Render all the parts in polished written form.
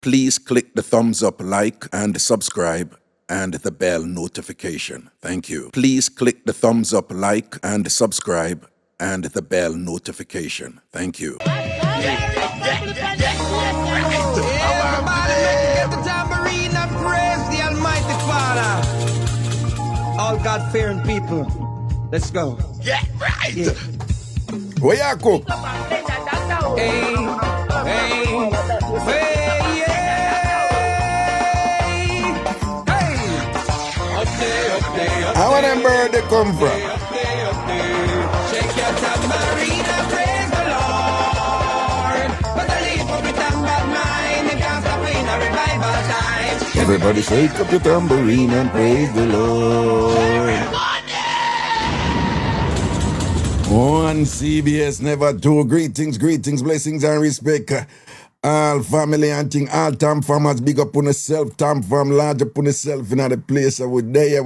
Please click the thumbs up, like, and subscribe, and the bell notification. Thank you. Please click the thumbs up, like, and subscribe, and the bell notification. Thank you. Everybody make get the tambourine and praise the Almighty Father. All God-fearing people, let's go. Yeah, right. Yeah. Where you go? Hey, hey, hey, yeah. Hey, up there, up there, up How them bird they come from? up there, up there. Shake your tambourine and praise the Lord. But the leave of it and bad mind, they can't stop in a revival time. Everybody shake up your tambourine and praise the Lord. One CBS never do. Greetings, blessings and respect. All family and thing, all TamFamers, big up on yourself, TamFam, large up on yourself in the place. We there.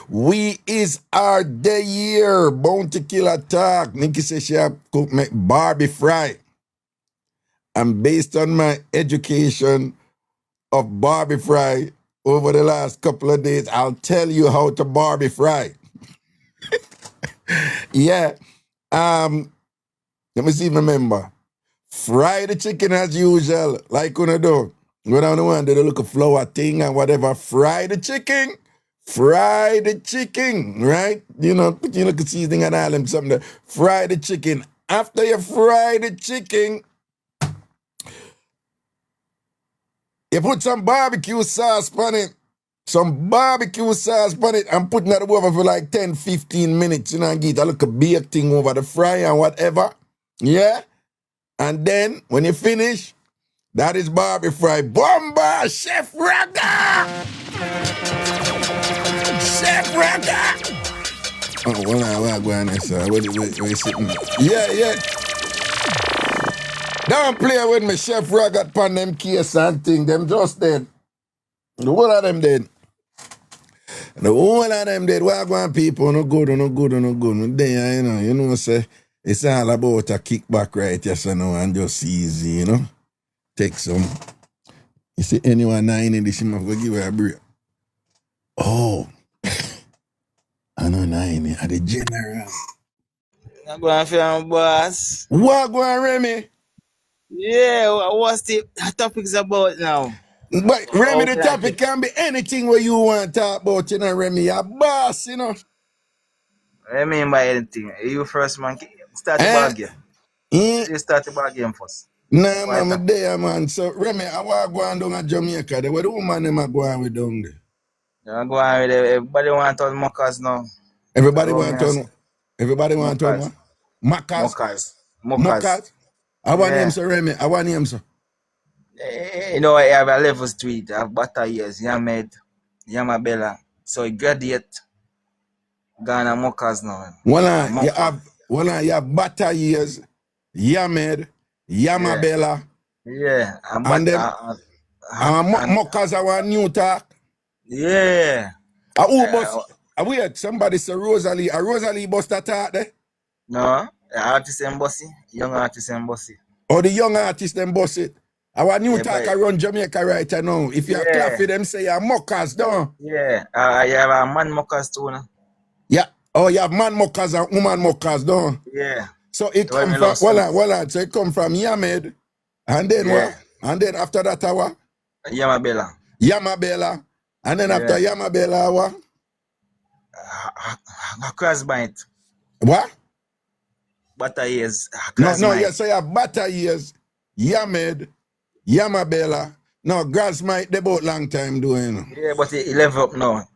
We is our day year. Bounty Killer Talk. Nikki says she have cook make Barbie fry. And based on my education of Barbie fry over the last couple of days, I'll tell you how to Barbie fry. Yeah. Let me see if I remember. Fry the chicken as usual, like you do. Go down the one, do the little flour thing and whatever. Fry the chicken, right? You know, put your little seasoning and all them something there. Fry the chicken. After you fry the chicken, you put some barbecue sauce on it. And put that over for like 10-15 minutes, you know, and get a little bake thing over the fry and whatever. Yeah? And then, when you finish, that is Barbie fry. Bomba! Chef Raga! Chef Raga! Oh, well, I'm going to say, where you sitting? Yeah. Don't play with me, Chef Raga, upon them case and thing. Them just dead. The whole of them dead. Wagwan people, no good. There, you know, say, it's all about a kickback right, yes, I know, and just easy, you know. Take some. You see anyone 9 in this, you must go give her a break. Oh. I know 9 are the general. I'm going for your boss. Wagwan, Remy. Yeah, what's the topics about now? But Remy, the topic can be anything where you want to talk about, you know, Remy. You're boss, you know. I mean by anything. You first, man. Start the ball game. You start the ball game first. Nah, man, I'm there, man. So, Remy, I want to go on down to Jamaica. Where the woman them are going with down there? I'm going with everybody want to mockers now. Everybody want to Mockers. I want him, sir, Remy. I want him, sir. You know, I have a level street. I have butter years, Yamed, Yamabella. So you graduate, Ghana mockers now. You have butter years, Yamed, Yamabella. Yeah. And then mockers are new talk. Yeah. Wait, somebody say Rosalie. A Rosalie bust that talk there? No, artist and bossy, young artist and bossy. Or the young artist them boss it. Our new talk around Jamaica right now. If you have coffee, them say you're mockers, don't? Yeah, you have a man mockers too, no? Yeah. Oh, you have man mockers and woman mockers, don't? Yeah. So it come from, so it come from Yamed, and then what? And then after that, what? Yamabella. And then after Yamabella, what? Crossbite. What? Butter years. No, yes, so you have butter years, Yamed, Yamabella. No, Grassmite, they both long time doing. Yeah, but it level up now.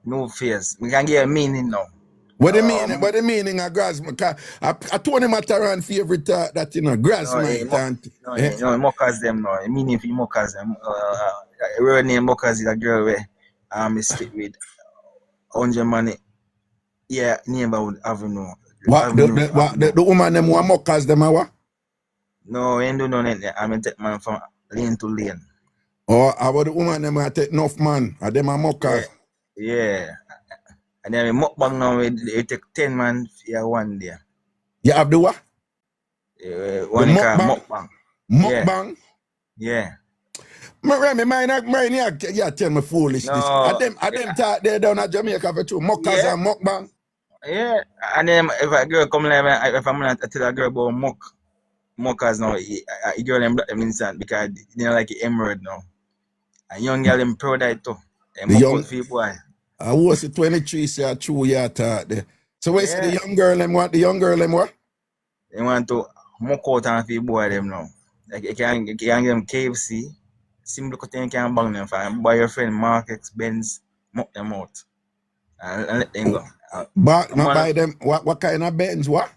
No fears. We can get a meaning now. What the meaning of Grassmite? I told him at around favorite that, you know, Grassmite. No, mockers them now. Meaning for mockers them. Real name mockers is a girl where I stick with 100 money. Yeah, neighbor would have no. What? The woman them who mockers them are what? No, I ain't do nothing. I mean take man from lane to lane. Or about the woman them I take enough man, and them are mockers. Yeah. And then we mukbang now, we take 10 man for one day. You have the what? One mukbang. Mukbang? Yeah. Remy, mine, yeah, tell me foolishness. No. Them talk there down at Jamaica for two. Muckers Yeah. and mukbang. Yeah. And then if a girl come like me, if I'm gonna tell a girl about muckers now, a girl them black them instant because they don't like the emerald now. And young girl them proud of it too. They The muck young, out for you, boy. I was 23, say true, yeah, talk there. So where say the Yeah. young girl them what? The young girl them what? They want to muck out and for you, boy them now. Like you can give them KFC. Simple thing you can bang them for. Buy your friend Marcus Benz, muck them out. And let them go. But not Man, buy them. What kind of Benz? What?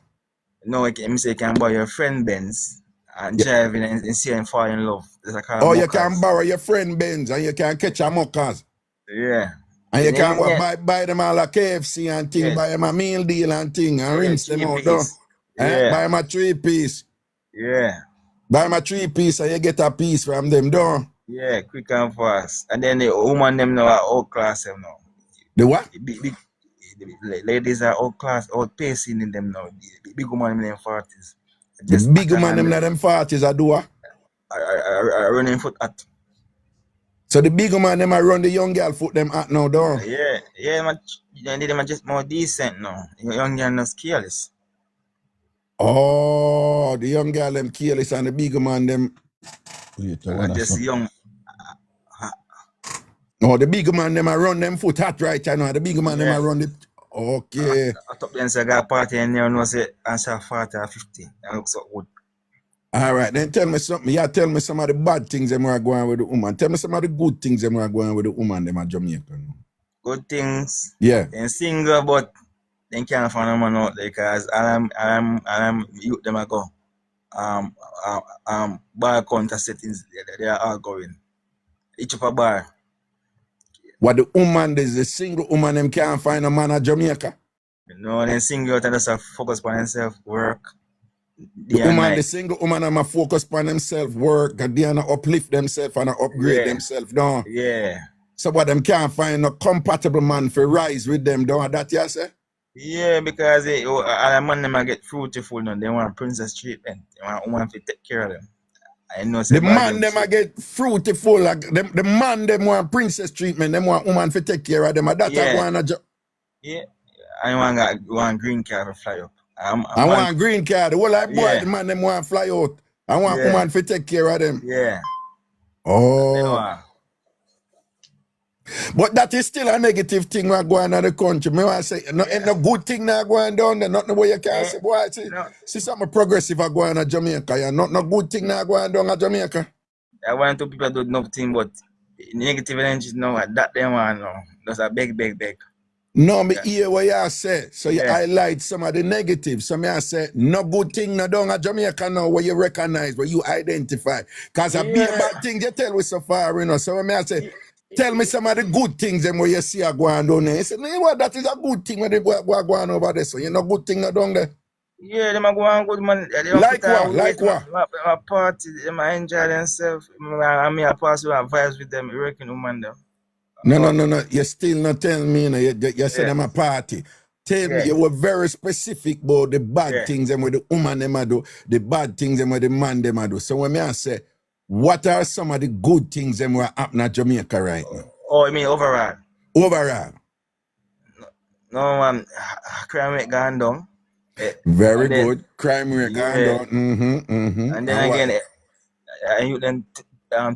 no, I say you can buy your friend Benz and Yeah. drive in and see and fall in love. That's a kind Oh, of you can muckers. borrow your friend Benz and you can catch a muckers. Yeah. And you And can then, buy them all a KFC and thing, yeah, buy them a meal deal and thing and yeah, rinse them 3 out though. piece. Yeah, Buy them a 3-piece. yeah, Buy them a 3-piece and you get a piece from them though. yeah, quick and fast. And then the woman them now are outclass them now. The what? The ladies are outclass, outpacing in them now. The big woman in them 40s. The Just big man them them 40s are do what? are running foot at. So the big man them a run the young girl foot them at now though. Yeah, man. Them are just more decent now. Young girl not careless. Oh, the young girl them careless and the big man them. Wait, Just young. No, the big man them a run them foot hot right now. The big man them Yeah. a run the. Okay. I thought them say I got a party and you know say answer 40 or 50. That looks so good. All right, then tell me something. Yeah, tell me some of the bad things them are going with the woman. Tell me some of the good things them are going with the woman them at Jamaica. Good things. Yeah. Then single, but they can't find a man out there because I'm youth them I go. Bar counter settings they are all going. Each of a bar. What the woman, there's a single woman them can't find a man at Jamaica. You know, then single and just focus on themselves, work. The day and woman, night. the single woman, I'm a focus on themselves, work, and they are uplift themselves and upgrade Yeah. themselves. No. Yeah. So what them can't find a compatible man for rise with them, don't that you say? Yeah, because all the man them I get fruitful now. They want princess treatment. They want woman to take care of them. I know The man them I get fruitful, like the man them want princess treatment, them want woman to take care of them. And that Yeah. I want Yeah. I want green card to fly up. I want green card. The whole like boy, Yeah. the man them want fly out. I want Yeah. woman to take care of them. Yeah. They Oh. want. But that is still a negative thing going on in the country. Me want to say, ain't no good thing now going down there. Nothing where you can say, boy, see something progressive going on in Jamaica. Yeah. Not no good thing now going down in Jamaica. I want to people do nothing but negative energy now. That they want now. That's a big. No, me hear what you say. So you Yeah. highlight some of the negatives. So me I say, no good thing now down in Jamaica now where you recognize, where you identify. Because a big bad thing you tell we so far, you know. So when me I say, tell me some of the good things them where you see are going down there. You say, no, what, that is a good thing when they go on over there. So you know good thing now down there. Yeah, them a go on good man. They don't Like put a what? Like weight, what? A party, them a enjoy themselves. I mean, I pass with advice with them. Working woman them. No. You still not tell me, you know, you say Yeah. them a party. Tell me, Yeah. you were very specific about the bad Yeah. things and what the woman them a do, the bad things and what the man them a do. So when me I say, what are some of the good things them were happening at Jamaica right now? Oh, I mean overall. Overall. No man, crime rate gone down. Very And then- good. Crime rate gone Yeah. down. Mm-hmm. And then again, and you then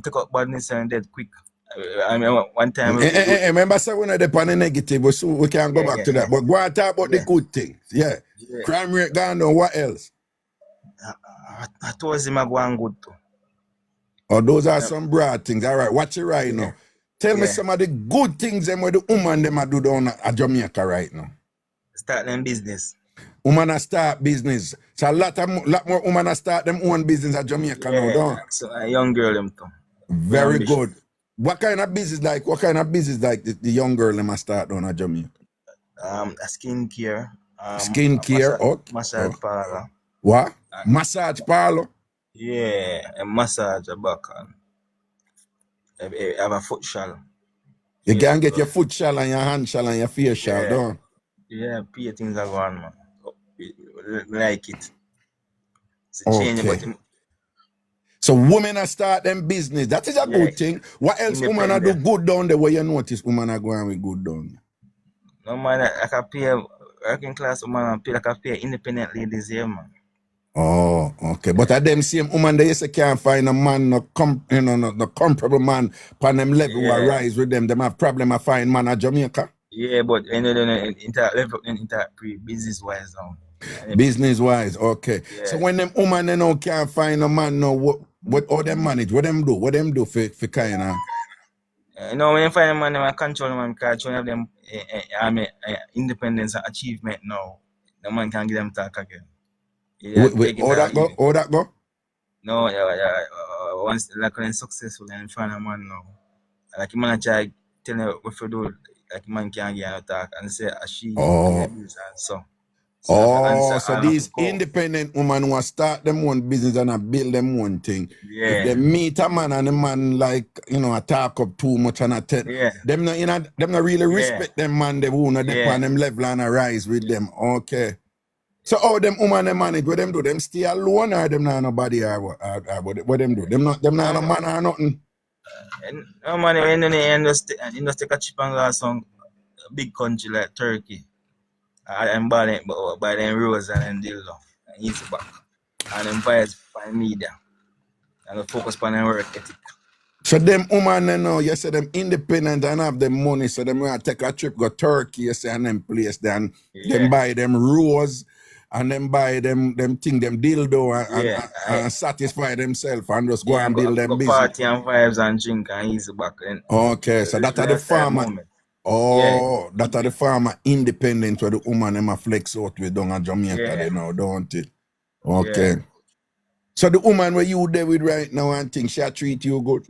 take up badness and dead quick. I mean, one time. Remember, say we're not on the negative, so we can go back to that. But go and talk about the good things. Yeah. Yeah. Crime rate gone down. What else? I told him I go on good too. Oh, those are some broad things. All right, watch it right now. Tell me Yeah. some of the good things them where the woman them a do down at Jamaica right now. Start them business. Woman a start business. So a lot more women a start them own business at Jamaica now, don't? So a young girl them too. Very Ambitious. good. What kind of business like the young girl them a start down at Jamaica? A skincare. Skincare, okay. Massage parlor. What? Massage parlor. Yeah, a massage a back and have a foot shell. You can get your foot shell and your hand shell and your face shell, Yeah. don't? Yeah, pay things are going, man. Like it. It's a Okay. change, but So women are start them business. That is a Yeah, good thing. What else women are do independent. good down there where you notice women are going with good down? No man, I can pay working class woman, I can pay independent ladies here, man. Oh, okay. But at them same woman they say can't find a man no comparable man upon them level who Yeah, rise with them. Them have problem of find man at Jamaica. yeah, but you know, level business wise now. And Business wise, okay. So yeah, when them woman they now can't find a man no what all them manage, what them do? What them do for kind of you know, when you find a man, them control man because one of them independence and achievement now. No man can give them talk again. Yeah, take it all that out. go? All that go? No, yeah. Once like when successful and find a man now, like you man try tell you what to do, like man can't get no talk and say she Oh. and so. So I have to answer, So I have to these go. independent women who start them own business and build them one thing. Yeah. If they meet a man and the man like, I talk up too much and Yeah. them not really respect them man, they who not Yeah. on them level and rise with them. Okay. So how them woman they manage, what them do? Them stay alone or them not nobody or what them do? Them not a man or nothing. And no man, when you just take a chip and glass on a big country like Turkey, and buy them rose and then deal and eat it back. And then buy it by media. And focus on their work ethic. So them woman they know, you say them independent and have them money, so them will take a trip, go Turkey, you say, and them place then them buy them rose and them buy them thing, them dildo and satisfy themselves and just go and build them go business. party and vibes and drink and easy back. And Okay, so that are the farmer. moment. That are the farmer independent where the woman them a flex out with down in Jamaica they know, don't it? Okay. Yeah. So the woman where you there with right now and think she treat you good?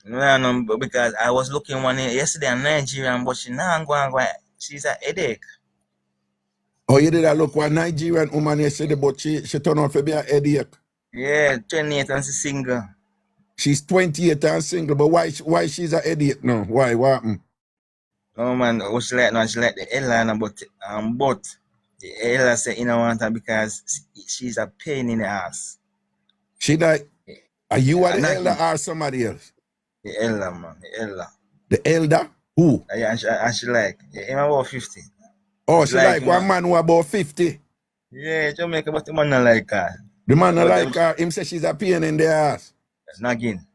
No, because I was looking one yesterday in Nigerian, but she now going. She's a headache. Oh, you did a look one Nigerian woman yesterday, but she turned out to be a headache. Yeah, 28 and she's single. She's 28 and single, but why she's a headache now? Why? What happened? No man, what she like now? She like the Ella, but the Ella said you know want her because she's a pain in the ass. She like, are you the elder or somebody else? The Ella, man, the Ella. The elder? Who? Yeah, and she like, him about 50. Oh, she like one man who about 50. Yeah, Jamaica, but the man not like her. The man not like her. Him say she's a pain in the ass. Nagging.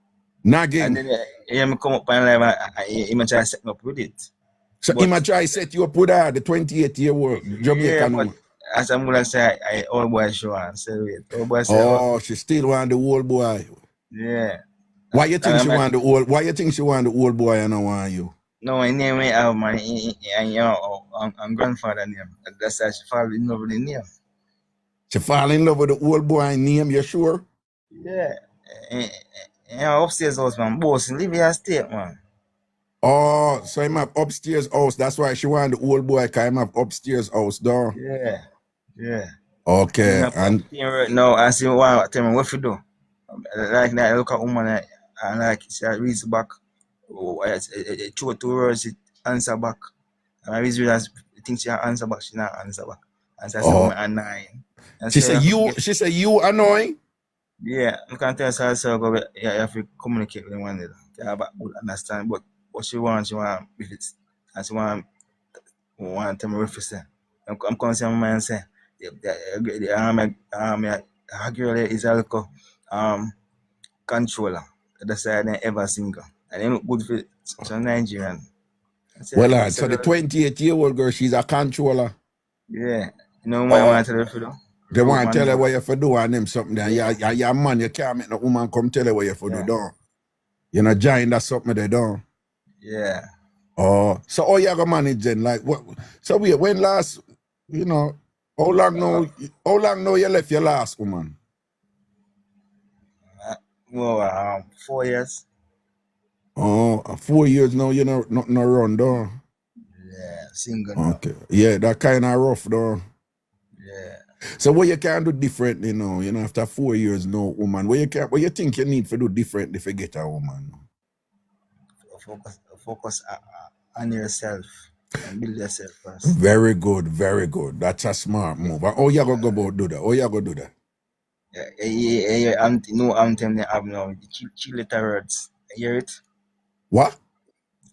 Nagging. And then him come up and live and him try to set me up with it. So him try to set you up with her, the 28-year-old Jamaican woman. As I'm gonna say, old boy show and say wait. Old boy say, oh, she still want the old boy. Yeah. Why you think she want the old? Why you think she want the old boy and not want you? No, my name I have man, and grandfather name. That's why she fall in love with the name. She fall in love with the old boy name. You sure? Yeah. Upstairs house man, boss live here state man. Oh, so him have upstairs house. That's why she want the old boy. Cause him have upstairs house, though. Yeah. Okay. And no, I see what tell me what you do. Like that, I look at woman and like she reads back. Two words it answer back. And I realize think she answer back, she not answer back. And so I say woman annoying. She say you annoying? Yeah, you can tell her you have to communicate with one another. You have to understand but what she wants if it's and she want to tell me reference. I'm concerned my man say the girl is a little controller. That's why I didn't ever single. And they look good for some Nigerian. Well, so the 28-year-old girl, she's a controller. Yeah. You know what I want to tell her for do? They want to tell her what you have to do and them something. Yeah, man, you can't make no woman come tell her what you have to do, don't. You know, giant that something they don't. Yeah. Oh, so how you gonna manage then? Like what? So when last, how long now you left your last woman? 4 years. Oh, 4 years now, nothing around, though. Yeah, single. Okay. Yeah, that kind of rough, though. Yeah. So what you can do differently now, after 4 years, no woman. What you think you need to do differently if you get a woman? Focus on yourself and build yourself first. Very good, very good. That's a smart move. How you gonna go about do that? How you gonna do that? No anthem they have now. The Chile words. You hear it? What?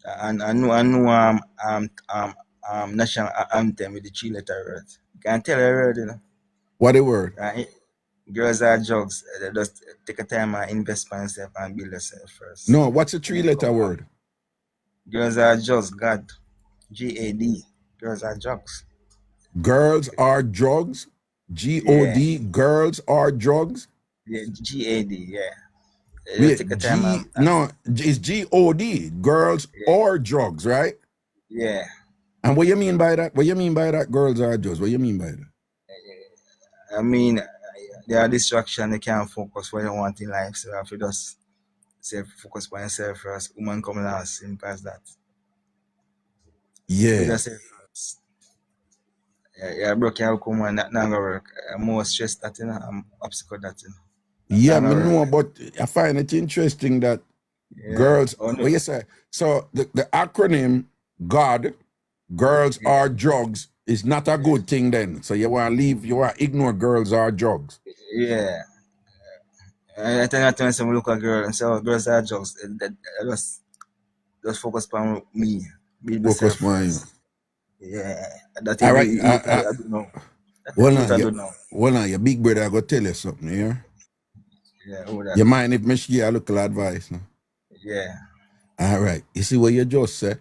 And I know national anthem with the Chile words. You can tell a word, you know. What the word? Right? Girls are jugs. They just take a time and invest in yourself and build yourself first. No, what's a And 3-letter come word? back. Girls are jugs. God. GAD. Girls are jugs. Girls are drugs. G-O-D. Girls are drugs. Yeah, GAD. Yeah. They just take a Wait, time G. No, it's G-O-D. Girls or drugs, right? yeah. And what you mean by that? What you mean by that? Girls are drugs. What you mean by that? I mean, there are distractions. They can't focus what they want in life. So if you just say focus on yourself first, woman come last. Simple as that. You Yeah. just say first. Yeah, broke your woman, that not gonna work. I'm more stressed that, you know, I'm obstacle that, you know. Yeah, Not me gonna know, work. but I find it interesting that Yeah. girls. Oh, no. What you say? So the acronym God, girls are drugs is not a good thing then. So you want to leave, you want to ignore girls are drugs. Yeah. I think I tell some look at girl and say, oh, girls are jokes. I just focus on me. Build myself Focus on you. first. Yeah. That All is right. youth I do know. That Well, youth now, I do know. well, now, your big brother I go tell you something here. Yeah, all that. You mind if me share a little advice? No? Yeah. All right. You see what you just said?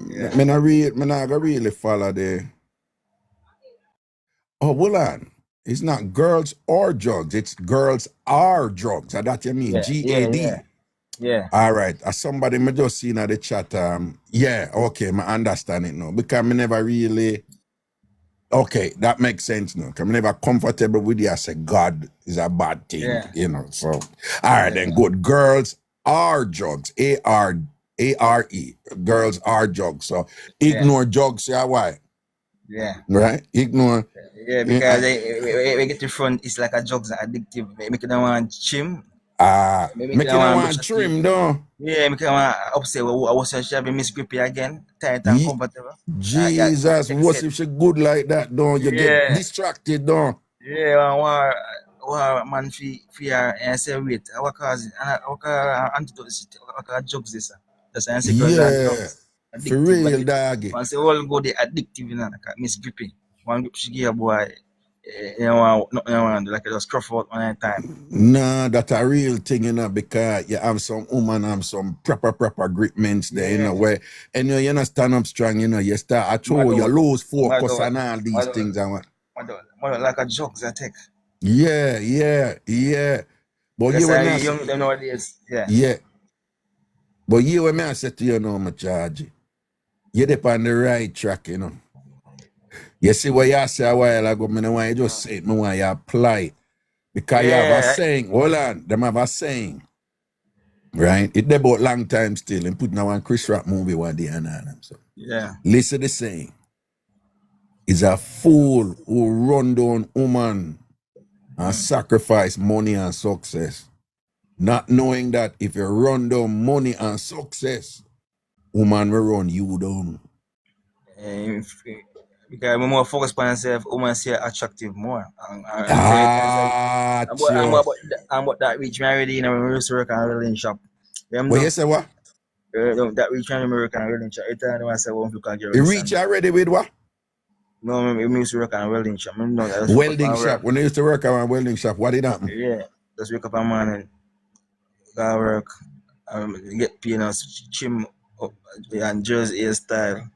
Yeah. Me not really follow the. Oh, hold on. It's not girls or drugs. It's girls are drugs. That you mean? Yeah. G-A-D. Yeah. Yeah. All right. Somebody me just seen at the chat. Yeah, okay, I understand it now. Because me never really. Okay, that makes sense now. Because I'm never comfortable with you. I say God is a bad thing, Yeah. you know. So, all right, then good. Girls are drugs. A-R-E. Girls are drugs. So, ignore drugs. Yeah, why? Yeah. Right? Ignore. Yeah, because we get to front, it's like a drugs are addictive. Make it want chim. Make it want trim, though. Yeah, make it want upset. I was having Miss Grippy again, tight and comfortable. Jesus, what if she good like that, though? You get distracted, though. Yeah, one man fear and say wait, our cause antidote, our drugs this. That's why I say girls are drugs. For real, doggy. Once they all go, they addictive, you know, like Miss Grippy. One group she give a boy, you know, nothing like just scruff out one time. Nah, that's a real thing, you know, because you have some woman have some proper grip mens there, you know, where, and you know, stand up strong, you know, you start at all, you lose focus and all these things. And what. Like a drugs I take. Yeah. But you when young them nowadays, yeah. But you when I said to you now, my charge, you're on the right track, you know. You see what you say a while ago, I don't want you just say it, I want you apply it. Because you have a saying, hold on, them have a saying. Right? It's about long time still, and putting one Chris Rock movie one day and all them. So. Yeah. Listen to the saying. Is a fool who run down woman and sacrifice money and success. Not knowing that if you run down money and success, woman will run you down. Because I'm more focused on myself, women say attractive more. And what that reach me already, you know, when we used to work on a welding shop. What you say what? That reach me work on a welding shop. Every time I say, well, you can get You reach already with what? No, we used to work on a welding shop. Welding shop. When you used to work on a welding shop, what did happen? Yeah. Just wake up in the morning, go work, get peanuts, trim up and jersey hairstyle,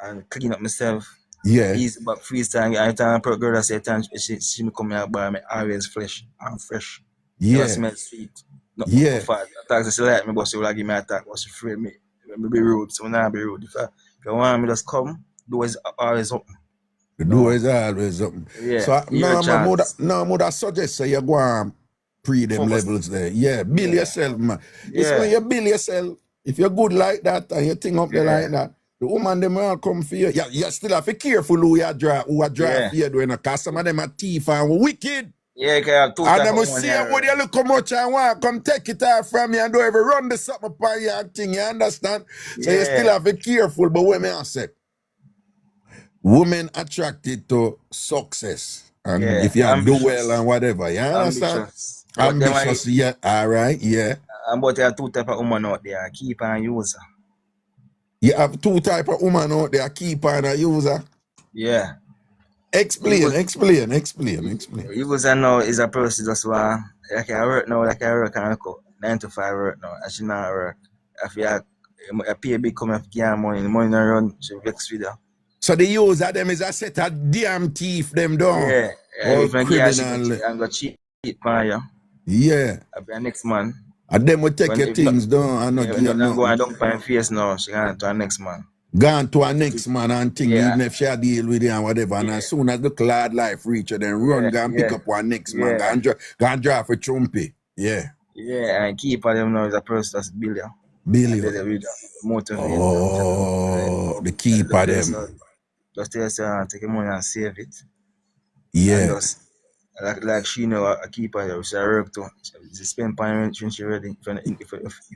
and clean up myself. Yeah. Easy but freestyle. Every time I put girl, I say, she me come here by me always fresh and fresh. Yeah. Never smell sweet. Not fat. I talk to she like me, but she will give me a talk, but she afraid me. Me be rude, so I not be rude. If you want me just come, door is always open. The door is always open. Yeah. So no, I suggest say you go and pre them levels there. Yeah, build yourself, man. It's when you build yourself, if you're good like that and you think up there like that, the woman them will come for you. Yeah, you still have to be careful who you drive for you doing, because some of them are thief and wicked. Yeah, because and them will see what you look how much I want, come take it out from you and don't ever run the something upon your thing, you understand? So you still have to be careful, but what me I say? Women attracted to success And Yeah, if you do well ambitious. and whatever, you understand? Ambitious. But them Ambitious, yeah, all right, yeah. but there are two type of woman out there, keeper and user. You have two type of woman out there, keeper and a user. Yeah. Explain. User now is a person just want like I work now, like I work and go 9 to 5 work now. I should not work. If you pay big come if get money, the money not run, she vex with you. So the user them is a set of damn thief them down. Yeah. All If I criminal. and go cheat on you. Yeah. I'll be a next man. And them will take your things down and not give you Don't go and nothing. dump on face now, she gonna to a next man. Gone to a next man and thing, Yeah. even if she deal with it and whatever. And as soon as the cloud life reach her, then run, go and pick up one next man, go and drive for Trumpy. Yeah. Yeah, and keeper them now is a person that's billion. Billion. Motivate. Oh, the keeper them. Just tell us take your money and save it. Yeah. And just, like she know a keeper, she work to. She spend on when she ready. If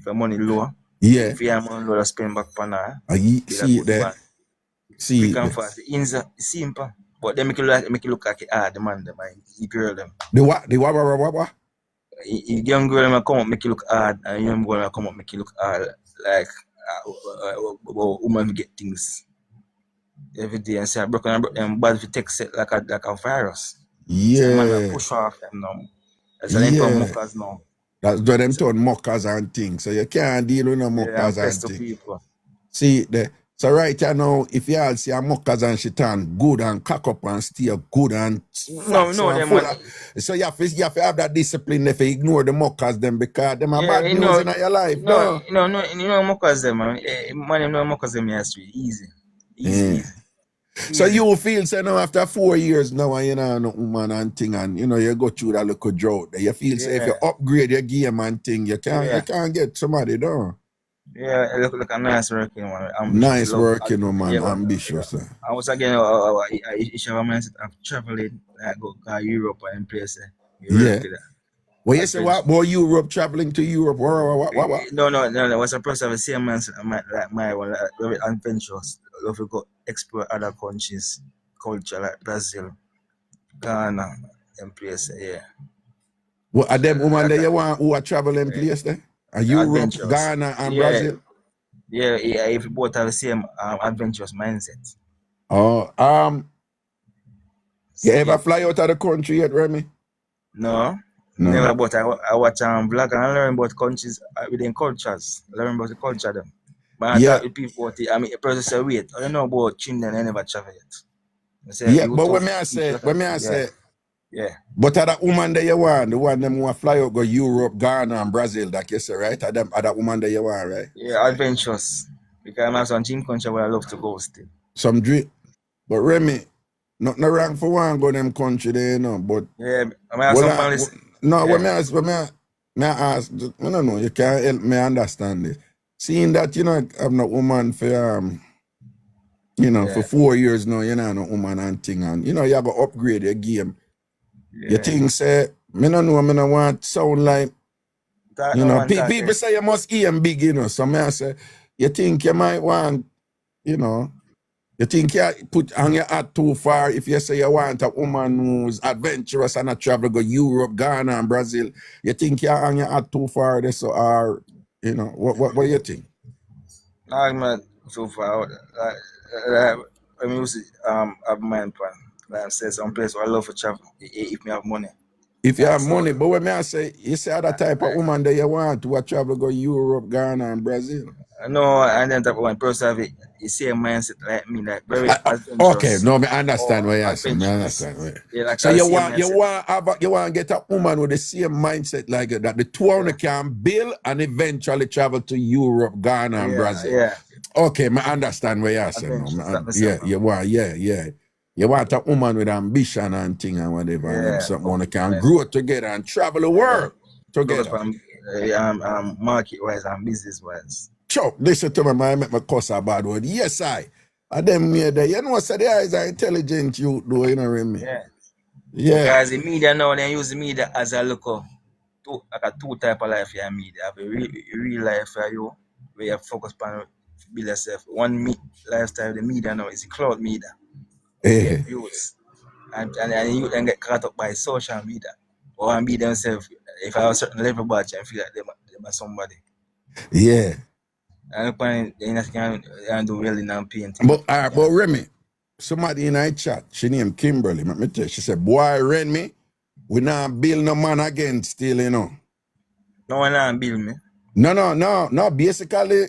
her money low, Yeah. if you have money low, spend back on her. See it there. See Quick it and there. fast. It's simple. But they make it look like the man, the girl them. The what? The what? Young girl will come up make you look hard, and young girl will come up make you look hard, like woman get things every day and say I broke them bad if you take set like a virus. Yeah. So man will push off them now. That's why they turn mockers now. That's why them turn mockers and things. So you can't deal with no mockers and things. People. See there. So right now, if you all see a mockers and shit and good and cock up and stay good and no, them man. So you have to have that discipline if you ignore the mockers them because them are bad news in your life. No, mockers them man. Man, no mockers them here street. Easy. So you feel say now after 4 years now and you know no woman and thing and you know you go through that little drought. You feel say if you upgrade your game and thing, you can't get somebody down. Yeah, it look like a nice working one. Nice working woman, ambitious. I was again, I have a mindset of traveling, like go Europe and places. Yeah. Well, you say what? More Europe, traveling to Europe? What? No. It was a person of the same mindset like my one, like very adventurous. Love to go explore other countries, culture like Brazil, Ghana, and places. Yeah. What are them women that you want who are traveling place there? Europe, Ghana, and Brazil? Yeah, if you both have the same adventurous mindset. Oh, you ever fly out of the country yet, Remy? No. Never, but I watch vlog and learn about countries within cultures. Learn about the culture them. But I talk with people about it. I mean, a person say, wait, I don't know about Trinidad, I never travel yet. Say, but when I say, yeah. But are that woman that you want, the one them who fly out go Europe, Ghana, and Brazil, that you say, right? Are that woman that you want, right? Yeah, adventurous. Because I have some dream country where I love to go still. Some dream. But Remy, nothing wrong for one go them country there, you know, but... Yeah, I mean, when I ask, I don't know, you can't help me understand it. Seeing that, you know, I'm not woman for, for 4 years now, you know, no woman and thing, and, you know, you have to upgrade your game. Yeah. You think, say, me no know, I don't want sound like, that you know, people say you must aim big, you know, so I say, you think you might want, you know, you think you put on your hat too far if you say you want a woman who's adventurous and a travel go Europe, Ghana, and Brazil. You think you on your hat too far this or you know what do you think? I'm not too far. I mean, have mind plan. Like I say, some place where I love to travel if you have money. If you have money, but when I say you say other type of woman that you want to travel go Europe, Ghana, and Brazil. No, and then type of one person have the same mindset like me, like very okay, no, I understand what you're saying. I understand. Yeah, like so you want to get a woman with the same mindset like that the two of them can build and eventually travel to Europe, Ghana, and Brazil. Yeah. Okay, I understand what you're saying. You want a woman with ambition and thing and whatever, and someone that can grow together and travel the world together. Market-wise and business-wise. Chop, listen to me, I make my cuss a bad word. Yes, I. And them here, you know, so the eyes are intelligent, you do, you know what I mean? Yeah. Because the media now, they use the media as a look like a two type of life for media. Have a real life for you, where you focus on build yourself. One lifestyle, the media now is the cloud media. and you then get caught up by social media or and be themselves. If I have a certain level batch and feel like them are somebody. Yeah. And the point they can do really now painting. But Remy, somebody in our chat, she named Kimberly. Let me tell you, she said, boy, Remy, we not build no man again still, you know. No one not build me. No. Basically,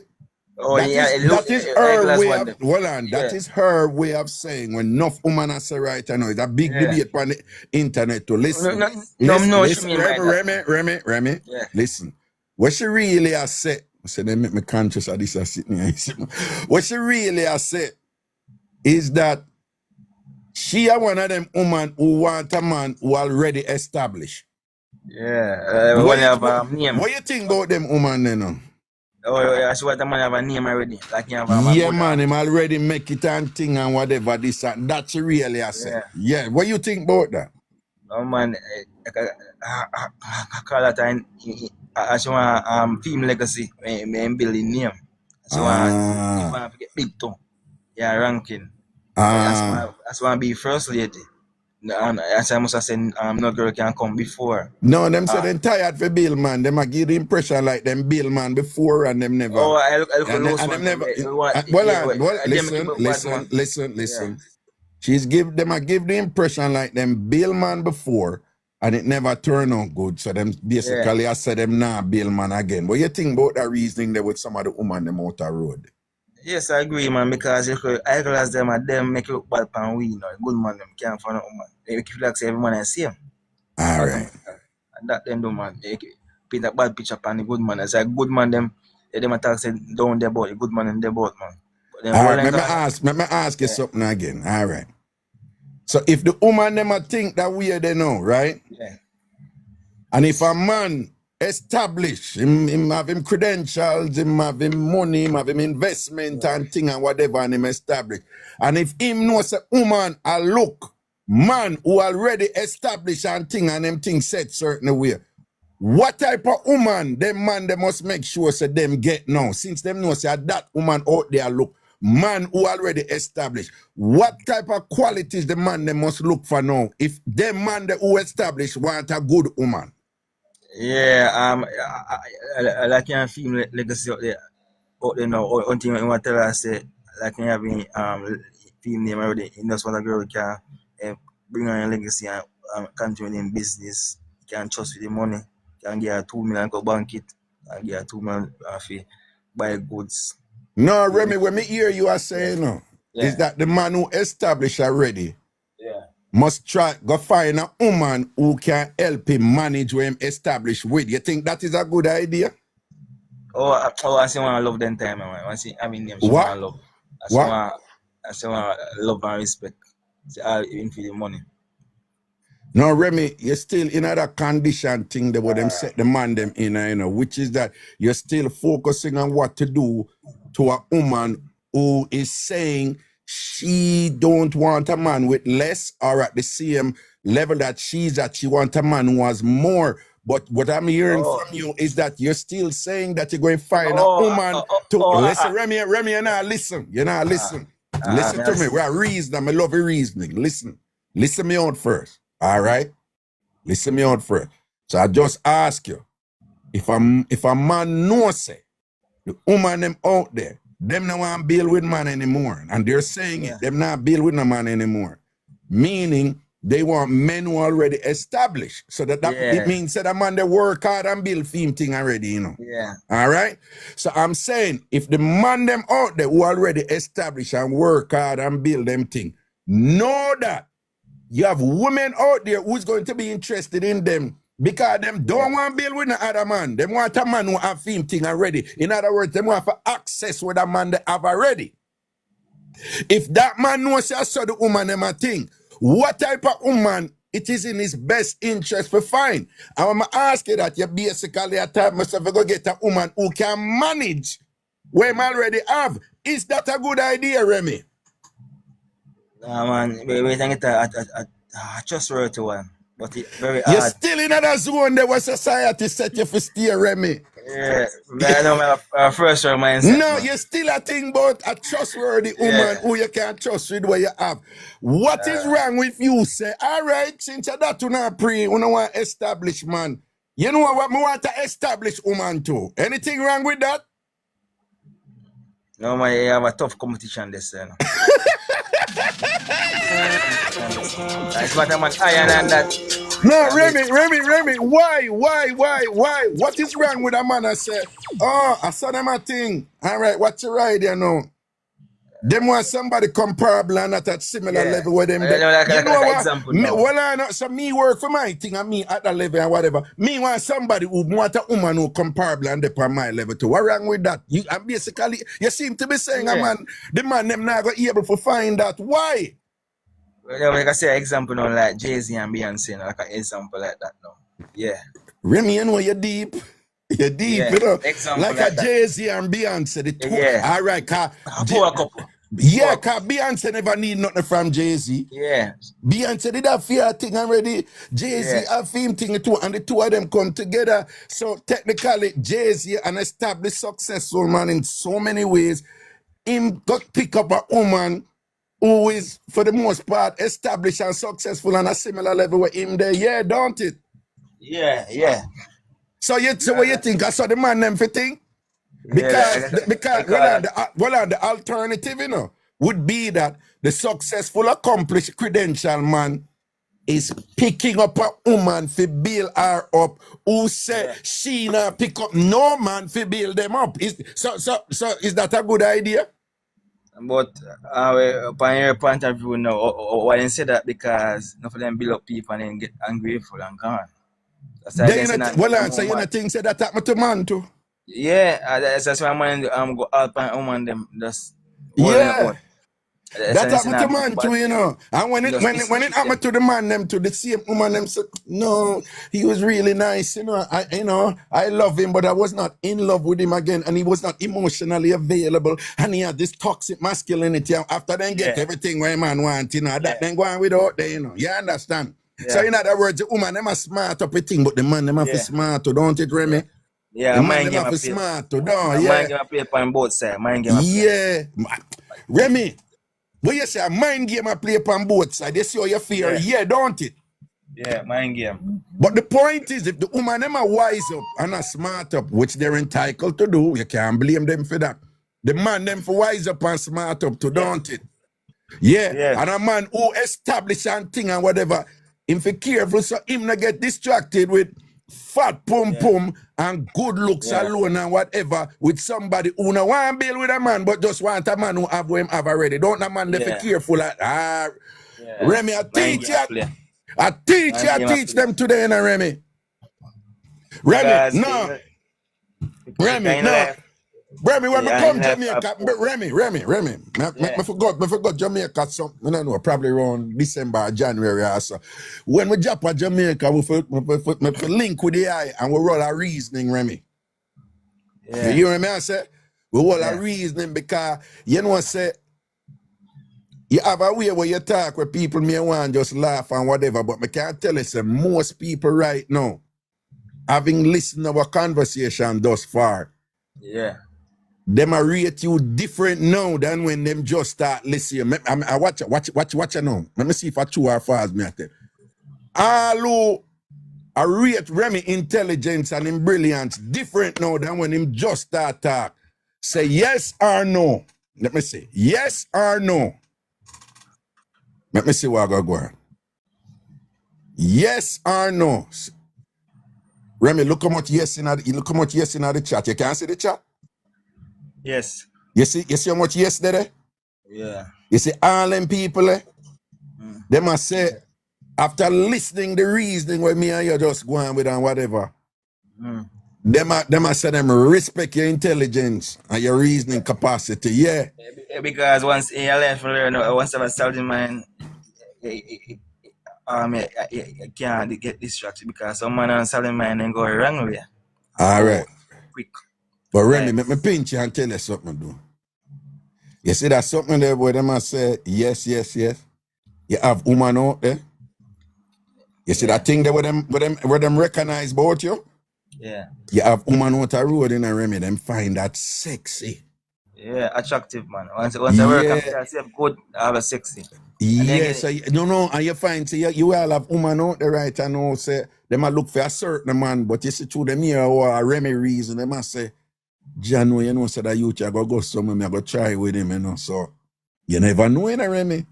Oh that yeah, is her way of, hold on, Yeah. that is her way of saying when enough woman say right now. It's a big debate on the internet to listen. Listen, Remy, Yeah. listen. What she really has said, I said, they make me conscious of this. I sitting here. What she really has said is that she is one of them women who want a man who already established. Yeah. What What you, have what, name? what you think about them women then? Oh yeah, so what the man have a name already. Like you have Yeah, man, him already make it and thing and whatever this and that she really has said. Yeah, what you think about that? Oh man, I call that I show film legacy and building name. So I want to get big too. Yeah, ranking. That's why I be first lady. As I must have said, no girl can come before. No, them say them tired for bill man. Them a give the impression like them bill man before and them never. Oh, I look and them never. Listen. She's give the impression like them bill man before and it never turn out good. So them basically I said them nah bill man again. What you think about that reasoning there with some of the woman them out the road? Yes, I agree, man, because I class them and them make it look bad pan we, you know. Good man, them can't find a woman. They make it feel like say every man is same. All right. And that them do, man. They paint a bad picture pan the good man. As a good man, them attack say down their boat, the good man in their boat, man. All right, let me ask you something again. All right. So if the woman them a think that way they know, right? Yeah. And if a man establish, him have him credentials, him have him money, him have him investment and thing and whatever, and him establish. And if him knows a woman a look, man who already established and thing and them things set certain way, what type of woman them man they must make sure say them get now? Since them know say that woman out there look, man who already established, what type of qualities the man they must look for now? If them man they who established want a good woman. Yeah, I like your film legacy out there now. Until you want to tell us say like you have film name already, and that's what a girl can bring on your legacy and continue in business. You can trust with the money. You can get a 2 million go bank it, and get a 2 million buy goods. No, Remy, when me hear you are saying no, is that the man who established already must try go find a woman who can help him manage where him establish with. You think that is a good idea? I say want love them time, man. I see them what? Love. I say want love and respect. Say all in for the money. No, Remy, you're still in another condition thing that what them set the man them in, you know, which is that you're still focusing on what to do to a woman who is saying she don't want a man with less or at the same level that she's at. She wants a man who has more. But what I'm hearing from you is that you're still saying that you're going to find a woman to listen. Remy, you're not listen. You're not listen. Listen to me. We are reasoning. I love your reasoning. Listen me out first. All right? Listen me out first. So I just ask you, if a man knows say, the woman them out there, them no want to build with man anymore. And they're saying it, them not build with no man anymore. Meaning they want men who already established. So that it means that a man they work hard and build theme thing already, you know. Yeah. All right? So I'm saying if the man them out there who already established and work hard and build them thing, know that you have women out there who's going to be interested in them because them don't want to build with no other man. They want a man who have theme thing already. In other words, they want for access with a man they have already. If that man knows I saw the woman them a thing, what type of woman it is in his best interest to find? I want to ask you that you basically a type myself to go get a woman who can manage what him already have. Is that a good idea, Remy? Man, we think it's a trustworthy one, but it's very hard. You're still in another zone there where society set you for stay, Remy. Yeah, I know my first round mindset. No, Man. you still a thing about a trustworthy woman who you can trust with what you have. What is wrong with you? Say, all right, since you that you not pray, you don't want establish man. You know what me want to establish woman too. Anything wrong with that? No, man, you have a tough competition this year. It's what I'm iron and that. No, Remy, why? What is wrong with a man? I say, oh, I saw them a thing. All right, what's your idea now? Them want somebody comparable and at that similar level with them. Like what? example Me, now. well, I know, so me work for my thing and me at that level and whatever. Me want somebody who want a woman who comparable and they on my level too. What wrong with that? You and basically, you seem to be saying a man, the man them not going to be able to find that. Why? Well, like I say, example now, like Jay-Z and Beyonce, like an example like that now. Yeah. Remy, you know, you're deep. You're deep, you know. Example like a Jay-Z and Beyonce. The two, all right, poor couple. Yeah, because Beyonce never need nothing from Jay-Z. Yeah. Beyonce did that fear thing already. Jay-Z have film thing too, and the two of them come together. So technically, Jay-Z an established successful man in so many ways. Him got pick up a woman who is, for the most part, established and successful on a similar level with him there. Yeah, don't it? Yeah. So what you think? I saw the man them for think? Because the alternative, you know, would be that the successful, accomplished, credential man is picking up a woman to build her up who say she not pick up no man to build them up. So is that a good idea? But upon your point of view now, why you say that? Because enough of them build up people and then get ungrateful and gone. So you not think say that happen to man too? Yeah, that's why man go out and woman them just that happened to man too, you know. And when it happened to the man them to the same woman them said, no, he was really nice, you know. I love him, but I was not in love with him again, and he was not emotionally available, and he had this toxic masculinity. After then get everything where a man want, you know, that then go on without there, you know. You understand? Yeah. So in other words, the woman them are smart up a thing, but the man them have to smart to, don't it, Remy? Yeah, the man them have to smart to, don't mind game a play on both sides. Mind game Remy, what you say, a mind game a play on both sides. They see how you feel, don't it? Yeah, mind game. But the point is, if the woman them are wise up and are smart up, which they're entitled to do, you can't blame them for that. The man them for wise up and smart up to, don't it? Yeah. And a man who establish and thing and whatever, him for careful so him not get distracted with fat pum and good looks alone and whatever with somebody who no want to build with a man but just want a man who have what him have already. Don't a man there for careful Remy, I teach them today, and Remy. Remy, when I come Jamaica, Remy, I forgot Jamaica something, I don't know, probably around December or January or so. When we jump at Jamaica, we link with the eye and we roll a reasoning, Remy. Yeah. You hear me? I say? We roll a reasoning because, you know what I say, you have a way where you talk where people may want just laugh and whatever, but I can't tell you, say, most people right now, having listened to our conversation thus far, them a rate you different now than when them just start listening. I watch you now. Let me see if I true or false me at it. All who I rate Remy intelligence and him brilliance different now than when him just start talk. Say yes or no. Let me see. Yes or no. Let me see what I go on. Yes or no. Remy, look how much yes in the chat. You can't see the chat? Yes. You see how much yes there? Yeah. You see all them people they must say, after listening the reasoning where me and you just go on with and whatever, they must say them respect your intelligence and your reasoning capacity, Because once you learn from learn, once I start in mind, you can't get distracted because some man on solid mind and go wrong way. All right. Quick. But Remy, let me pinch you and tell you something, do. You see that something there where they must say, yes. You have woman out there. You see that thing there where them recognize about you? Yeah. You have woman out a road in a Remy, them find that sexy. Yeah, attractive man. Once I work and Yeah, I say good, I have a sexy. And then yes, again, no, and you find, see, you all have woman out there, right? I know, say, they might look for a certain man, but you see, through them here, or a Remy reason, they must say, John, you know, say that you go somewhere, I go try with him, you know, so you never know in a Remy.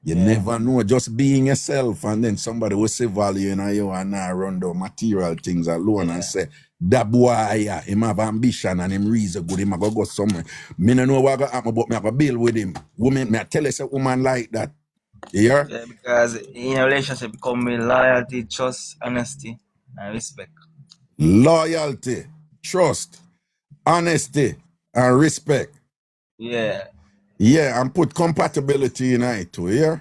You never know, just being yourself, and then somebody will see value in you and now run down material things alone and say, that boy, yeah, him have ambition and him reason good, him go somewhere. Me no know what go happen, but me I go build with him. Woman, me I tell you, say woman like that. You hear? yeah, because in a relationship become with loyalty, trust, honesty, and respect. Loyalty, trust, honesty, and respect. Yeah, Yeah, and put compatibility in it too, yeah?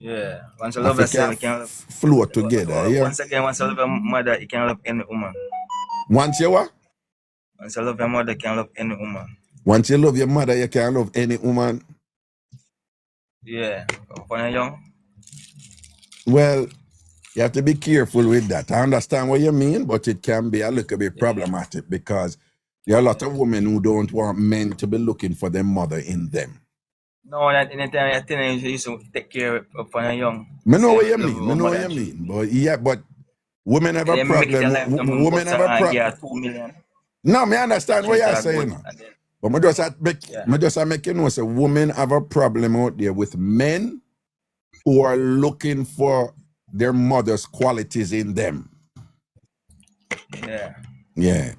yeah. Once you I love think yourself, you can love. flow together, yeah? Once again, once you love your mother, you can love any woman. Once you what? Once you love your mother, you can love any woman. Once you love your mother, you can love any woman. Yeah. When you're young, Well, you have to be careful with that. I understand what you mean, but it can be a little bit problematic because there are a lot of women who don't want men to be looking for their mother in them. no, that anytime you're teenage, you used to take care of when you're young. Me know Say, what you love mean. Me your know what mother you and children. mean. But yeah, but women have And a then make it problem. a lifetime Women bust have a and problem. get 2 million. No, me understand what Treat you're her saying. good. And then, But me just make, yeah. me just make you know, say women have a problem out there with men who are looking for their mother's qualities in them. Yeah. Yeah.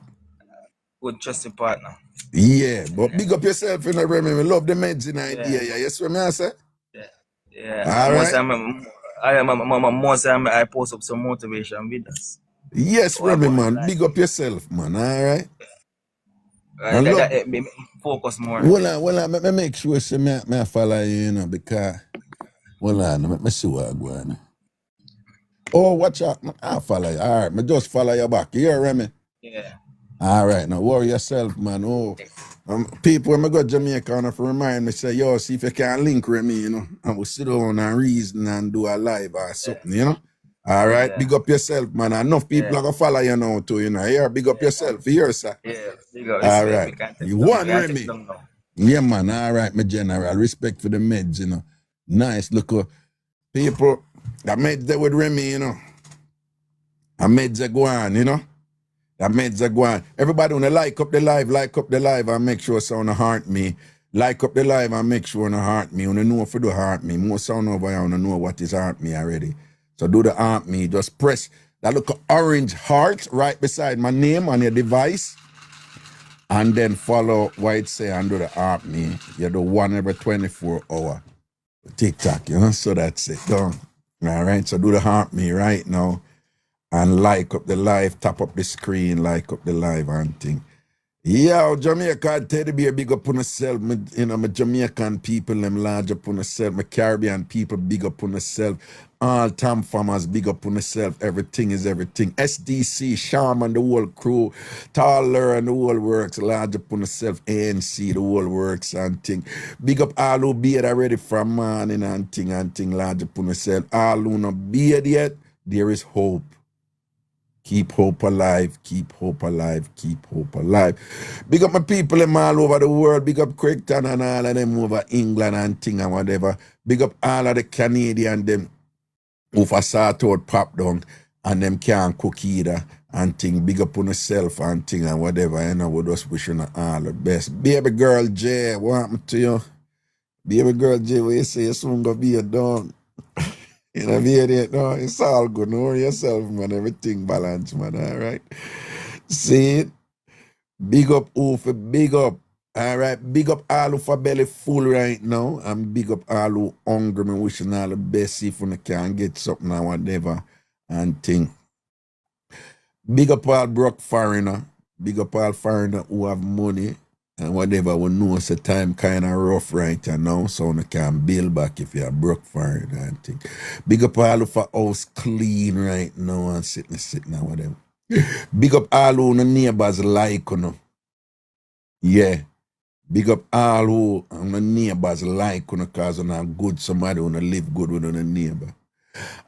Good trusted partner. Yeah, but big up yourself in the Remy. We love the meds in idea. Yeah. Yeah, yes, what me I say? Yeah. Yeah. All And most right. time, I post up some motivation videos. Yes, What Remy, about man. life? Big up yourself, man. All right. I That, love. that it make me focus more. Well, me make sure say me follow you, you know, because let me see what I go on. Oh, watch out. I follow you. All right, me just follow you back. You hear, Remy? Yeah. All right, now worry yourself, man. Oh, people when I go to Jamaica, and if remind me, say, yo, see if you can link with me, you know, and we'll sit down and reason and do a live or something, you know. All right, Yeah. big up yourself, man. Enough people are gonna follow you now too, you know. Here, big up yourself. Here, sir. Yeah. You got All respect. right. We can't take You down. We want can't take Remy? down now. Yeah, man. All right, my general. Respect for the meds, you know. Nice. Look, people, that meds there with Remy, you know. That meds are going, you know. That meds are going. Everybody wanna like up the live, and make sure sound heart me. Like up the live and make sure no heart me. Wanna know if you do heart me. More sound over here wanna know what is heart me already. So do the heart me. Just press that little orange heart right beside my name on your device. And then follow what it say and do the heart me. You do one every 24 hour. TikTok, you know. So that's it. Done. Alright. So do the heart me right now. And like up the live, tap up the screen, like up the live and thing. Yo, Jamaica, Teddy Bear, big up on yourself. My Jamaican people, them large up on yourself. My Caribbean people, big up on yourself. All TamFamers, big up on yourself. Everything is everything. SDC, Sham and the whole crew. Taller and the whole works. Large up on yourself. ANC, the whole works and thing. Big up all who be already from morning and thing. Large up on yourself. All who not be yet, there is hope. Keep hope alive, keep hope alive, keep hope alive. Big up my people them all over the world. Big up Crichton and all of them over England and thing and whatever. Big up all of the Canadian them who for sort out pop down and them can't cook either and thing. Big up on yourself and thing and whatever. You know, we just wishing you all the best. Baby girl J, what happened to you? Baby girl J, what you say you soon gonna be a dog? You know, no, it's all good. Know yourself, man. Everything balanced, man. All right. See it? Big up, Oof, big up. All right. Big up all who for belly full right now. And big up all who hungry. Me wishing all the best. See if we can get something or whatever. And thing. Big up all broke foreigner. Big up all foreigner who have money. And whatever we know, it's a time kind of rough right now, so we can build back if you're broke for it and thing. Big up all of our house clean right now and sitting and whatever. Big up all who the neighbors like, you know. Yeah. Big up all who the neighbors like, you know, because you're good somebody who live good with the neighbor.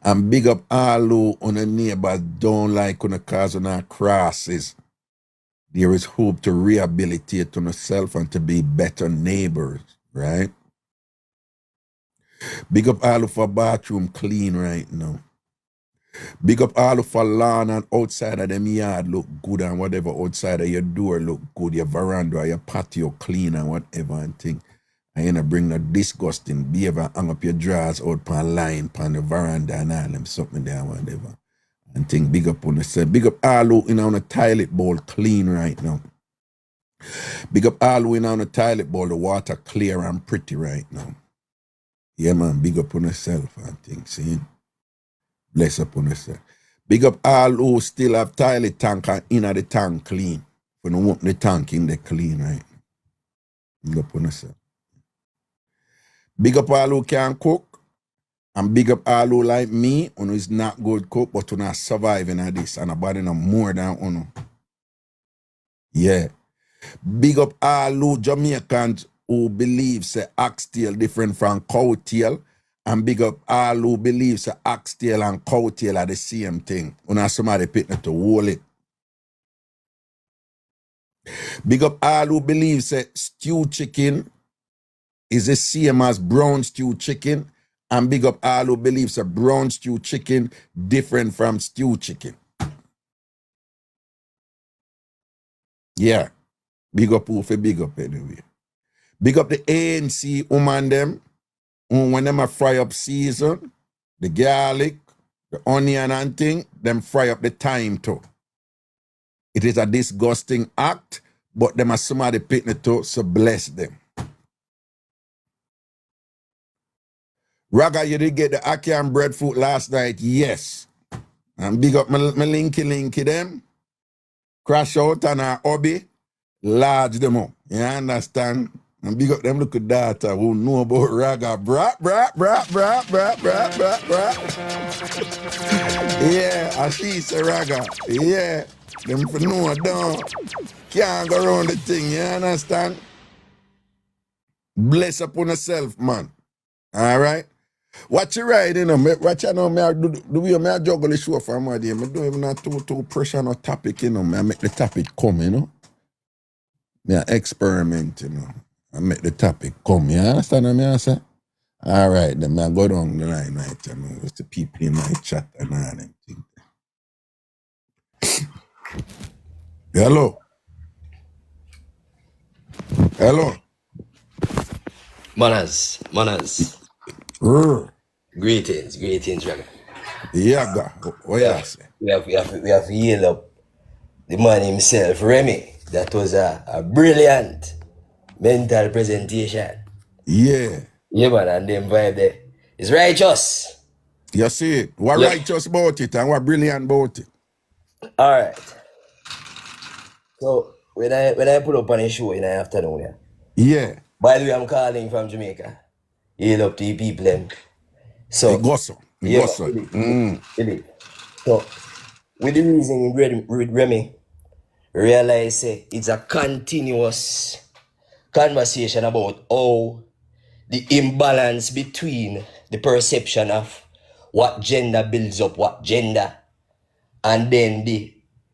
And big up all who on the neighbors don't like on the cause on our crosses. There is hope to rehabilitate on yourself and to be better neighbors, right? Big up all of our bathroom clean right now. Big up all of our lawn and outside of them yard look good and whatever outside of your door look good, your veranda, your patio clean and whatever and thing. And you know, bring the disgusting behavior, hang up your drawers out pan line, pan the veranda and all them something there and whatever. And think big up on yourself. Big up all who in on the toilet bowl clean right now. Big up all who in on the toilet bowl, the water clear and pretty right now. Yeah man, big up on yourself and things, see? Bless up on yourself. Big up all who still have toilet tank and inner the tank clean. When you want the tank in the clean right now. Big up on yourself. Big up all who can cook. And big up all who like me, who is not good cook, but who not surviving at this. And nobody no more than uno. Yeah. Big up all who Jamaicans who believe say oxtail different from cowtail. And big up all who believe say oxtail and cowtail are the same thing. When somebody pick it to hold it. Big up all who believe say stewed chicken is the same as brown stewed chicken. And big up all who believes a brown stewed chicken different from stewed chicken. Yeah. Big up who for big up anyway. Big up the ANC woman them. When them a fry up season, the garlic, the onion and thing, them fry up the thyme too. It is a disgusting act, but them as somebody pick it too, so bless them. Raga, you did get the ackee and breadfruit last night? Yes. And big up my linky them. Crash out and our hobby. Large them up. You understand? And big up them little daughter who know about Raga. Brat. Yeah, and she say Raga. Yeah. Them for know down. Can't go around the thing, you understand? Bless upon yourself, man. Alright? Watch your ride, you know. Watch you know, I juggle the show for my day. I don't even have too pressure no topic, you know. I make the topic come, you know. I experiment, you know. I make the topic come, you understand what I say? Alright, then I go down the line right, you know, with the people in my chat and all them things. Hello. Manners. Greetings, Raga. Yeah, what you say? We have to heal up the man himself, Remy. That was a brilliant mental presentation. Yeah. Yeah, man, and them vibe there. It's righteous. You see it? What righteous about it and what brilliant about it? Alright. So when I put up on a show in the afternoon, Yeah. by the way, I'm calling from Jamaica. Heal up to the people them. So It goes so. So with the reason with Remy, realize it's a continuous conversation about how the imbalance between the perception of what gender builds up, what gender, and then the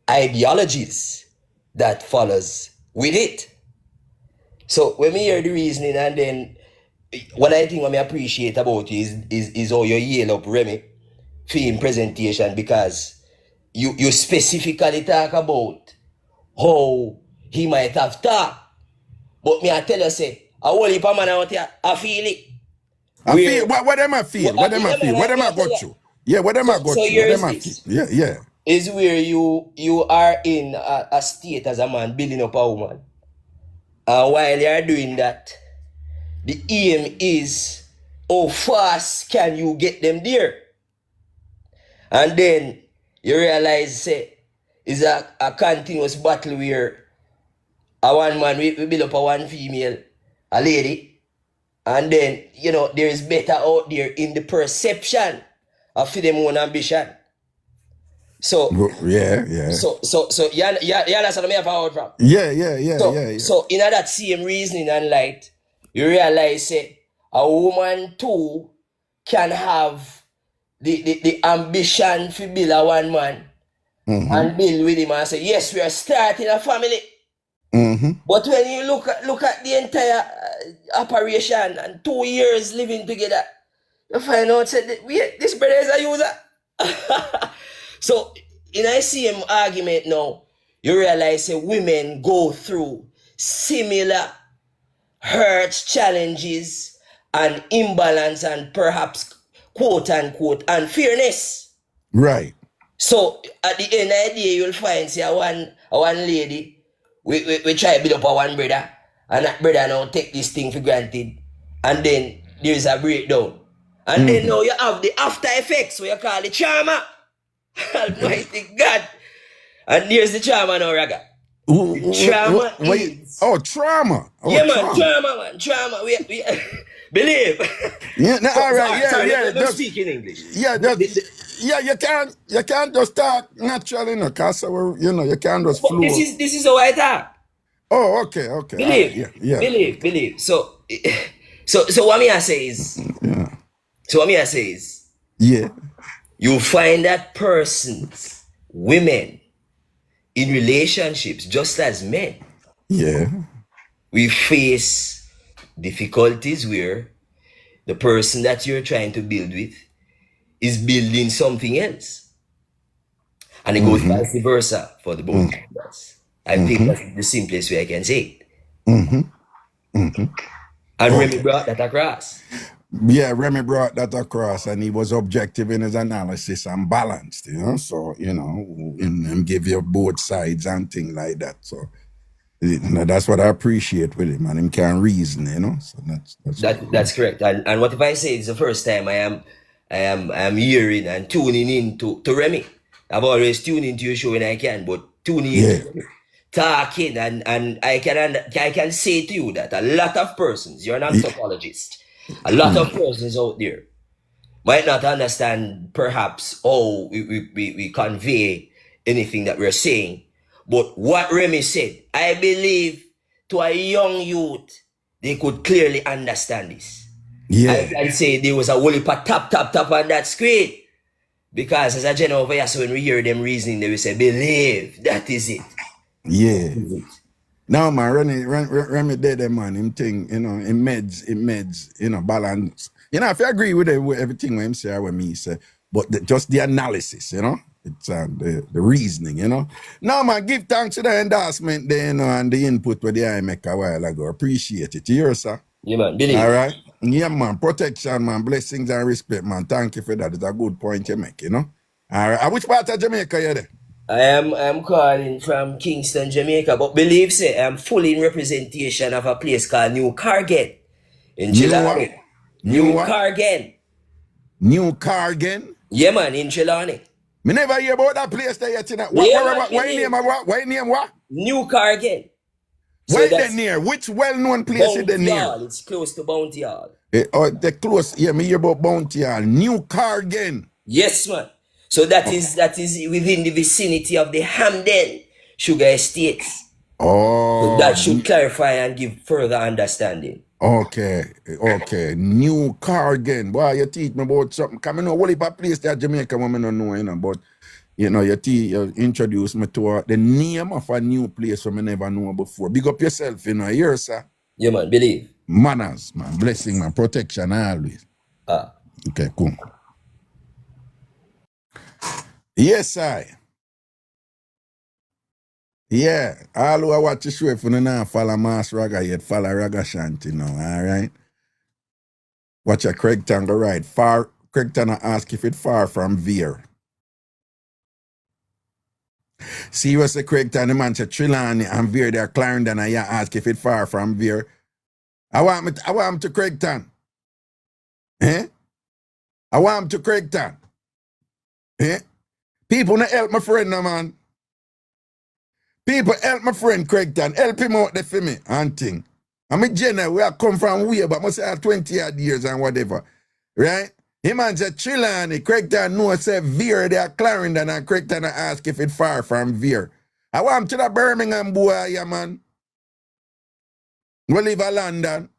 ideologies that follows with it. So when we hear the reasoning and then what I think what I appreciate about it is how you yell up Remy film presentation, because you specifically talk about how he might have talked. But me I tell you say, a whole heap of man out here, I feel it. I feel what them I feel? What them I feel? What them I got you? Yeah, what them I got you? What them I feel? Yeah. Is where you are in a state as a man building up a woman. And while you are doing that, the aim is how fast can you get them there? And then you realize say it's a continuous battle where a one man we build up a one female, a lady, and then you know there is better out there in the perception of them own ambition. So yeah. So you understand me how from? Yeah. So in that same reasoning and light, you realize say a woman too can have the ambition to build a one man and build with him and say, yes, we are starting a family. But when you look at the entire operation and 2 years living together, you find out that this brother is a user. So in I see him argument now, you realize that women go through similar hurts, challenges, and imbalance, and perhaps quote unquote unfairness. Right. So at the end of the day, you'll find say one lady, we try to build up a one brother, and that brother now take this thing for granted, and then there's a breakdown. And then now you have the after effects, so you call it trauma. Almighty God. And there's the trauma now, Raga. Trauma is... Oh, trauma. Oh, yeah, man, trauma, man. Trauma. We believe. Yeah, no, all right, sorry, yeah. Don't speak in English. Yeah, you can't just talk naturally, no, cause you can't just flow. This is how I talk. Oh, okay. Believe. Right, yeah. Believe. So what me I say is, yeah, you find that persons, women, in relationships, just as men, yeah, we face difficulties where the person that you're trying to build with is building something else. And it goes vice versa for the both of us. I think that's the simplest way I can say it. And Remy brought that across. Yeah, Remy brought that across, and he was objective in his analysis and balanced, so, and give you both sides and things like that. So, that's what I appreciate with him, and him can reason, so that's correct. And what if I say it's the first time I am hearing and tuning in to Remy? I've always tuned into your show when I can, but tuning in, talking, and I can say to you that a lot of persons, you're an anthropologist, a lot of persons out there might not understand perhaps how we convey anything that we're saying. But what Remy said, I believe to a young youth, they could clearly understand this. Yeah. I can say there was a whole heap of tap on that screen. Because as a general so when we hear them reasoning, they will say, believe, that is it. Yeah. Now, man, Remy did that, man. Him thing, it meds, balance. If you agree with everything when him say, when me say, but just the analysis, it's the reasoning, Now, man, give thanks to the endorsement there, and the input where the I make a while ago. Appreciate it. You hear, sir? Yeah, man. Believe. All right. Yeah, man. Protection, man. Blessings and respect, man. Thank you for that. It's a good point you make, All right. Which part of Jamaica you there? I am calling from Kingston, Jamaica, but believe say I'm fully in representation of a place called New Cargen in Chilani. New Cargen. New Cargen? Yeah, man, in Chilani. Me never hear about that place there yet. Why name what? New Cargen. So Where they near? Which well-known place is they near? It's close to Bounty Hall. They're close. Yeah, me hear about Bounty Hall. New Cargen. Yes, man. So that is within the vicinity of the Hamden Sugar Estates. Oh. So that should clarify and give further understanding. Okay. New Cargen. Boy, you teach me about something. Because I know what if a place that Jamaica women don't know, but you introduce me to the name of a new place that I never know before. Big up yourself, here, sir. Yeah, man, believe. Manners, man. Blessing, man. Protection, always. Okay, cool. Yes, I. Yeah, all who watch the show, if you don't follow Mass Raga yet, follow Ragashanti now, all right? Watch a Craig Tango right. Craig Tango ask if it's far from Veer. See what's the Craig Tango, the man said Trelawney and Veer, they're Clarendon, and you ask if it's far from Veer. I want him to Craig Tango. I want him to Craig Tango. People not help my friend, no, man. People help my friend Craig Tan. Help him out there for me and thing. I'm a general, we have come from way, but must have 20 odd years and whatever. Right? Him and said Trelawney, Craig Tan know say Veer, they are Clarendon, and Craig Tan ask if it's far from Veer. I want him to the Birmingham boy, yeah, man. We live in London.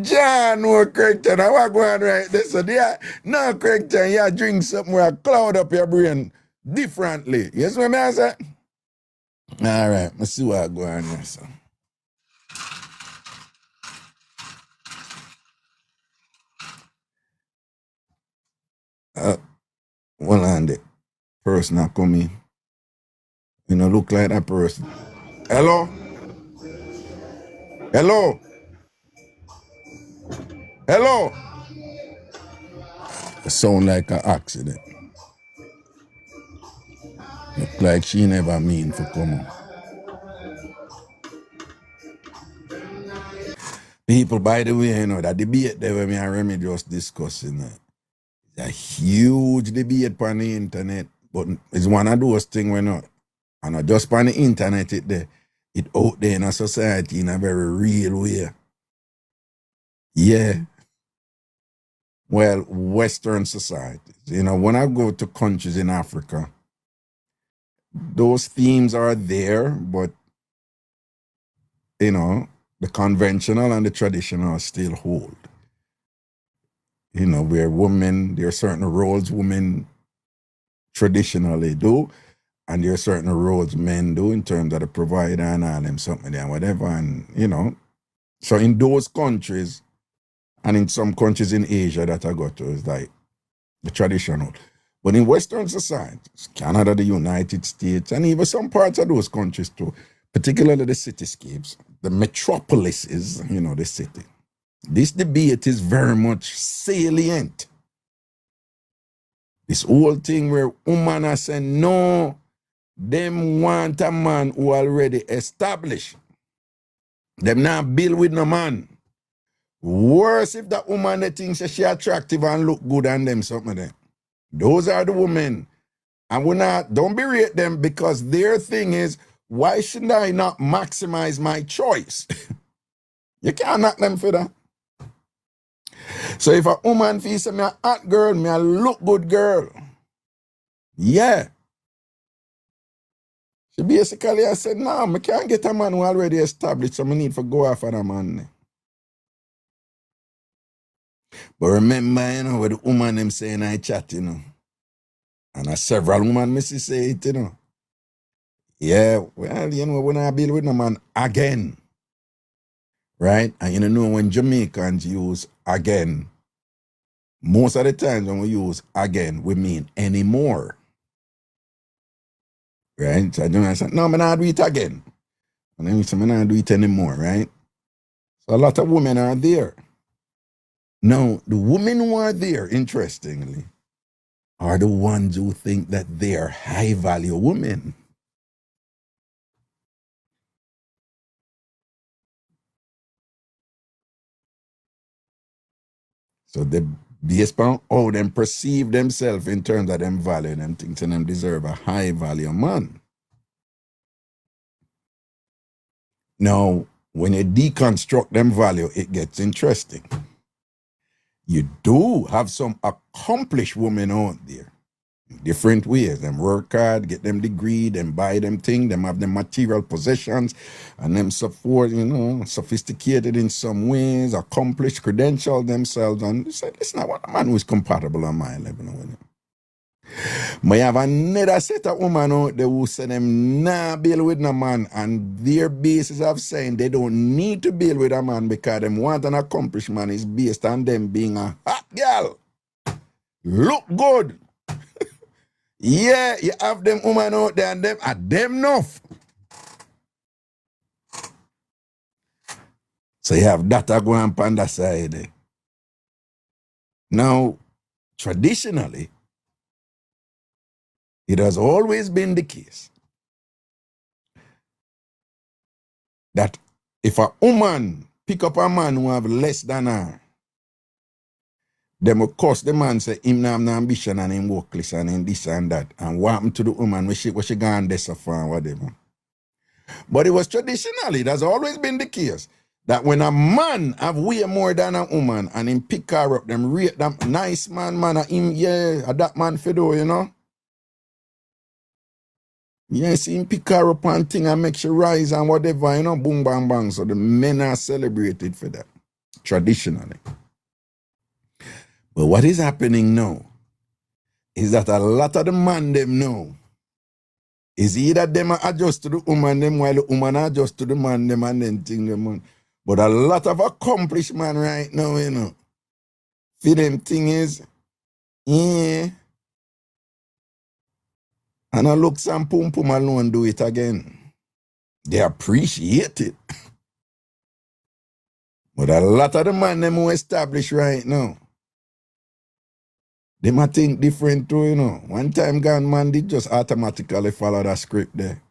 John, no, Craigton, I walk on right there. So, yeah, no, Craigton, you drink something where I cloud up your brain differently. Yes, what I say? All right, let's see what I go on here. So. One on the person that come in. You know, look like that person. Hello? Hello? Hello? It sound like an accident. Look like she never mean for come on. People, by the way, you know, that debate there where me and Remy just discussing, it's a huge debate on the internet, but it's one of those things where not, and not just on the internet, it out there in a society in a very real way. Yeah. Well, Western societies. You know, when I go to countries in Africa, those themes are there, but, you know, the conventional and the traditional still hold. You know, where women, there are certain roles women traditionally do, and there are certain roles men do in terms of the provider and all them something and whatever. And, you know, so in those countries, and in some countries in Asia that I go to, it's like the traditional. But in Western societies, Canada, the United States, and even some parts of those countries too, particularly the cityscapes, the metropolises, you know, the city. This debate is very much salient. This whole thing where women are saying, no, them want a man who already established. Them not build with no man. Worse if that woman that thinks she attractive and look good and them something there. Those are the women. And we're not, don't berate them because their thing is, why shouldn't I not maximize my choice? You can't knock them for that. So if a woman feels me a hot girl, me a look good girl. Yeah. She basically I said, no, I can't get a man who already established, so I need to go after a man. But remember, you know, with the woman them saying I chat, you know. And several women missy say it, you know. Yeah, well, you know, when I deal with a man again. Right? And you know when Jamaicans use again, most of the times when we use again, we mean anymore. Right? So I said, no, I'm not do it again. And then we say, I'm not do it anymore, right? So a lot of women are there. Now, the women who are there, interestingly, are the ones who think that they are high value women. So they based on how them perceive themselves in terms of them value, them thinking them deserve a high value man. Now, when you deconstruct them value, it gets interesting. You do have some accomplished women out there. Different ways. Them work hard, get them degree, them buy them thing, them have them material possessions, and them support, you know, sophisticated in some ways, accomplished, credential themselves, and you say, listen, I want a man who is compatible on my level with him. But you have another set of women out there who say them nah build with no man, and their basis of saying they don't need to build with a man because them want an accomplished man is based on them being a hot girl. Look good. Yeah, you have them women out there and them are them enough. So you have that going on the side. Now, traditionally, it has always been the case that if a woman pick up a man who have less than her, them of course the man say him not have no ambition and him workless and him this and that. And what happened to the woman when she gone there so far and whatever. But it was traditionally, it has always been the case that when a man have way more than a woman and him pick her up, them rate them nice man, him, yeah, that man fido, you know. Yes, him pick her up and thing and make she rise and whatever, you know, boom, bang, bang. So the men are celebrated for that. traditionally. But what is happening now is that a lot of the man them know is either them adjust to the woman them while the woman adjust to the man them and then thing them on. But a lot of accomplished man right now, you know, for them thing is, yeah, and I look some pum pum alone do it again. They appreciate it. But a lot of the man them who established right now, they might think different too, you know. One time gone, man, they just automatically follow that script there.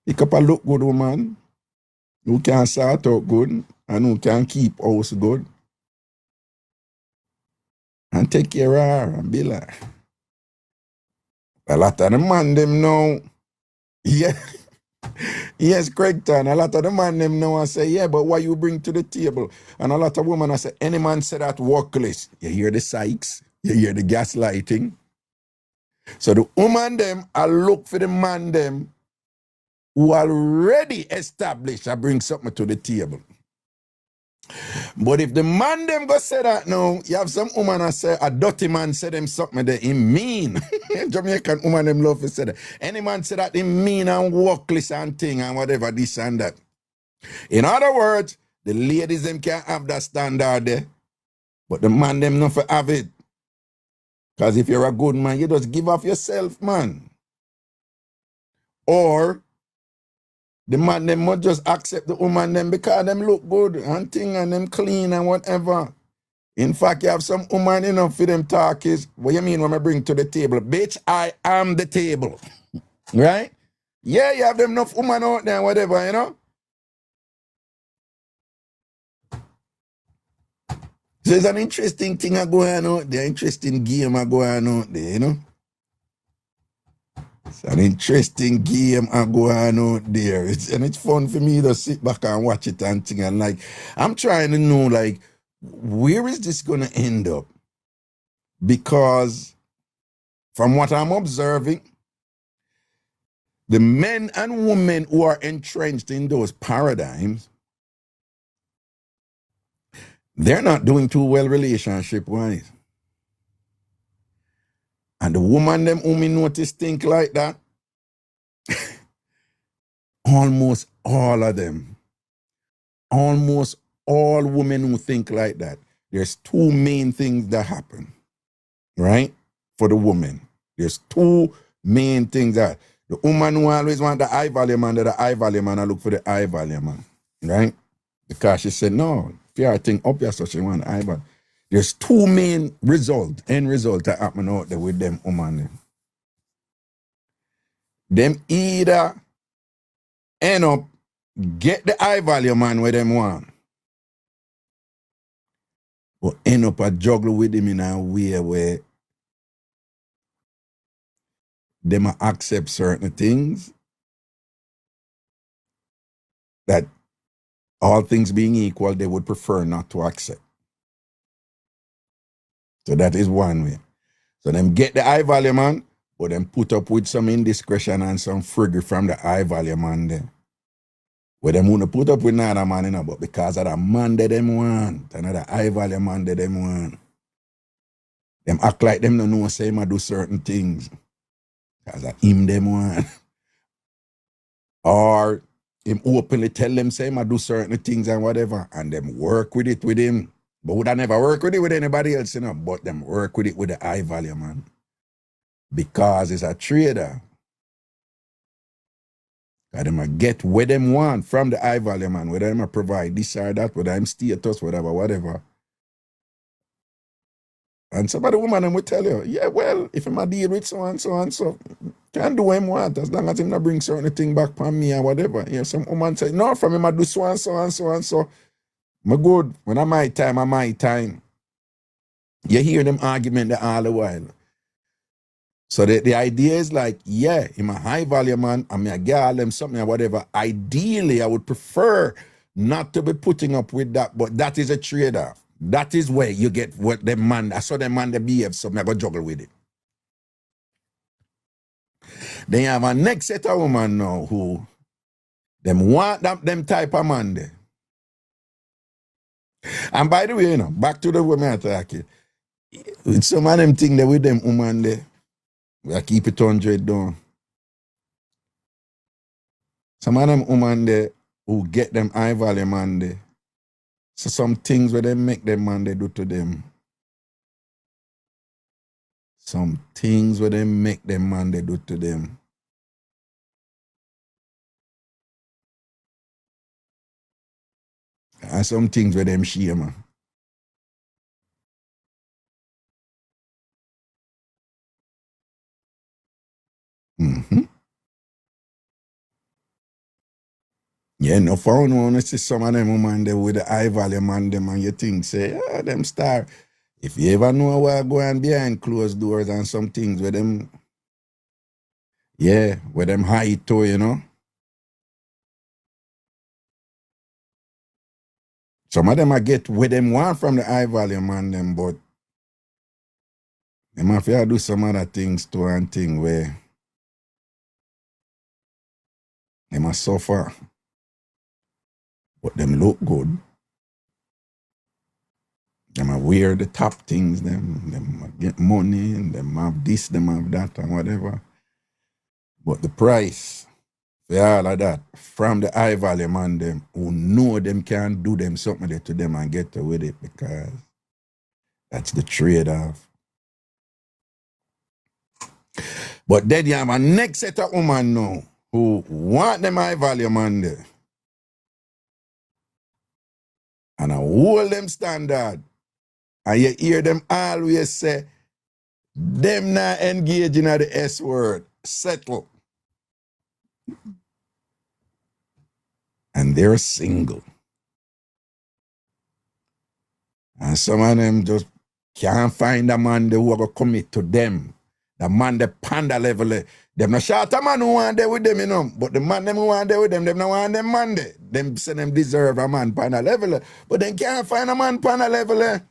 Pick up a look good woman who can start out good and who can keep house good. And take care of her and be like. A lot of the man them know, yeah. Yes, Craigton. A lot of the man them know and say, yeah, but what you bring to the table? And a lot of women I say, any man say that workless. You hear the sykes, you hear the gaslighting. So the woman them, I look for the man them who already established, I bring something to the table. But if the man them go say that now, you have some woman I say, a dirty man say them something that he mean. Jamaican woman them love to say that. Any man say that he mean and workless and thing and whatever, this and that. In other words, the ladies them can't have that standard there, but the man them not for have it. Because if you're a good man, you just give off yourself, man. Or the man them must just accept the woman them because them look good and thing and them clean and whatever. In fact, you have some woman, you know, for them talk is, what you mean when I bring to the table? Bitch, I am the table. Right? Yeah, you have them enough woman out there and whatever, you know? So it's an interesting thing going on out there, interesting game going on out there, you know? It's an interesting game going out there. It's fun for me to sit back and watch it and thing. And like, I'm trying to know, like, where is this going to end up? Because from what I'm observing, the men and women who are entrenched in those paradigms, they're not doing too well relationship-wise. And the woman them whom me notice think like that, almost all of them, almost all women who think like that, there's two main things that happen, right? For the woman. There's two main things that the woman who always want the high value man, the high value man, I look for the high value man, right? Because she said, no, if you think up here, so she want the high value. There's two main end result that happen out there with them woman. Them either end up get the high value man where them want, or end up a juggle with him in a way where them accept certain things that all things being equal, they would prefer not to accept. So that is one way. So them get the high value man, but them put up with some indiscretion and some friggy from the high value man there. Where them want to put up with another man, you know, but because of the man that them want, another high value man that them want, them act like them don't know say him do certain things. Because of him them want. Or him openly tell them say him do certain things and whatever, and them work with it with him. But would I never work with it with anybody else, you know, but them work with it with the high value man. Because it's a trader. And them get where them want from the high value man, whether them provide this or that, whether I'm status, whatever. And some of the woman them will tell you, yeah, well, if I'm a deal with so and so, can do what him want, as long as him not bring certain thing back from me or whatever. You know, some woman say, no, from him I do so and so. I'm good. When I'm my time, I'm my time. You hear them argument there all the while. So the idea is like, yeah, I'm a high value man, I mean, I get all them something or whatever. Ideally, I would prefer not to be putting up with that, but that is a trade-off. That is where you get what the man, I saw the man they behave something, I go juggle with it. Then you have a next set of women now who them want them type of man there. And by the way, you know, back to the women attacking. With some of them thing there with them woman there, we keep it 100 down. Some of them woman there who get them high value man there. So some things where they make them man they do to them. Some things where they make them man they do to them. And some things where them shame. Mm-hmm. Yeah, no found one see some of them woman there with the high value man them and you think say, oh, them star. If you ever know what go on behind closed doors and some things where them, yeah, where them high to, you know. Some of them I get where them want from the high value man them, but them have to do some other things to and thing where they must suffer. But them look good. Them are wear the top things, them get money, and them have this, them have that, and whatever. But the price for all of that, from the high value man them who know them can do them something there to them and get away with it because that's the trade-off. But then you have a next set of women now who want them high value man there. And I hold them standard. And you hear them always say, them not engaging at the S word, settle. And they're single. And some of them just can't find a man who will commit to them. The man, the panda level, them not short a man who want there with them, you know. But the man them who want there with them not want them man there. Them say them deserve a man panda level. But they can't find a man panda level.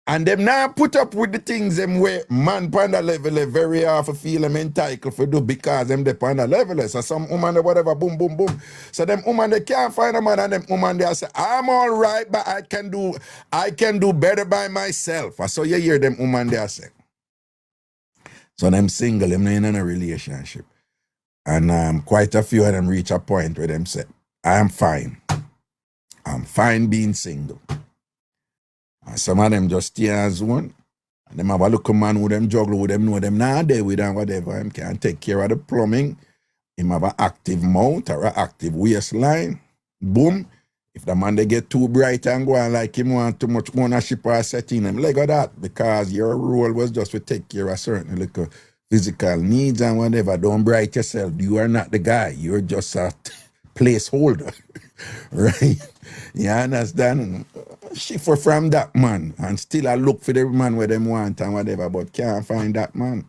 And them now put up with the things them where man panda level very often feel them entitled for do because them the panda level. So some woman they whatever boom boom boom. So them woman they can't find a man and them woman they say I'm all right but I can do better by myself. So you hear them woman they say. So them single, them not in a relationship. And quite a few of them reach a point where them say, I'm fine being single. And some of them just stay as one. And them have a look man who them juggle with them, know them not there with and whatever. Him can take care of the plumbing. Him have an active mount or an active waistline. Boom. If the man they get too bright and go on like him want too much ownership or setting him leg of that because your role was just to take care of certain little physical needs and whatever. Don't bright yourself. You are not the guy. You're just a placeholder. Right? You understand? Shift from that man and still I look for the man where them want and whatever, but can't find that man.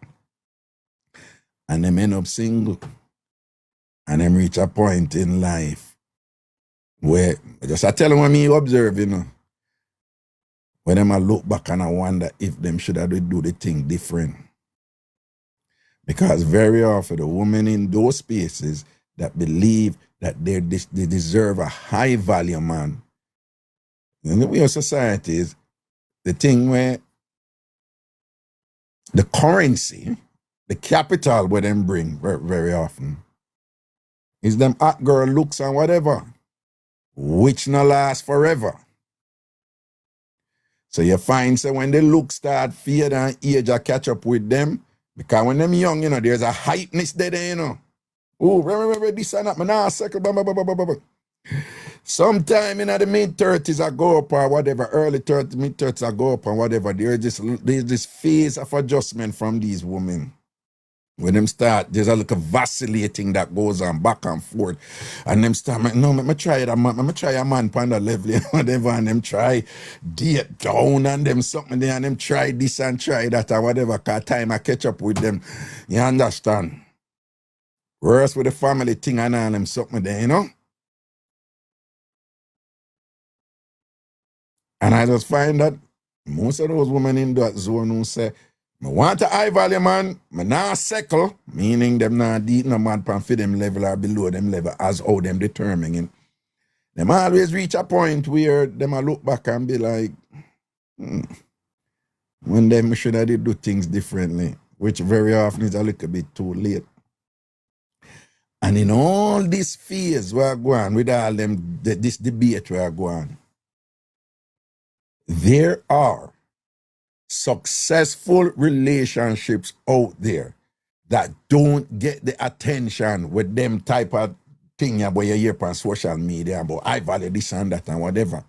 And them end up single. And them reach a point in life where just I tell them what me observe, you know. When them I look back and I wonder if them should have do the thing different. Because very often the women in those spaces that believe that they deserve a high value man. In the way of society is the thing where the currency, the capital where them bring very, very often is them hot girl looks and whatever, which no last forever. So you find so when the look start fade and age catch up with them, because when them young, you know, there's a hypeness there, you know. Oh, remember this and that, man, nah, second, blah, blah, blah, blah, blah, blah. Sometime in the mid-30s I go up or whatever, early 30s, mid-30s I go up and whatever, there's this phase of adjustment from these women. When them start, there's a little vacillating that goes on back and forth. And them start, no, let me try it, I'm try a man panda level and whatever, and them try date down and them something there, and them try this and try that or whatever, cause time I catch up with them. You understand? Worse with the family thing and all them something there, you know? And I just find that most of those women in that zone who say, I want a high value man, I not settle, meaning them not eat no man pan for them level or below them level as how them determining. Them always reach a point where them a look back and be like, when them should have did do things differently, which very often is a little bit too late. And in all this phase we are going with all them this debate we are going, there are successful relationships out there that don't get the attention with them type of thing about you hear on social media about I value this and that and whatever.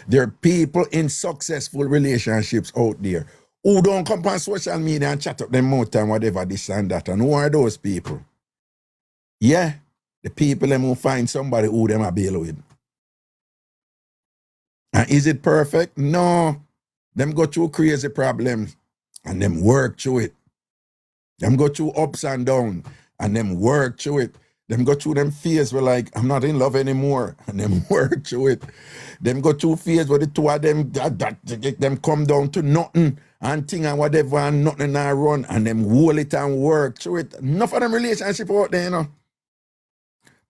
There are people in successful relationships out there who don't come on social media and chat up them mouth and whatever this and that. And who are those people? Yeah, the people them who find somebody who them are bail with. And is it perfect? No. Them go through crazy problems and them work through it. Them go through ups and downs and them work through it. Them go through them fears where like, I'm not in love anymore. And them work through it. Them go through fears where the two of them, them come down to nothing and thing and whatever and nothing and run and them hold it and work through it. Enough of them relationship out there, you know.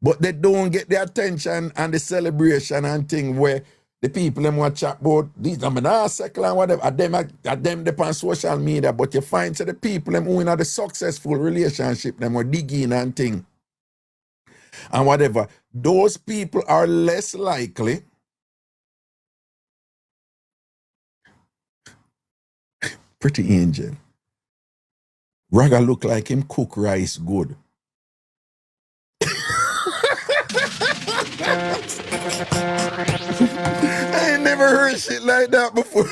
But they don't get the attention and the celebration and thing where the people them want to chat about these circle and whatever. At them depend on social media, but you find so the people them who in a successful relationship, them are digging and thing. And whatever. Those people are less likely pretty angel. Raga look like him cook rice good. I ain't never heard shit like that before.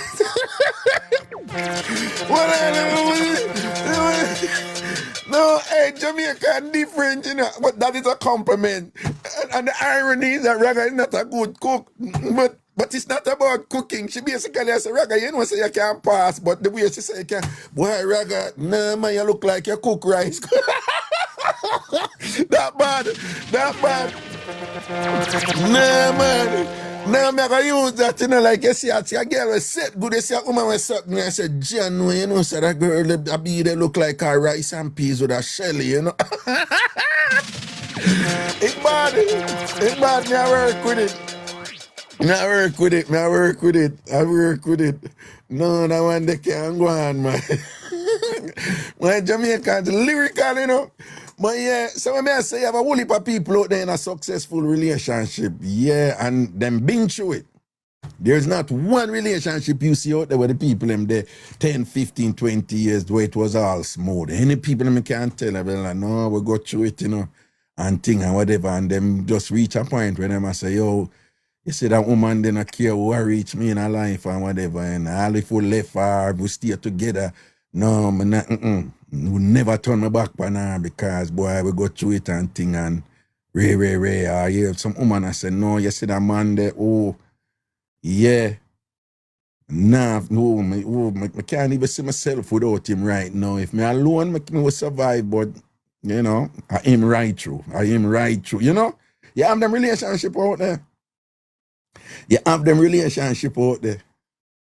No, hey, Jamaican different, you know, but that is a compliment. And the irony is that Raga is not a good cook, but it's not about cooking. She basically says, Raga, you know, say you can't pass, but the way she say you can, boy, Raga, nah, man, you look like you cook rice. That bad. Nah, man. Now I'm gonna use that, you know, like you see, a girl was set good, you see a woman was suck me, I said, John, you know, so that girl, a bee, they look like a rice and peas with a shelly, you know. It's bad, me I work with it. No, that one they can't go on, man. My Jamaican's lyrical, you know. But yeah, so when I say you have a whole heap of people out there in a successful relationship, yeah, and them been through it. There's not one relationship you see out there where the people them there 10, 15, 20 years where it was all smooth. Any people them can't tell, they're like, no, we go through it, you know, and thing and whatever, and them just reach a point where them I say, yo, you see that woman they not care who reach me in her life and whatever, and all if we left her, we stay together. No, man, we never turn my back on her because boy, we go through it and thing and ray. I hear some woman I say, no, you see that man there, oh, yeah. Nah, no, I can't even see myself without him right now. If me alone, me will survive, but you know, I am right through. You know? You have them relationship out there.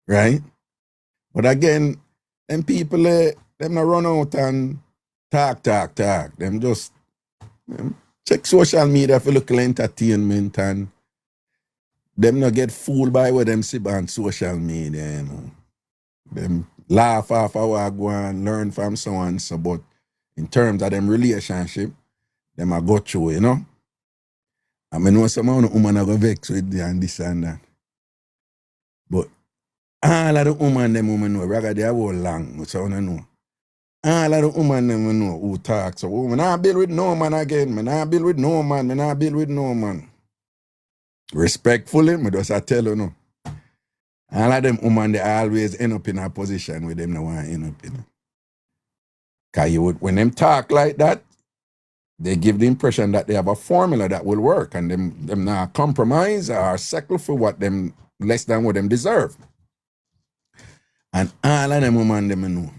Right? But again, them people, them not run out and talk. Them just check social media for local entertainment and them not get fooled by what them see on social media, you know. Them laugh off our go and learn from so and so, but in terms of them relationship, them a go through, you know. I mean, know some of the woman are go vex with the and this and that. But all of the women know, Raga they are all long, so I know. All of the women them know who talk. So when I build with no man again, when I build with no man. Respectfully, I just tell you no. All of them women they always end up in a position where them no want to end up in. Because when them talk like that, they give the impression that they have a formula that will work and them not compromise or settle for what them less than what them deserve. And all of them women them know.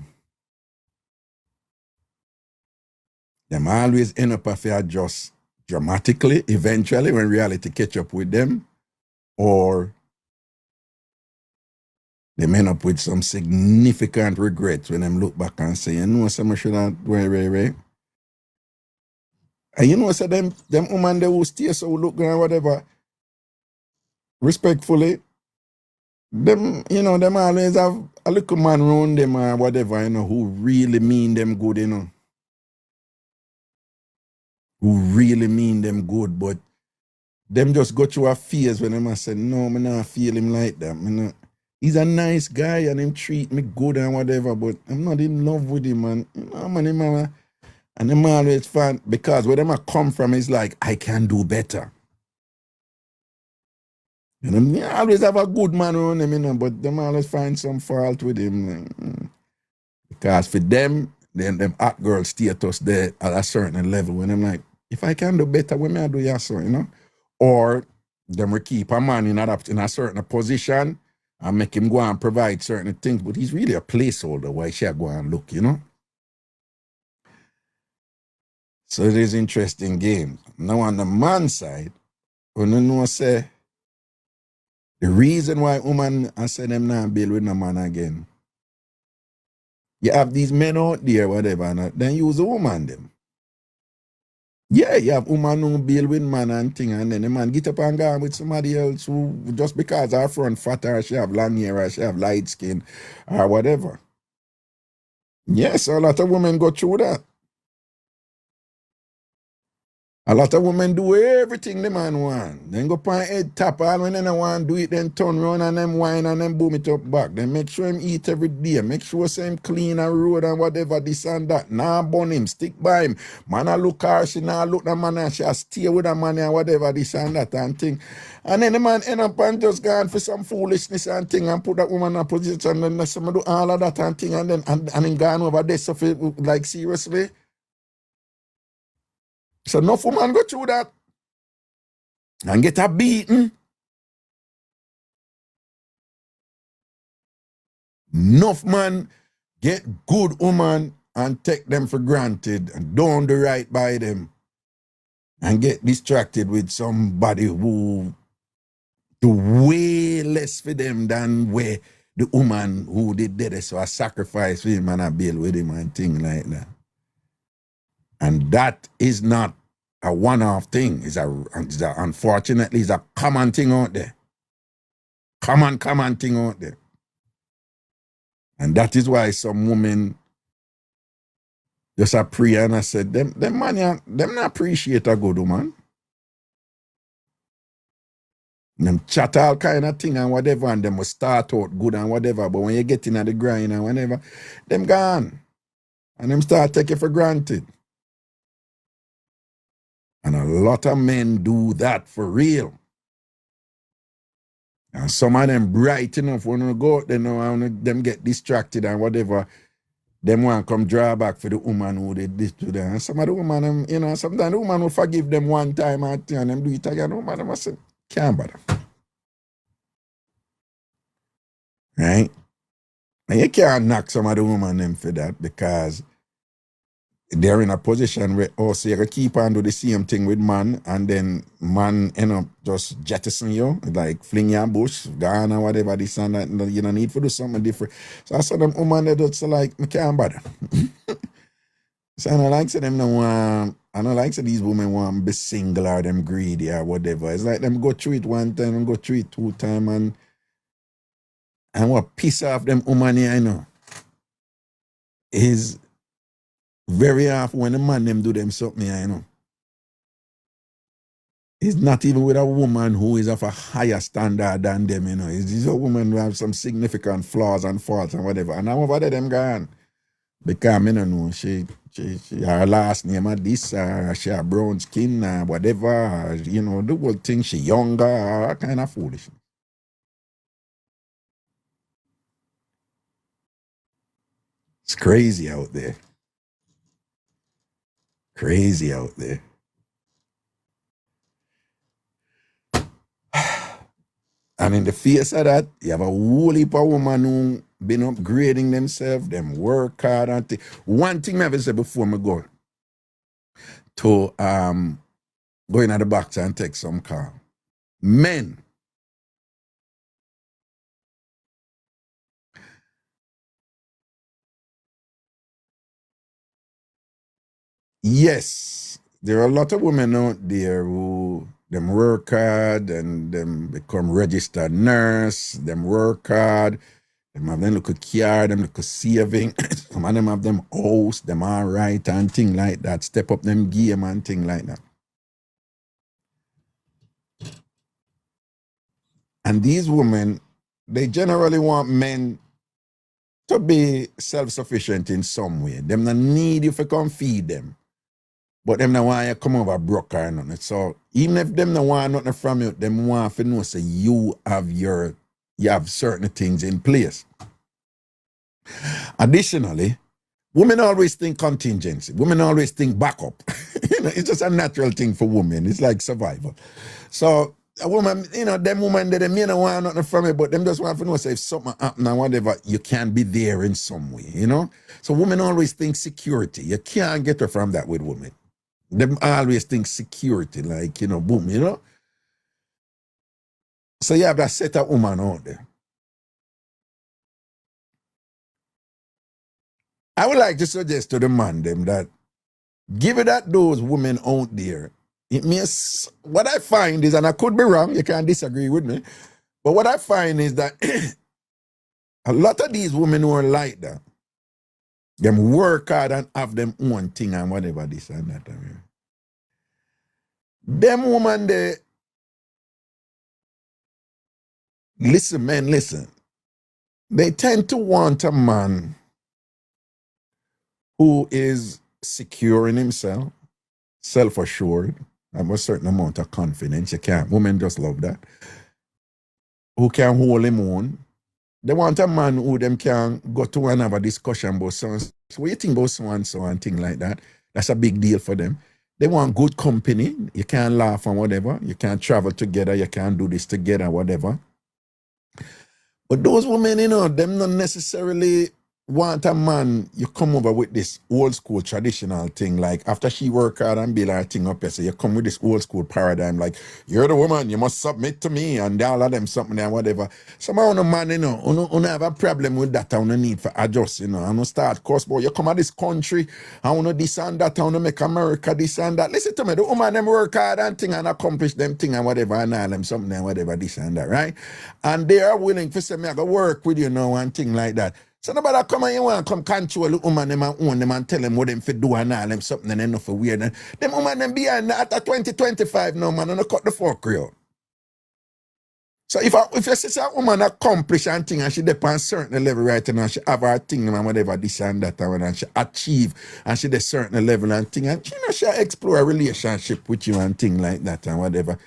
Them always end up if they adjust dramatically, eventually when reality catch up with them, or they end up with some significant regrets when them look back and say, you know, some should not way. And you know, so them women they will stay so look and whatever, respectfully, them, them always have a little man around them or whatever, who really mean them good, who really mean them good, but them just go through a phase when them say, no, me not feel him like that. Me not. He's a nice guy and him treat me good and whatever, but I'm not in love with him, man. Man, and them always find, because where them a come from is like, I can do better. And them always have a good man around them, but them always find some fault with him. Because for them hot girl status there at a certain level when I'm like, if I can do better, what may I do so, Or them will keep a man in a certain position and make him go and provide certain things, but he's really a placeholder. Why should I go and look, So it is interesting game. Now on the man side, when you know say the reason why woman I say them not build with no man again. You have these men out there, whatever, and then use a woman them. Yeah, you have woman who build with man and thing, and then the man get up and go with somebody else who just because her front fat or she have long hair or she have light skin or whatever. Yes, a lot of women go through that. A lot of women do everything the man want. Then go pan head tap all when they don't want to do it, then turn around and them wine and them boom it up back. Then make sure him eat every day. Make sure say him clean and road and whatever, this and that. Nah bun him, stick by him. Man I look her, she nah look the man and she stay with the man and whatever, this and that and thing. And then the man end up and just gone for some foolishness and thing and put that woman in a position and then some do all of that and thing and then and him gone over there so for, like seriously. So enough woman go through that and get a beaten. Enough man get good woman and take them for granted and don't do right by them and get distracted with somebody who do way less for them than where the woman who did that so a sacrifice for him and a bill with him and thing like that. And that is not a one-off thing. Unfortunately, it's a common thing out there. Common thing out there. And that is why some women just a pray and I said, them man, them not appreciate a good woman. Them chat all kind of thing and whatever, and them will start out good and whatever, but when you get in at the grind and whatever, them gone. And them start taking for granted. And a lot of men do that for real. And some of them bright enough when they go out there now and them get distracted and whatever, them want to come draw back for the woman who did this to them. And some of the woman, sometimes the woman will forgive them one time and them do it again. The woman must say, can't bother. Right? And you can't knock some of the woman them for that because they're in a position where also you can keep on do the same thing with man and then man end up just jettison you, like fling your bush, gone or whatever, this and that, and you don't need to do something different. So I saw them woman that just like, me can't bother. So I don't like say them no I don't like say these women want to be single or them greedy or whatever. It's like them go through it one time and go through it two times and what piss off them woman here, is very often when the man them do them something, it's not even with a woman who is of a higher standard than them, It's a woman who have some significant flaws and faults and whatever. And I'm over there them gone. Because I don't know, she her last name is this, she have brown skin, whatever, the whole thing, she younger, all kind of foolishness. It's crazy out there. Crazy out there. And in the face of that, you have a whole heap of women who been upgrading themselves, them work hard and one thing I ever said before I go to go in at the box and take some call. Men, yes, there are a lot of women out there who Them work hard and them become registered nurse. Them work hard. Them have them look at car, them look at saving. Some of them have them house, them all right and thing like that. Step up them game and thing like that. And these women, they generally want men to be self-sufficient in some way. Them not need you to come feed them. But them not want you come over broke or nothing. So even if them not want nothing from you, them want to know say you have certain things in place. Additionally, women always think contingency. Women always think backup. It's just a natural thing for women. It's like survival. So a woman, them women, they may not want nothing from it, but them just want to know say if something happen or whatever, you can be there in some way, So women always think security. You can't get her from that with women. Them always think security, like, boom, So you have that set of woman out there. I would like to suggest to the man them that give it that those women out there, it means what I find is, and I could be wrong, you can't disagree with me, but what I find is that a lot of these women who are like that, them work hard and have them own thing and whatever this and that. Them women, they listen. They tend to want a man who is secure in himself, self-assured, have a certain amount of confidence. Women just love that. Who can hold him on. They want a man who them can go to and have a discussion about so what you think about so and thing like that. That's a big deal for them. They want good company. You can laugh and whatever. You can travel together. You can do this together, whatever. But those women, them not necessarily want a man, you come over with this old school traditional thing, like after she work hard and build her thing up, so you come with this old school paradigm, like you're the woman, you must submit to me, and all of them something and whatever. Some of the man, you have a problem with that, I don't need for adjust, I don't start course, but you come to this country, I want to this and that, I want to make America this and that. Listen to me, the woman them work hard and thing and accomplish them thing and whatever, and all them something and whatever, this and that, right? And they are willing to say, me I go work with you now and thing like that. So nobody come and you want to come control the woman them and own them and tell them what them for do and all them something and enough for weird. And them woman them behind that at 2025 now, man, and cut the fuck real. So if you see a woman accomplish and thing and she dep on a certain level right now, and she have her thing and whatever this and that and she achieve and she de certain level and thing and she explore a relationship with you and thing like that and whatever.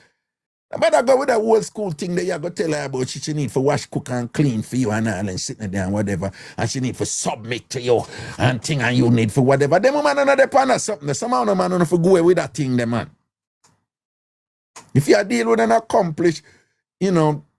But I go with that old school thing that you go tell her about she need for wash, cook and clean for you and all and sitting there and whatever. And she need for submit to you and thing and you need for whatever. Them man on the pan or something. Somehow no man on for go away with that thing, them man. If you deal with an accomplished,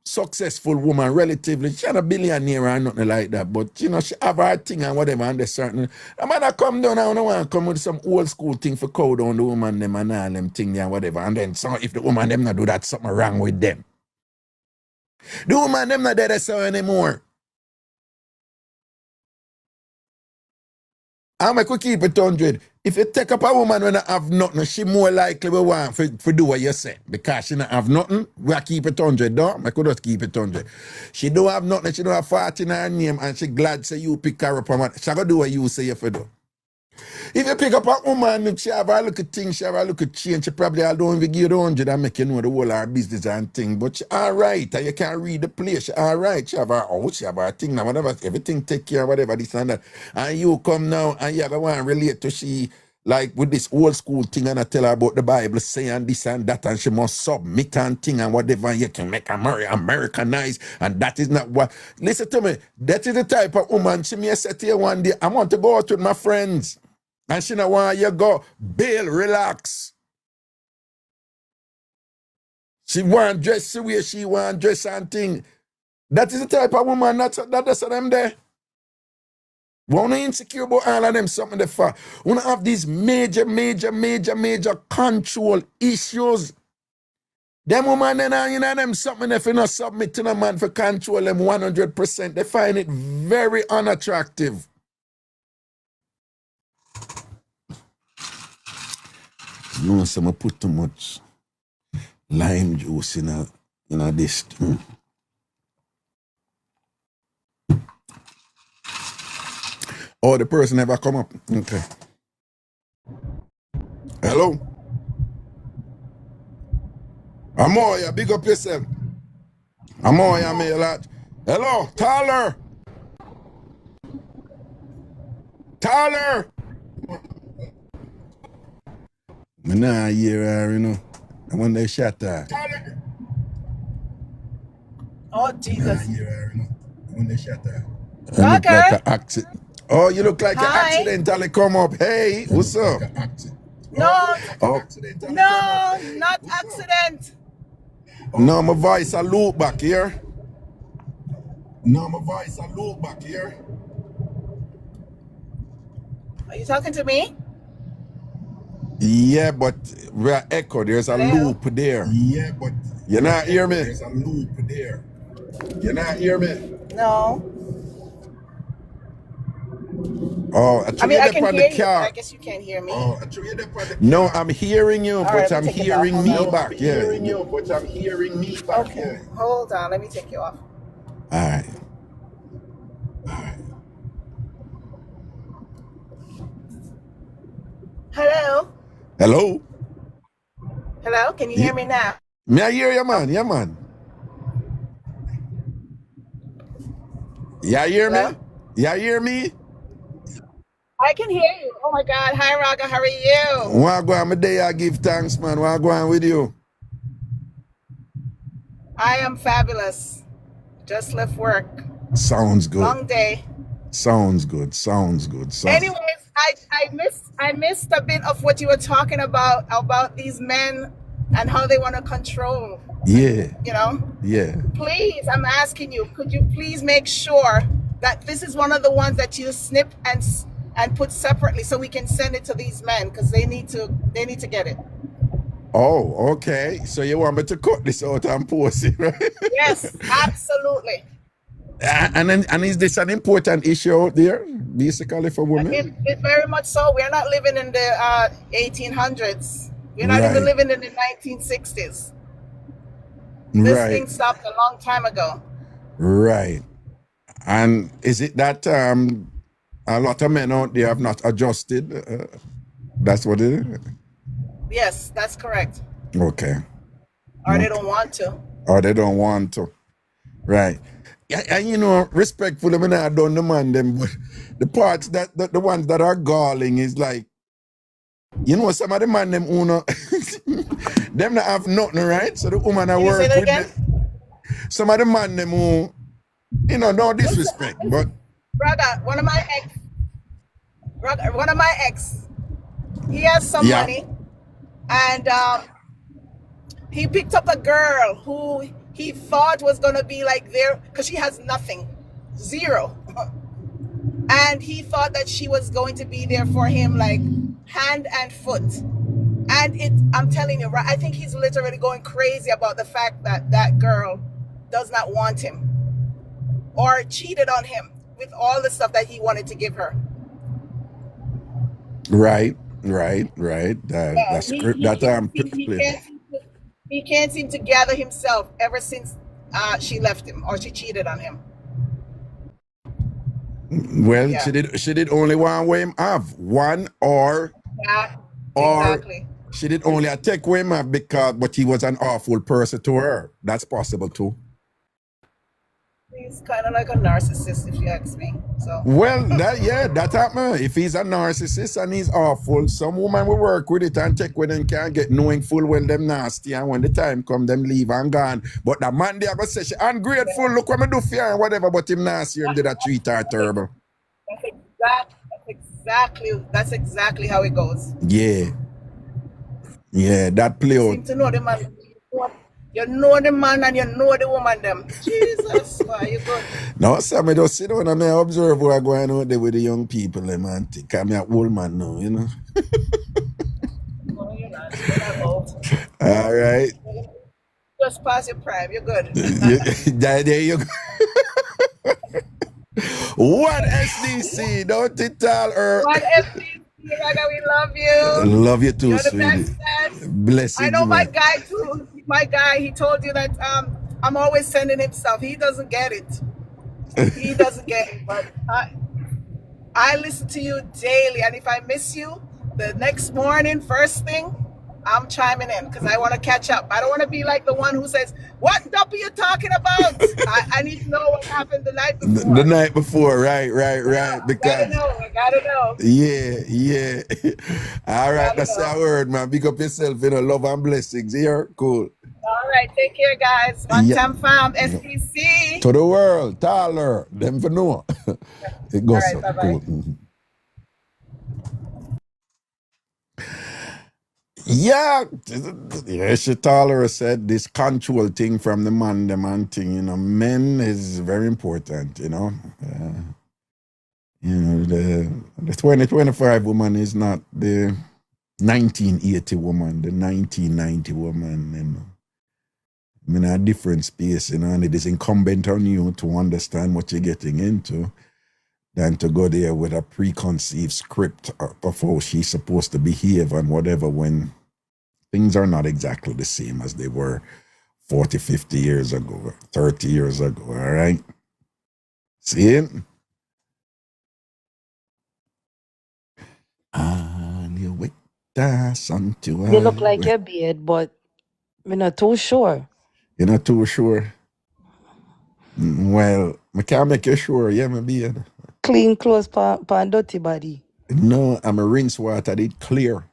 successful woman relatively, she not a billionaire or nothing like that, but she have her thing and whatever and there's certain. The man that come down and want to come with some old school thing for cow down the woman them and all them thing and whatever. And then so if the woman them not do that, something wrong with them. The woman them not there so anymore. I'm going to keep it 100. If you take up a woman when I have nothing, she more likely will want to do what you say. Because she don't have nothing, we keep it 100, though. I could just keep it 100. She don't have nothing, she don't have 40 in her name, and she glad say you pick her up. She going to do what you say you for do. If you pick up a woman, she have a look at things, she have a look at change, she probably don't even give you the 100 and make you know the whole of her business and thing. But she all right, and you can read the place, she all right. She have her house, she have her thing, and whatever, everything take care of whatever, this and that. And you come now, and you want to relate to she, like with this old school thing, and I tell her about the Bible saying this and that, and she must submit and thing and whatever, and you can make Americanized, and that is not what. Listen to me, that is the type of woman she may say to you one day, I want to go out with my friends. And she not want you go, Bill, relax. She want dress the way she want dress and thing. That is the type of woman that's them there. Wanna insecure about all of them something there for. Wanna have these major control issues. Them woman then them something if you not submit to the man for control them 100%. They find it very unattractive. No, so I put too much. Lime juice in a this. Oh, the person never come up. Okay. Hello? Amoya, big up yourself. Amoya, me a lot. Hello, Tyler. Tyler. Me nah hear her, you know. And when they shot her. Oh, Jesus. Hear her, you know. And when they shot her. You Okay. look like an accident. Oh, you look like an Hi. accidentally come up. Hey, what's up? No, Oh, no, not accident. no, my voice a loop back here. No, my voice a loop back here. Are you talking to me? Yeah, but we're echo. There's a Hello? loop there. Yeah, but you not hear me? There's a loop there. You not hear me? No. Oh, I mean, I can hear you, but car. I guess you can't hear me. No, I'm hearing you, All but right, I'm let me take it off. hearing Hold me on. back. Yeah. but I'm hearing me back. Okay, hold on. Let me take you off. All right. Hello? Hello? Hello? Can you hear me now? Me I hear you, man. Yeah, man. Yeah, hear me? Hello? Yeah, hear me? I can hear you. Oh my God. Hi, Raga. How are you? What go on my day? I give thanks, man. What go on with you? I am fabulous. Just left work. Sounds good. Long day. Sounds good. Sounds good. Anyways, I missed a bit of what you were talking about these men and how they want to control. Yeah. You know? Yeah. Please, I'm asking you, could you please make sure that this is one of the ones that you snip and put separately so we can send it to these men because they need to get it. Oh, okay. So you want me to cut this out and post it, right? Yes, absolutely. And is this an important issue out there, basically for women? It's very much so. We're not living in the 1800s. We're not even Right. living in the 1960s. This Right. thing stopped a long time ago. Right. And is it that a lot of men out there have not adjusted? That's what it is? Yes, that's correct. Okay. Or they don't want to. Or they don't want to. Right. Yeah, and you know, respectfully, when I don't demand them, but the parts that the ones that are galling is like, you know, some of the man them who no, them not have nothing, right? So the woman I Can you work say that with again? some of the man them who, you know, no disrespect, but Brother, one of my ex, he has some Yeah. money, and he picked up a girl who he thought was gonna be like there because she has nothing, zero, and he thought that she was going to be there for him like hand and foot. And I'm telling you, right? I think he's literally going crazy about the fact that that girl does not want him or cheated on him with all the stuff that he wanted to give her. right. That's He can't seem to gather himself ever since she left him or she cheated on him. Well, Yeah. she did only one way him have one or Exactly. she did only a take way him have but he was an awful person to her. That's possible too. He's kind of like a narcissist, if you ask me. So Well, that happen. If he's a narcissist and he's awful, some woman will work with it and take with them can get knowing full well them nasty, and when the time come, them leave and gone. But the man they ever say she ungrateful, look what me do for her and whatever, but him nasty and did a treat her terrible. that's exactly how it goes. Yeah. Yeah, that play You out. seem to know the man. You know the man and you know the woman them. Jesus, why you good? No, sir, me just sit down and me observe what's going on there with the young people, man. Think I'm an old man now, you know. No, you're not. You're not old. All right. Just pass your prime. You're good. There you go. What SDC? Don't it tell her? What FDC, Raga, we love you. Love you too, You're the sweetie. best. Blessings, I know my man. guy too. my guy, he told you that I'm always sending him stuff. He doesn't get it. He doesn't get it. But I listen to you daily, and if I miss you, the next morning, first thing, I'm chiming in because I want to catch up. I don't want to be like the one who says, "What dump are you talking about?" I need to know what happened the night before. The night before, right. I Because gotta know. yeah. All right, Gotta that's know. our word, man. Big up yourself, love and blessings. Here, cool. All right, take care, guys. One Yeah. TamFam, SPC. To the world, taller, them for know. It goes All right, up. bye-bye. Cool. Mhm. Yeah, she taller said this control thing from the man, the man thing, men is very important, the 2025 woman is not the 1980 woman, the 1990 woman, I'm in a different space, and it is incumbent on you to understand what you're getting into than to go there with a preconceived script of how she's supposed to behave and whatever when things are not exactly the same as they were 40, 50 years ago, 30 years ago, all right? See it? And you wait that sanctuary. You look like your beard, but I'm not too sure. You're not too sure? Well, I can't make you sure, yeah, my beard. Clean clothes pan dirty body. No, I'm a rinse water, it clear.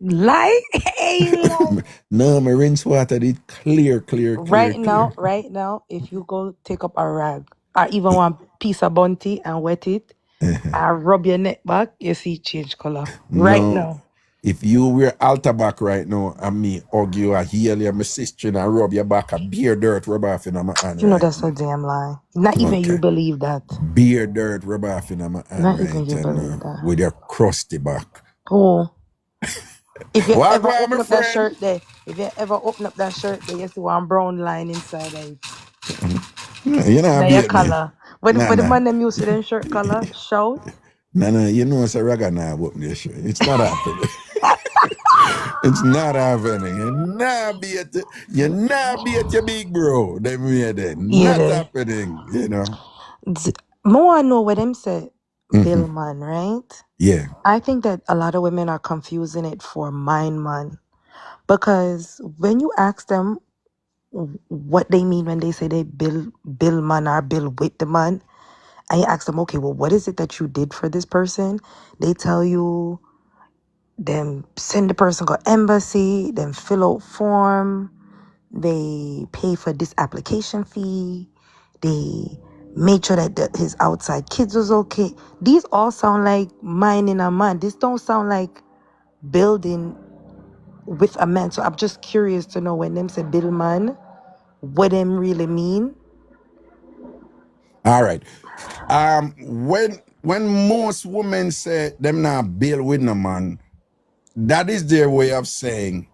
Lie? Hey, lie. No, my rinse water, it clear. Right now, if you go take up a rag or even one piece of bunty and wet it, and rub your neck back, you see it change color. Right No. now. If you wear altar back right now and me hug you or heal you, my sister, and I rub your back, a beer dirt rub off in my hand. You know right that's now. a damn lie. Not even you Okay. believe that. Beer dirt rub off in my hand. Not right even you and, believe that. with your crusty back. Oh. If you What ever about open my up that friend? shirt there, you see one brown line inside of it. You know, Now your color. When Nah. the man them used to them shirt color, shout. No, you know it's a Raga now open this shirt. It's not happening. It's not happening. You're not be at your big bro. They made it. Yeah, Not they. happening, More I know what them say, Bill man, right? Yeah. I think that a lot of women are confusing it for mine man. Because when you ask them what they mean when they say they bill man or bill with the man, and you ask them, okay, well, what is it that you did for this person? They tell you, them send the person go embassy, then fill out form, they pay for this application fee, they made sure that his outside kids was okay. These all sound like mining a man. This don't sound like building with a man. So I'm just curious to know when them say build man, what them really mean. All right. When most women say them not build with no man, that is their way of saying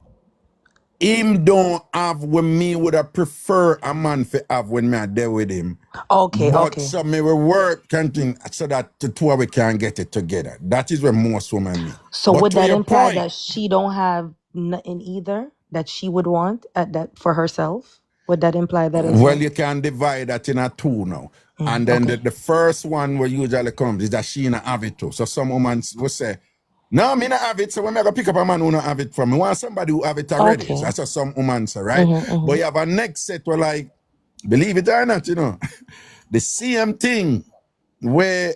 him don't have when me would have prefer a man for have when me are there with him. But so me will work continue so that the two of we can get it together. That is what most women mean. So but would to that your imply point, that she don't have nothing either that she would want at that for herself? Would that imply that as well, you can divide that in a two now. And then the first one where usually comes is that she not have it too. So some women will say, no, me not have it. So when I go pick up a man who not have it from me, want somebody who have it already. So that's what some women say, right? But you have a next set where like, believe it or not, the same thing where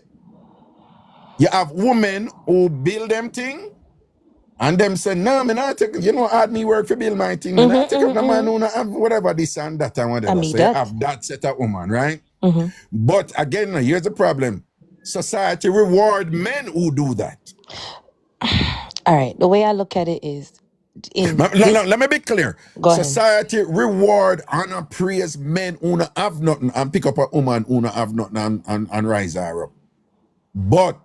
you have women who build them thing and them say, no, me not take, hard me work for build my thing. Me not take up the man who not have whatever this and that and whatever. So you have that set of woman, right? But again, here's the problem. Society reward men who do that. All right. The way I look at it is let me be clear. Go ahead. Society reward honor praise men who not have nothing and pick up a woman who not have nothing and rise her up. But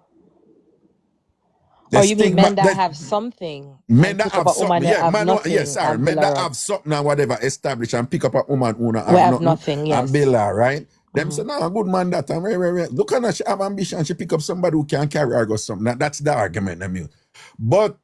you mean men that have something? Men that have something, men that have something and whatever established and pick up a woman who not have nothing yes. and build her, right? Them say, no, a good man that time. Look at her, she have ambition, she pick up somebody who can carry her or something. That's the argument, I mean. But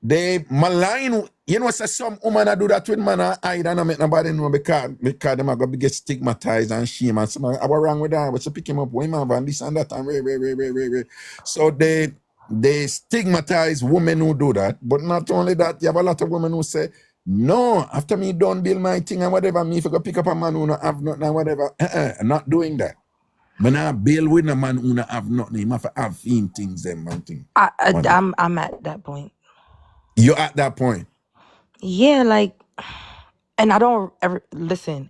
they malign, you know, say some woman I do that with man I hide and I make nobody know because them are gonna get stigmatized and shame and some I was wrong with that. What's pick him up women and this and that and re. So they stigmatize women who do that. But not only that, you have a lot of women who say, no, after me done build my thing and whatever, me if I go pick up a man who not have nothing and whatever. I'm not doing that. But now build with a man who not have nothing. He must have things them and thing. I'm at that point. You're at that point. Yeah, like, and I don't ever listen.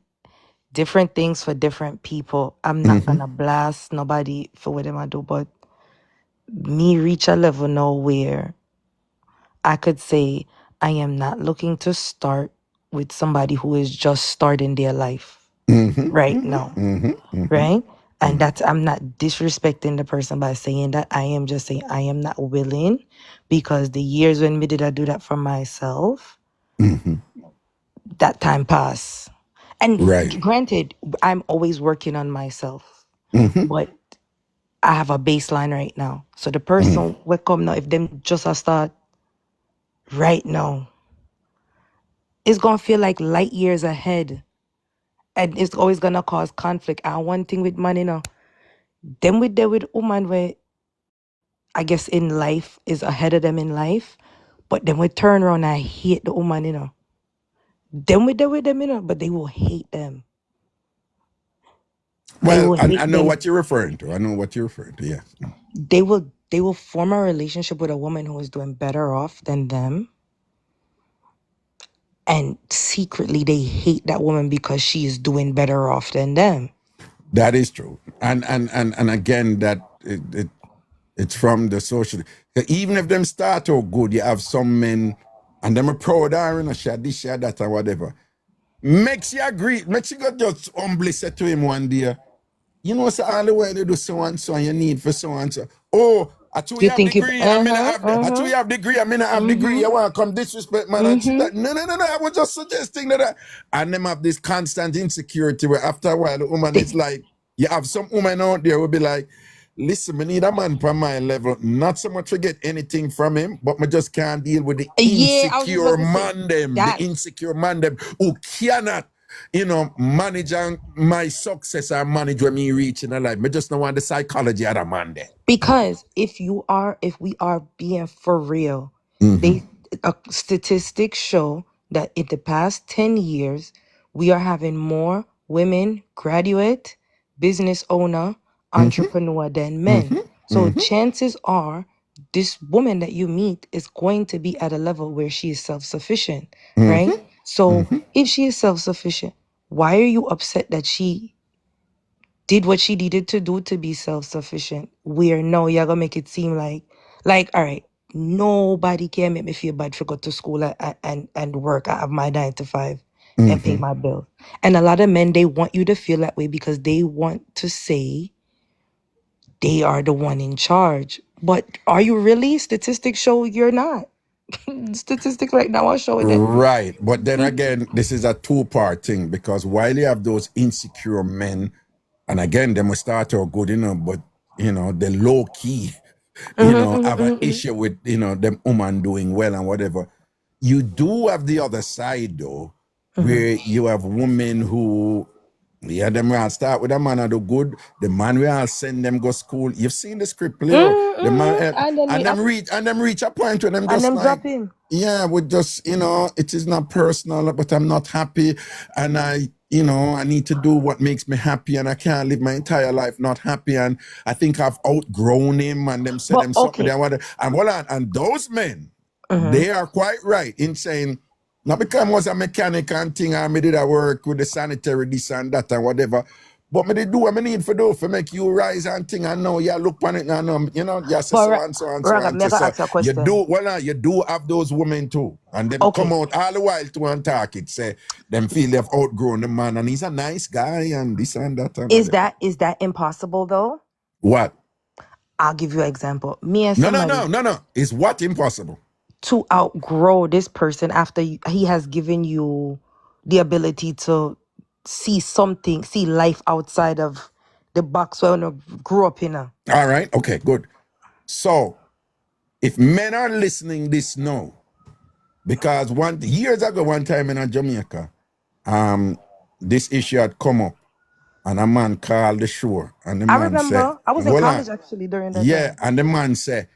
Different things for different people. I'm not gonna blast nobody for what them I do, but me reach a level now where I could say I am not looking to start with somebody who is just starting their life right now. Right? And that's, I'm not disrespecting the person by saying that. I am just saying I am not willing, because the years when me did I do that for myself, that time passed. And Right. granted, I'm always working on myself, but I have a baseline right now. So the person will come now, if them just a start right now, it's gonna feel like light years ahead. And it's always gonna cause conflict. And one thing with man, you know, them with woman where I guess in life is ahead of them in life, but then we turn around and hate the woman, you know. Them with them, you know, but they will hate them. They Well, will hate I know them. what you're referring to. I know what you're referring to, yeah. They will form a relationship with a woman who is doing better off than them. And secretly they hate that woman because she is doing better off than them. That is true. And again, that it's from the social. Even if them start out good, you have some men and them are proud and share this, share that, or whatever. Makes you agree. Makes you go just humbly say to him one day, you know, so all the way they do so and so, and you need for so and so. Oh, I two You have think you degree, I mean I have I two have degree, I mean I have degree. You want to come disrespect man and shit. No. I was just suggesting that. And them have this constant insecurity where after a while the woman is like, you have some woman out there will be like, listen, me need a man from my level, not so much to get anything from him, but me just can't deal with the Yeah, I was just insecure about to say man them, that. the insecure man them who cannot, you know, manage my success or manage when me reach in a life. Me just don't want the psychology of a man there. Because if we are being for real, statistics show that in the past 10 years, we are having more women graduate, business owner, entrepreneur than men. So chances are this woman that you meet is going to be at a level where she is self-sufficient, right? So if she is self-sufficient, why are you upset that she did what she needed to do to be self-sufficient? Where no, you're gonna make it seem like, all right, nobody can make me feel bad for go to school and work. I have my 9 to 5 and pay my bills. And a lot of men, they want you to feel that way because they want to say they are the one in charge. But are you really? Statistics show you're not. Statistics right now are showing that. Right. But then again, this is a two-part thing because while you have those insecure men, and again, they must start out good, you know, but, you know, the low key, you know, have an issue with, you know, them woman doing well and whatever. You do have the other side, though, where you have women who, yeah, them will start with a man of the good. The man will send them go school. You've seen the script play out. The man and them reach a point where them and just them like, drop in. yeah, we just, you know, it is not personal, but I'm not happy, and I, you know, I need to do what makes me happy, and I can't live my entire life not happy, and I think I've outgrown him, and them say But them something okay. they want, and hold on, and those men, they are quite right in saying, not because I was a mechanic and thing, I did a work with the sanitary, this and that and whatever. But me did do what I need for do for make you rise and thing and know you look on it and you know, you say so and so and so Raga, and me so. gonna ask you a You question. do well, you do have those women too. And them come out all the while to and talk it. Say them feel they've outgrown the man and he's a nice guy and this and that and Is whatever. that impossible though? What? I'll give you an example. Me and No. somebody Is what impossible? to outgrow this person after he has given you the ability to see something, see life outside of the box where you grew up in. All right, okay, good. So if men are listening this now, Because years ago, one time in Jamaica, this issue had come up, and a man called the show, and the I man said, remember. I was in "Hold college on, actually during that yeah," time. and the man said,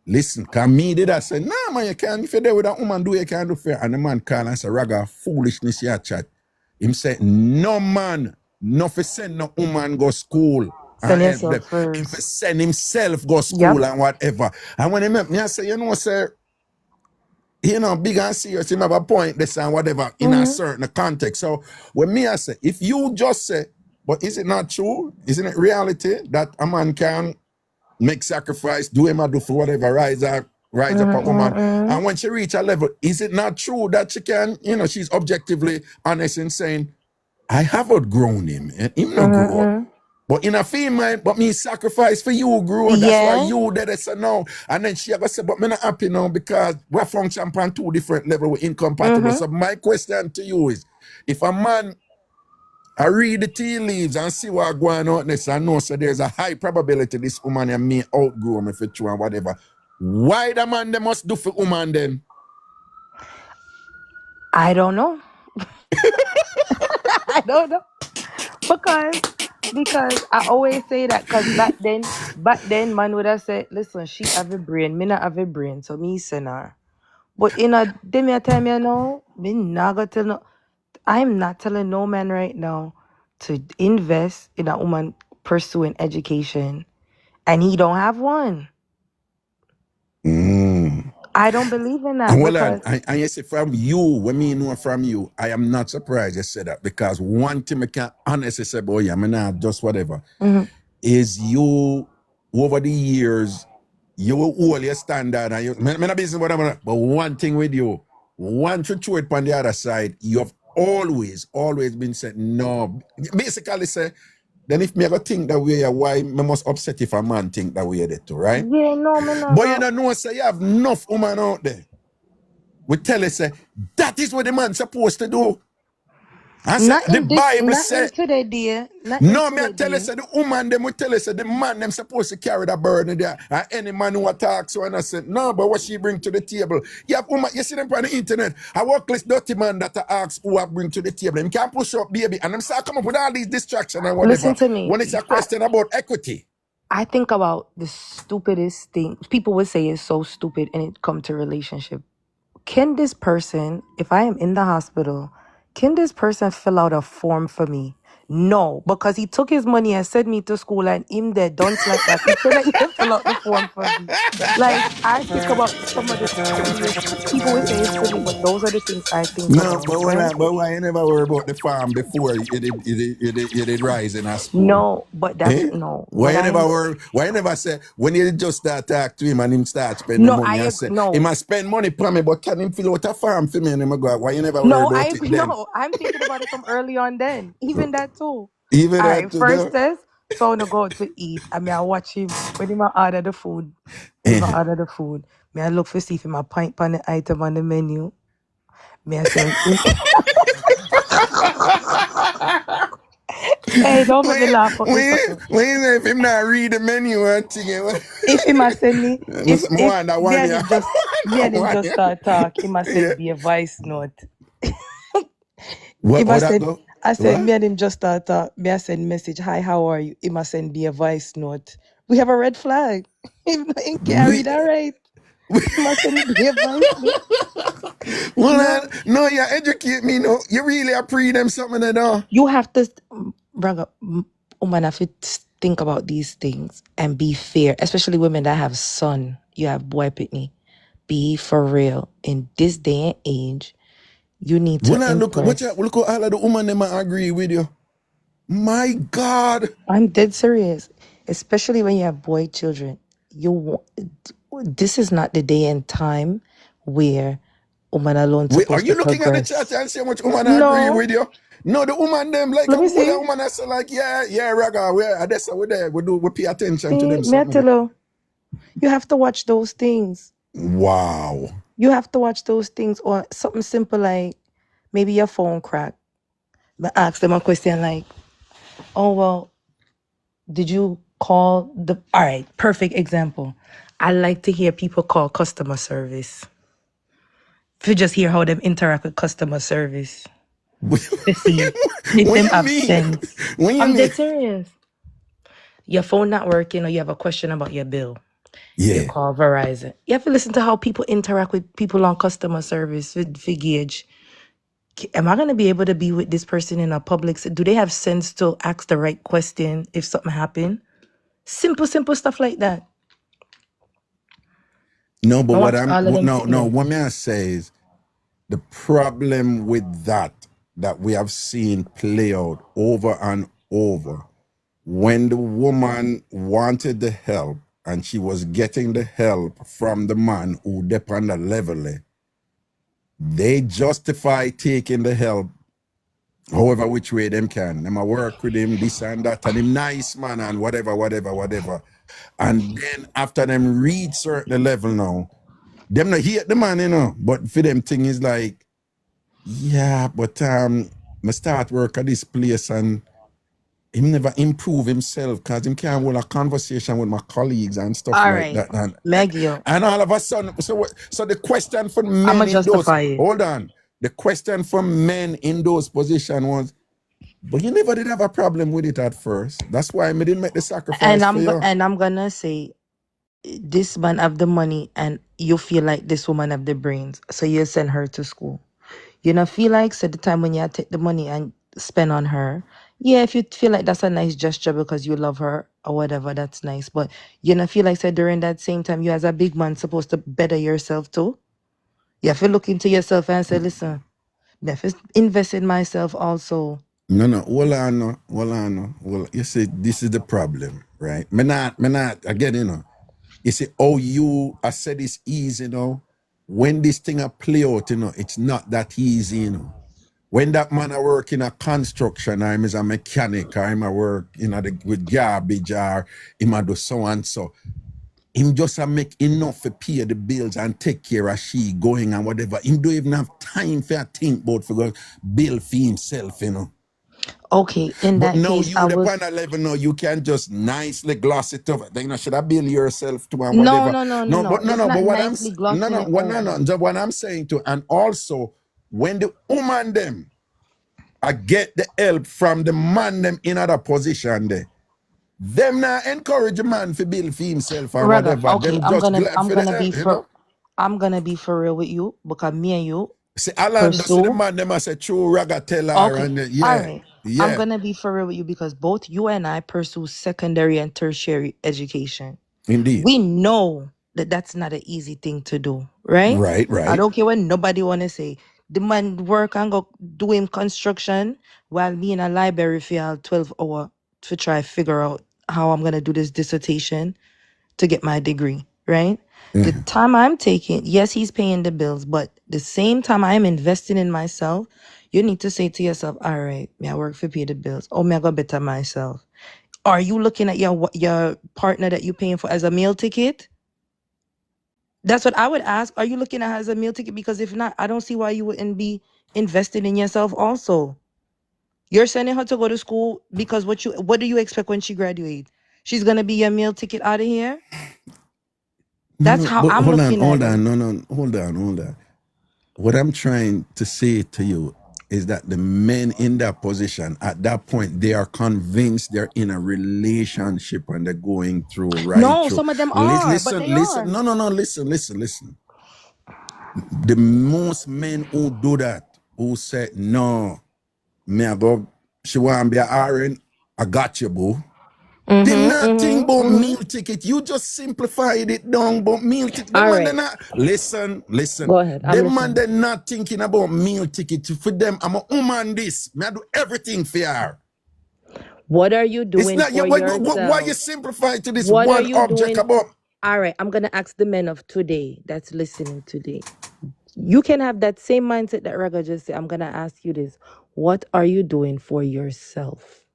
"Listen, can me did I say, nah man, you can't if you're there with a woman, do you can't do fair." And the man called and said, "Raga, foolishness you chat." Him say, "No man, no for send no woman go school." Send And help yourself them. Him for first. send himself go school Yep. and whatever. And when he met me, I say, you know, sir, big and serious, him have a point, this and whatever, in a certain context. So when me I say, if you just say, but is it not true? Isn't it reality that a man can make sacrifice, do him a do for whatever, rise up a woman, and when she reach a level, is it not true that she can, she's objectively honest in saying, I have outgrown him, and him no grow up. But in a female, but me sacrifice for you grow. That's why Yeah. you did it so now. And then she ever say, but me not happy now because we function on two different levels, we're incompatible. So my question to you is, if a man I read the tea leaves and see what going on this, I know so there's a high probability this woman and me outgrow me for true and whatever. Why the man they must do for woman then? I don't know. I don't know. Because I always say that because back then man would have said, listen, she have a brain, me not have a brain, so me send her. But in a day time you know, me not gonna tell no, I'm not telling no man right now to invest in a woman pursuing education and he don't have one. I don't believe in that. And well, because and you say from you, when me know from you, I am not surprised you said that because one thing I can honestly say, boy, yeah, me not just whatever, is you over the years, you will hold your standard and you, me not business whatever, but one thing with you, one to throw it on the other side, you have always been said no. Basically say, then if me ever think that way, why me must upset if a man think that way that too, right? yeah, no, me not But go. you don't know, say you have enough woman out there. We tell us, say, that is what the man supposed to do. And say, the Bible Not say, into the day. Not no, into me I the tell day. us, the woman them will tell us, the man them supposed to carry the burden there. And any man who attacks so and I said, no, but what she bring to the table. You have woman, you see them on the internet, a workless dirty man that asks who I bring to the table. Him can't push up, baby. And them start come up with all these distractions and whatever. Listen to me. When it's a question about equity. I think about the stupidest thing. People would say it's so stupid and it come to relationship. Can this person, if I am in the hospital, can this person fill out a form for me? No, because he took his money and sent me to school and him there don't like that. He said that he can fill out the form for me. Like, I think about some of the silliest, people would say it's silly, but those are the things I think No, about, but right? why you never worry about the farm before you did rise in a school? No, but that's, no. Why What you never I'm, worry? Why you never say when you just start talk to him and him start spending no, money and say he no. must spend money for me, but can him fill out a farm for me and him go? Why you never worry No, about it then? no, I'm thinking about it from early on then. Even that too. Even All that right, to first do. test. So I wanna go out to eat. I mean, I watch him when he order the food. When he order the food, me I look for see if him a pint on the item on the menu. Me I say, hey, don't make me laugh out this something. When you say if him not read the menu and thing, If he must send me, if wonder me one and year. him just start talk, he must Yeah. send me a voice note. What He must that send. go? I said, What? me and him just start talk. Me I send message, hi, how are you? He must send me a voice note. We have a red flag. He can't read all right. He must send me a voice note. No. No, you educate me. No, you really are pre them something at all. You have to, woman, have to think about these things and be fair, especially women that have son. You have boy pitney. Be for real. In this day and age, you need to When I look impress. at all of the women them I agree with you. My God. I'm dead serious. Especially when you have boy children. This is not the day and time where woman alone Wait, are supposed you to looking at the chat progress. and see how much woman I agree with you? No, the woman them like Let a me whole see. woman I say like, yeah, Raga, we're there. We pay attention to them. Me I tell you, you have to watch those things. Wow. You have to watch those things, or something simple like maybe your phone crack. But ask them a question like, oh well, did you call the all right, perfect example. I like to hear people call customer service. If you just hear how them interact with customer service. What To see if you them mean? have sense. What you I'm mean? dead serious. Your phone not working or you have a question about your bill. You Yeah. call Verizon. You have to listen to how people interact with people on customer service for gauge. Am I going to be able to be with this person in a public? Do they have sense to ask the right question if something happen? Simple stuff like that. No, but I what watch I'm all of them no, things. what may I say is the problem with that we have seen play out over and over. When the woman wanted the help and she was getting the help from the man who depend on the level, they justify taking the help however which way them can. Them a work with him, this and that, and him nice man and whatever. And then after them reach certain level now, them not hate the man, you know. But for them thing is like, yeah, but I start work at this place and him never improve himself because him can't hold a conversation with my colleagues and stuff All like right. that. Maggie, And all of a sudden, so the question for I'ma men in those, justify it. hold on, the question for men in those positions was, but you never did have a problem with it at first. That's why I didn't make the sacrifice And for you. I'm gonna say this man have the money and you feel like this woman have the brains. So you send her to school. You know, feel like so the time when you take the money and spend on her. Yeah, if you feel like that's a nice gesture because you love her or whatever, that's nice. But you know, feel like so during that same time you as a big man supposed to better yourself too. You have to look into yourself and say, listen, I have to invest in myself also. No, hold on, no. Well, you see, this is the problem, right? Me not, again, you know. You see, oh, I said it's easy, you know. When this thing a play out, you know, it's not that easy, you know. When that man a work in a construction, or him is a mechanic, or him a work, you know, with garbage, or him a do so and so, him just a make enough to pay the bills and take care of she going and whatever. Him don't even have time for think about for go bill for himself, you know. Okay, in But that now case, you I the was point of level now you can just nicely gloss it over. Then you know, should I bill yourself to and no. whatever. It's not But what nicely glossing it what over. just what I'm saying to, and also when the woman them I get the help from the man them in other position there, them now encourage the man to bill for himself or Raga, whatever. okay, Them just glad for the help, you know. I'm gonna be for real with you because me and you See, Alan, see the pursue. man them I say true Raga tell her Okay, and all yeah. right. I'm gonna be for real with you because both you and I pursue secondary and tertiary education. Indeed. We know that that's not an easy thing to do, right? I don't care what nobody wanna say. The man work and go do him construction while me in a library for 12 hour to try figure out how I'm gonna do this dissertation to get my degree, right? The time I'm taking, yes, he's paying the bills, but the same time I'm investing in myself, you need to say to yourself, all right, may I work for pay the bills, or may I go better myself? Are you looking at your partner that you're paying for as a meal ticket? That's what I would ask. Are you looking at her as a meal ticket? Because if not, I don't see why you wouldn't be invested in yourself also. You're sending her to go to school because what do you expect when she graduates? She's gonna be your meal ticket out of here? That's how but I'm looking at it. hold on. What I'm trying to say to you is that the men in that position at that point they are convinced they're in a relationship and they're going through No, through. some of them are, but they are. Listen. The most men who do that, who say no, me I go, she want be a RN, I got you, boo. Them not think about meal ticket. You just simplified it down about meal ticket. Them All man right. they not listen. Go ahead. I'm Them man listening. they not thinking about meal ticket. For them, I'm a woman this. Me I do everything for her. What are you It's doing not for why yourself? you simplify to this What are one you object doing? about All right, I'm gonna ask the men of today that's listening today. You can have that same mindset that Raga just said. I'm gonna ask you this. What are you doing for yourself?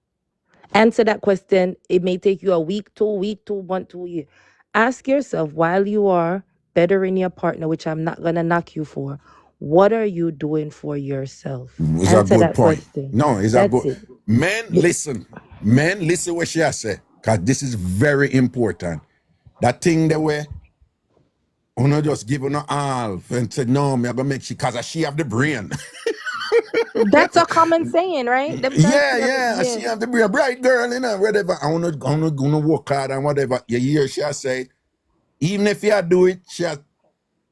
Answer that question. It may take you a week, 2 week, 2 year. Ask yourself while you are bettering your partner, which I'm not gonna knock you for. What are you doing for yourself? is a Answer good that point. question. No, it's a That's good it. men listen. Men listen what she has said. Cause this is very important. That thing the way Uno just give her all and say, no, me I gonna make she, cause she have the brain. That's a common saying, right? Them girls Yeah, she have the brain. Bright girl, you know, whatever. I wanna gonna work hard and whatever. You hear she say, even if you do it, she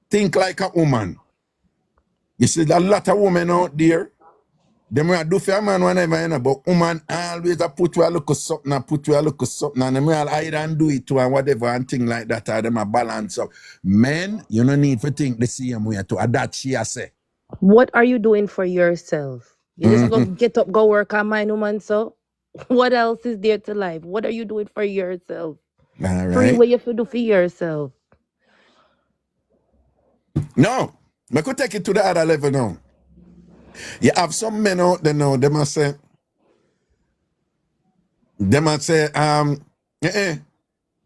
think like a woman. You see, a lot of women out there, them will do for a man whenever, you know, but woman always a put you a look of something and put you a look of something and them will hide and do it too and whatever and thing like that, or them a balance up. Men, you don't need to think the same way too. And that she a say. What are you doing for yourself? You just go get up, go work on my woman, so what else is there to life? What are you doing for yourself? All Free right. what you have to do for yourself. No, I could take it to the other level now. You have some men out there now, they must say, me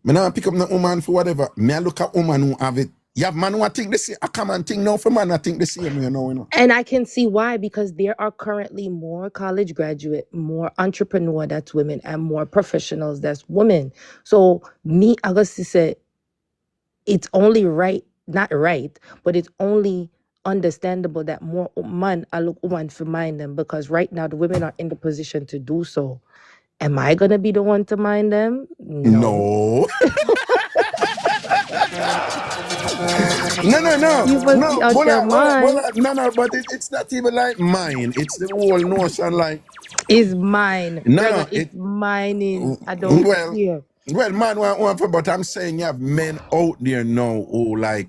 not pick up no woman for whatever. Me I look at woman who have it. You have man who think the same. I come and think now for man I think the same, you know. And I can see why, because there are currently more college graduate, more entrepreneur that's women, and more professionals that's women. So me, August said, it's only right, not right, but it's only understandable that more man I look woman for mind them, because right now the women are in the position to do so. Am I gonna be the one to mind them? No. No. You must be out your mind. No, but it's not even like mine. It's the whole notion like It's mine. No, Reggae, it's mine. I don't care. Well, man, one for, but I'm saying you have men out there now who like,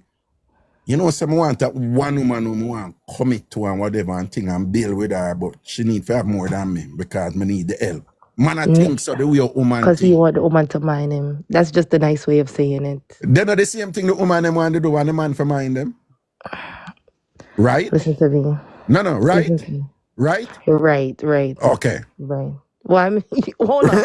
you know, some want that one woman who want commit to and whatever and thing and build with her, but she need to have more than me because me need the help. Man, I think so the way a woman because he want the woman to mind him. That's just a nice way of saying it. They're not the same thing the woman them want to do and the man for mind them. Right? Listen to me. No, right? Listen to me. Right? Right. Okay. Right. Well, I mean, hold on.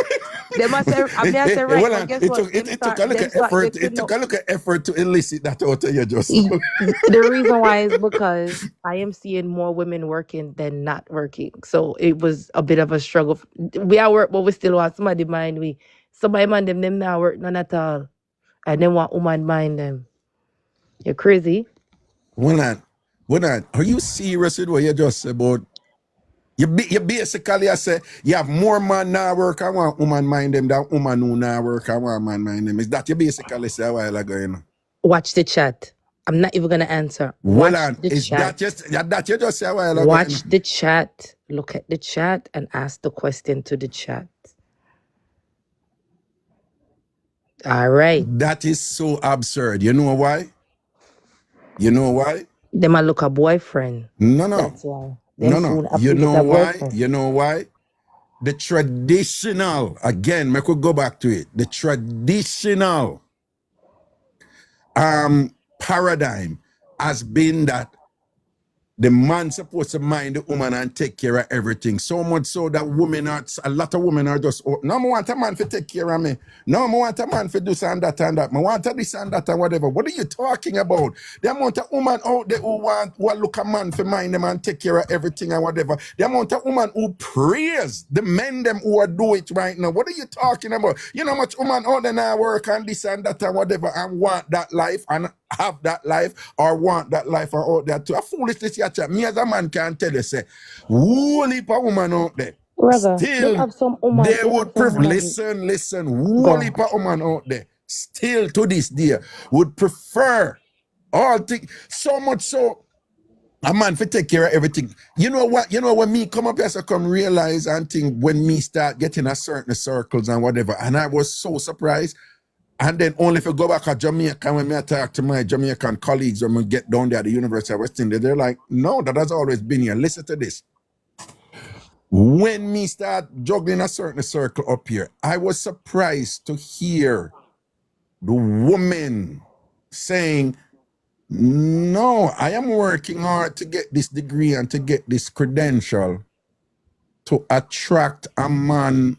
They must say, I say right. Well, guess it what? took a little effort. It took a little effort to elicit that out of you, just. The reason why is because I am seeing more women working than not working. So it was a bit of a struggle. We are work, but we still want somebody mind we. Somebody mind them now work none at all, and then want woman mind them. You're crazy. Well, are you serious with what you just said about? You basically I say you have more man now work. I want woman mind them than woman who now work. I want man mind them. Is that you basically say a while ago? You know? Watch the chat. I'm not even gonna answer. Watch the chat. That you just say a while ago? Watch the chat. Look at the chat and ask the question to the chat. All right. That is so absurd. You know why? They might look a boyfriend. No. That's why. No. You know why? The traditional, again, I could go back to it. The traditional paradigm has been that the man supposed to mind the woman and take care of everything. So much so that a lot of women are just, no, I want a man to take care of me. No, I want a man to do this and that and that. I want this and that and whatever. What are you talking about? The amount of woman out there who look a man for mind them and take care of everything and whatever. The amount of woman who praise the men them who are doing it right now. What are you talking about? You know how much woman out there now work and this and that and whatever and want that life and have that life or want that life or out there too. A foolishness you chat. Me as a man can tell you, say, whole heap of woman out there. Raga, Still, have some woman, they would listen, whole heap of woman out there, still to this day, would prefer all things, so much so, a man for take care of everything. You know what? When me come up here, so come realize and think when me start getting a certain circles and whatever, and I was so surprised. And then only if I go back to Jamaica, when I talk to my Jamaican colleagues when we get down there at the University of West Indies, they're like, no, that has always been here. Listen to this. When me start juggling a certain circle up here, I was surprised to hear the woman saying, no, I am working hard to get this degree and to get this credential to attract a man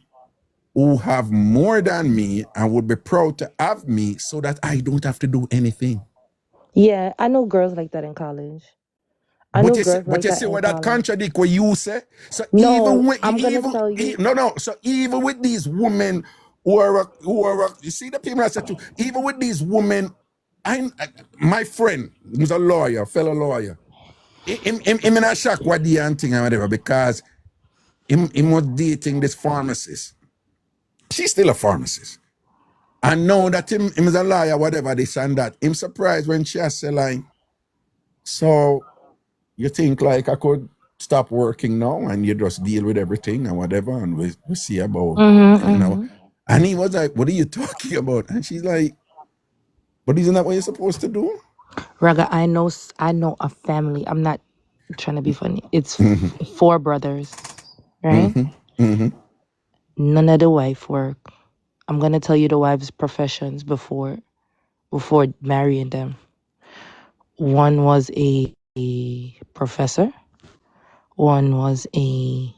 who have more than me and would be proud to have me so that I don't have to do anything. Yeah, I know girls like that in college. But you see what that contradict what you say? So even with these women who are you see the people I said to, even with these women My friend, who's a lawyer, fellow lawyer, him in a shock what the and thing and whatever, because him was dating this pharmacist. She's still a pharmacist. And now that him is a lawyer, whatever, this and that, him surprised when she has said, like, so you think like I could stop working now and you just deal with everything and whatever, and we see about, you know. And he was like, what are you talking about? And she's like, but isn't that what you're supposed to do? Raga, I know a family. I'm not trying to be funny. It's 4 brothers, right? None of the wife work. I'm gonna tell you the wives' professions before marrying them. One was a professor. One was a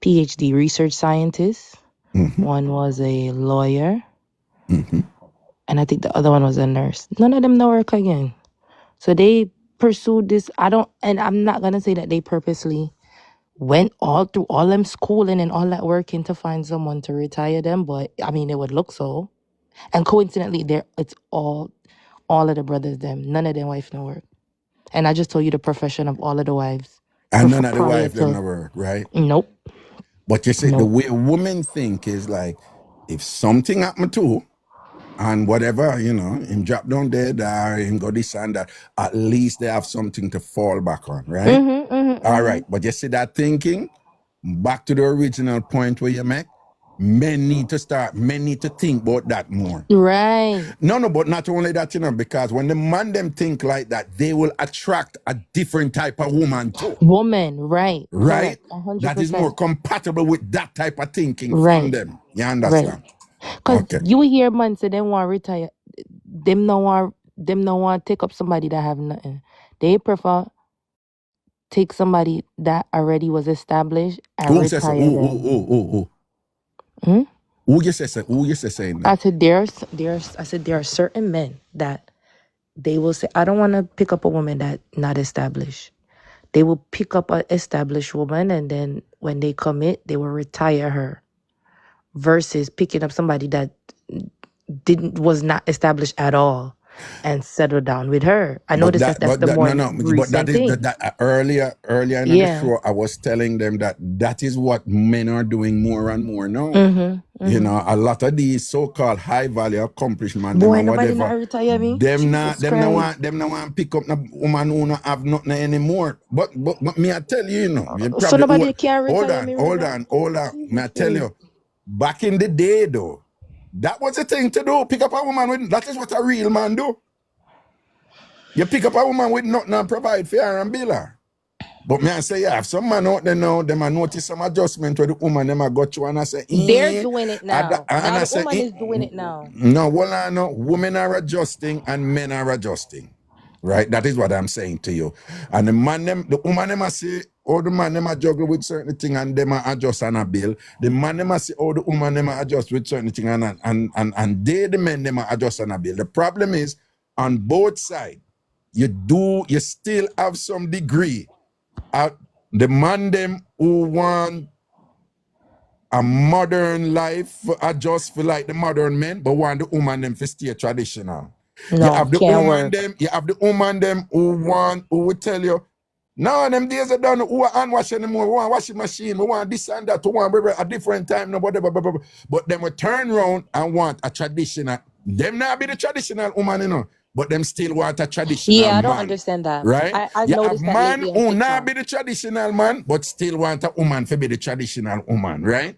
Ph.D. research scientist. One was a lawyer. And I think the other one was a nurse. None of them no work again. So they pursued this. And I'm not going to say that they purposely went all through all them schooling and all that working to find someone to retire them. But, I mean, it would look so. And coincidentally, it's all of the brothers them. None of them wife no work. And I just told you the profession of all of the wives. And none of the wife them no work, right? Nope. But you see, the way women think is like, if something happened to, and whatever, you know, him drop down dead or him go this and that, at least they have something to fall back on, right? All right, but you see that thinking, back to the original point where you make, men need to think about that more. Right. No, but not only that, you know, because when the man them think like that, they will attract a different type of woman too. Woman, right. Right? Correct, 100%. That is more compatible with that type of thinking from them. You understand? Because you hear man say they want to retire. Them no want to take up somebody that have nothing. They prefer take somebody that already was established and Who retire says them. Who you say saying that? I said there are certain men that they will say, I don't want to pick up a woman that not established. They will pick up an established woman, and then when they commit, they will retire her. Versus picking up somebody that was not established at all and settle down with her. I noticed that's the more recent thing. Earlier in the show, I was telling them that is what men are doing more and more now. You know, a lot of these so-called high-value accomplishment, boy, nobody not retire me. Them not want pick up a woman who not have nothing anymore. But me I tell you, you know, so nobody can retire me. Hold on. Me I tell you, back in the day though, that was the thing to do. Pick up a woman with, that is what a real man do. You pick up a woman with nothing and provide for her and bill her. But me I say, yeah, if some man out there now, them I notice some adjustment where the woman them I got you and I say, they're doing it now. And I say, woman is doing it now. No, well I know women are adjusting and men are adjusting. Right? That is what I'm saying to you. And the woman them I say, oh, the man them a juggle with certain things and them a adjust on a bill. The man them a say, oh, the woman them a adjust with certain things and the men them a adjust on a bill. The problem is, on both sides, you still have some degree. The man them who want a modern life adjust for like the modern men, but want the woman them to stay traditional. No, you have the woman them who will tell you, no, them days are done, who are hand washing anymore, who want washing machine, we want this and that, who want a different time, no, whatever, but them will turn around and want a traditional, them not be the traditional woman, you know, but them still want a traditional man. Yeah, I don't understand that. Right? I you noticed have that man who not be the traditional man, but still want a woman to be the traditional woman, right?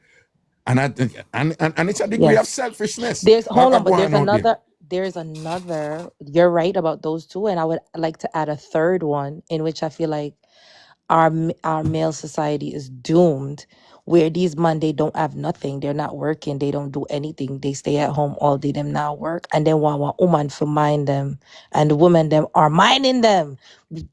And it's a degree of selfishness. There's another, you're right about those two, and I would like to add a third one in which I feel like our male society is doomed, where these men, they don't have nothing, they're not working, they don't do anything, they stay at home all day, them not work, and they want a woman to mind them, and the women them are minding them.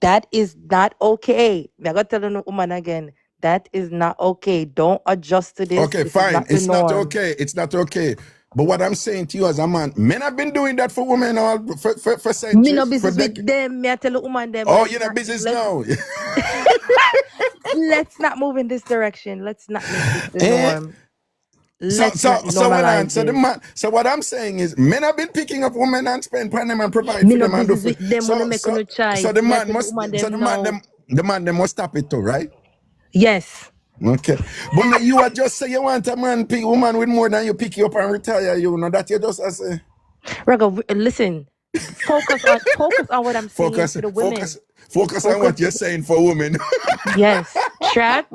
That is not okay. I gotta tell the woman again, that is not okay. Don't adjust to this. Okay, this fine. It's not okay. It's not okay. But what I'm saying to you as a man, men have been doing that for women all for centuries. Me no business with them. Me I tell the woman them. Oh, you're not business now. Let's not move in this direction. Let's not make this the norm. Let's So not hold on. normalize So the this. man. So what I'm saying is, men have been picking up women and spend for them and provide Me for no them and do business for. with them when they make no So choice. the Me I man tell the must. woman So them now. the man them must stop it too, right? Yes. Okay. But me, you are just say you want a man pick woman with more than you pick you up and retire. You know that you just say. Raga, listen. Focus on what I'm saying to the women. Focus on what you're saying for women. Yes. Chat,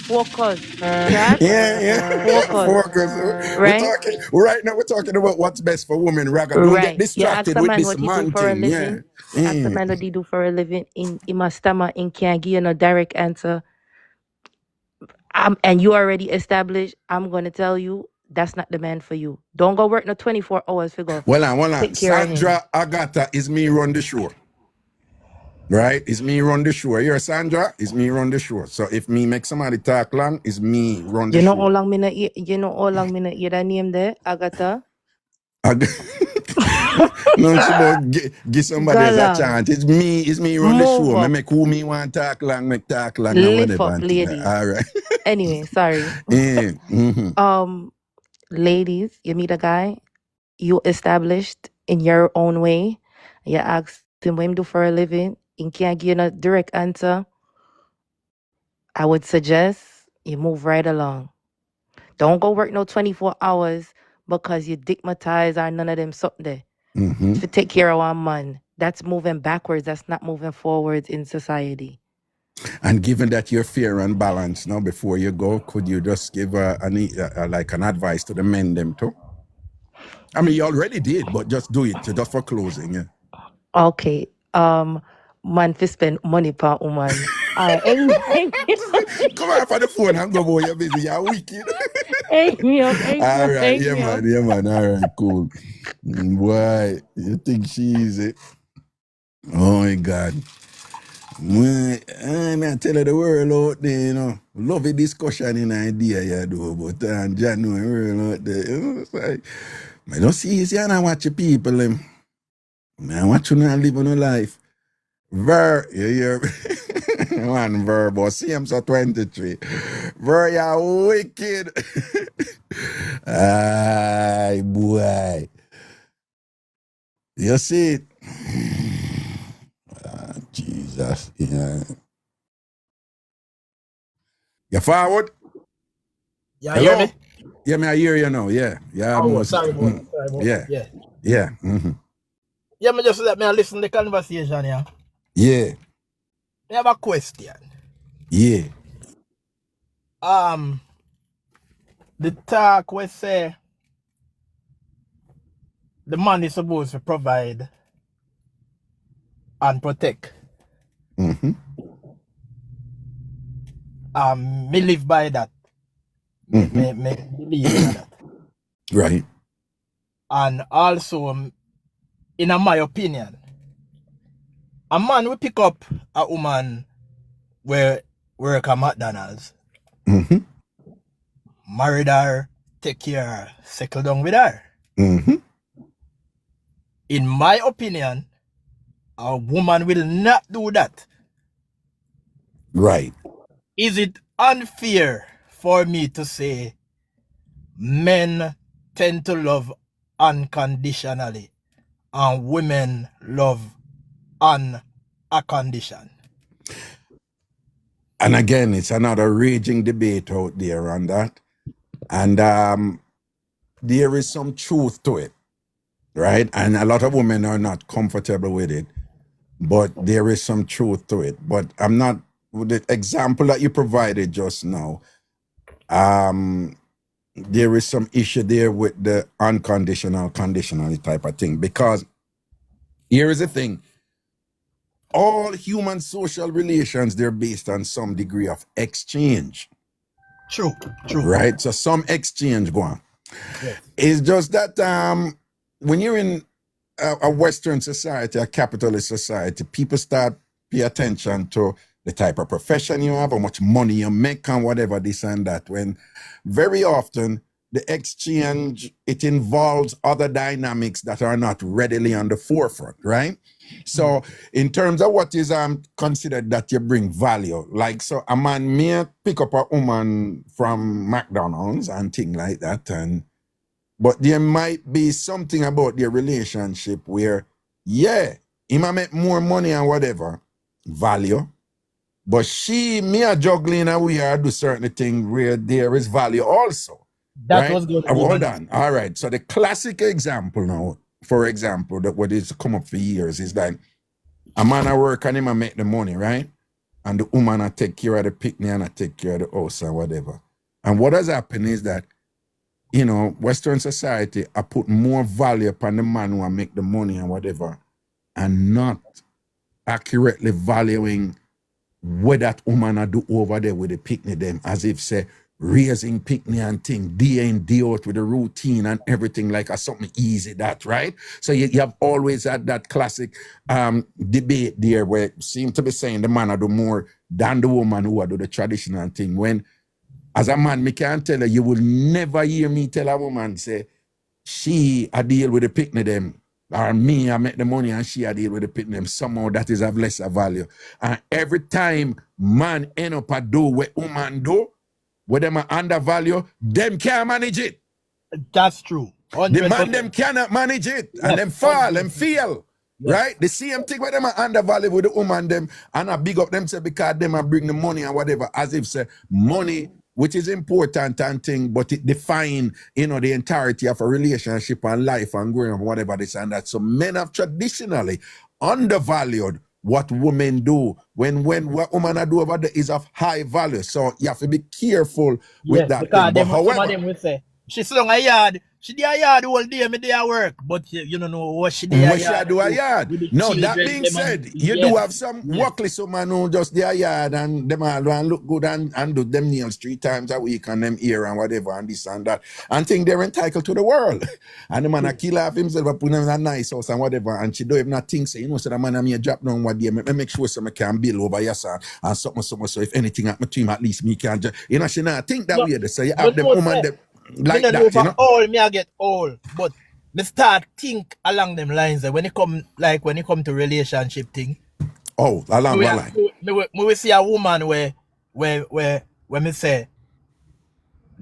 focus. Chat, yeah. focus. Focus. We're Right? talking right now. We're talking about what's best for women. Raga, don't get Right. You ask distracted a with man this what he do man for a thing. Yeah. living. Ask a man what he do for a living in my stomach and can't give you no direct answer. And you already established, I'm gonna tell you that's not the man for you. Don't go work no 24 hours for go Well on. take care of him. Sandra Agata is me run the show. Right? It's me run the show. You're Sandra, it's me run the show. So if me make somebody talk long, it's me run the You know show. how long me not hear that name there, Agatha? No, it's about give somebody else a Galang. chance. It's me run the Move show. Me up. make who me want talk long, make talk long and Lift whatever. up, And thing like- ladies. all right. Anyway, sorry. Yeah. Ladies, you meet a guy, you established in your own way. You ask him what him do for a living. He can't give you a direct answer. I would suggest you move right along. Don't go work no 24 hours because you digmatize or none of them something there. To take care of one man. That's moving backwards. That's not moving forwards in society. And given that you're fair and balanced now, before you go, could you just give like an advice to the men them too? I mean, you already did, but just do it just for closing. Yeah. Okay. Man, fi spend money per woman. Hang Come on for the phone and go boy, you're busy, you're wicked. me up. All right, yeah, man. All right, cool. Boy, you think she is it? Oh my God. I tell you the world out there, you know. Lovely discussion in idea, you do, but January world out there, you know, it's like, I don't see easy and I watch the people, I watch you not live on a life. You hear one but see him so 23. You're wicked. Ay, boy. You see it? Jesus. Yeah. You forward? Yeah, Hello? hear me? Yeah, I hear you now. Yeah. Yeah, Oh, almost. sorry about that. Sorry about Yeah. that. Yeah. Yeah. Yeah, me just let me listen to the conversation, yeah. Yeah. I have a question. Yeah. The talk we say the man is supposed to provide and protect. Me live by that. Me believe in that. Right. And also, in my opinion, a man will pick up a woman where work at McDonald's, married her, take care of her, settle down with her. In my opinion, a woman will not do that. Right. Is it unfair for me to say men tend to love unconditionally and women love on a condition? And again, it's another raging debate out there on that. And there is some truth to it, right? And a lot of women are not comfortable with it, but there is some truth to it. But I'm not, with the example that you provided just now, there is some issue there with the unconditional, conditional type of thing. Because here is the thing. All human social relations, they're based on some degree of exchange. True. Right? So some exchange go on. Yes. It's just that when you're in a Western society, a capitalist society, people start pay attention to the type of profession you have, how much money you make and whatever, this and that. When very often the exchange, it involves other dynamics that are not readily on the forefront, right? So in terms of what is considered that you bring value, like, so a man may pick up a woman from McDonald's and things like that, but there might be something about their relationship where, yeah, he might make more money and whatever, value, but she may a juggling and we are do certain thing where there is value also. That right? was good. Hold on. All right. So the classic example now, for example, that what is come up for years is that a man I work and him I make the money, right? And the woman I take care of the picnic and I take care of the house and whatever. And what has happened is that, you know, Western society, I put more value upon the man who I make the money and whatever, and not accurately valuing what that woman I do over there with the picnic them, as if say raising picnic and thing, day in, day out with the routine and everything like a something easy that, right? So you have always had that classic debate there where it seem to be saying the man I do more than the woman who I do the traditional thing. When as a man, me can't tell you, you will never hear me tell a woman say, she I deal with the picnic them, or me I make the money and she I deal with the picnic them. Somehow that is of lesser value. And every time man end up a do what woman do, where them are undervalue, them can't manage it. That's true. 100%. The man them cannot manage it, and them fall, them fail. Right? The same thing where them are undervalued with the woman them, and I big up them say because them are bring the money and whatever, as if say money, which is important and thing, but it define, you know, the entirety of a relationship and life and growing up, whatever this and that. So men have traditionally undervalued what women do when what women are do over there is of high value. So you have to be careful with that because thing. But some of however, them will say, she slung a yard, she did a yard all day, me there work, but you don't know what she did a what should I yard. do a yard? with the No, that children, being them said, and- you yes. do have some workless woman who just their yard and them all and look good and do them nails 3 times a week and them ear and whatever and this and that and think they're entitled to the world. And the man a kill off himself and put them in a nice house and whatever, and she don't even think say, you know, so the man I may drop down one day, make sure so I can build over your son and something so if anything happen to him, at least me can just, you know, she not think that No, way. So you have but them no, woman sir. them like me that, know you know. all me I get all, but me start think along them lines when it come to relationship thing. Oh, along the line. Me will see a woman where me say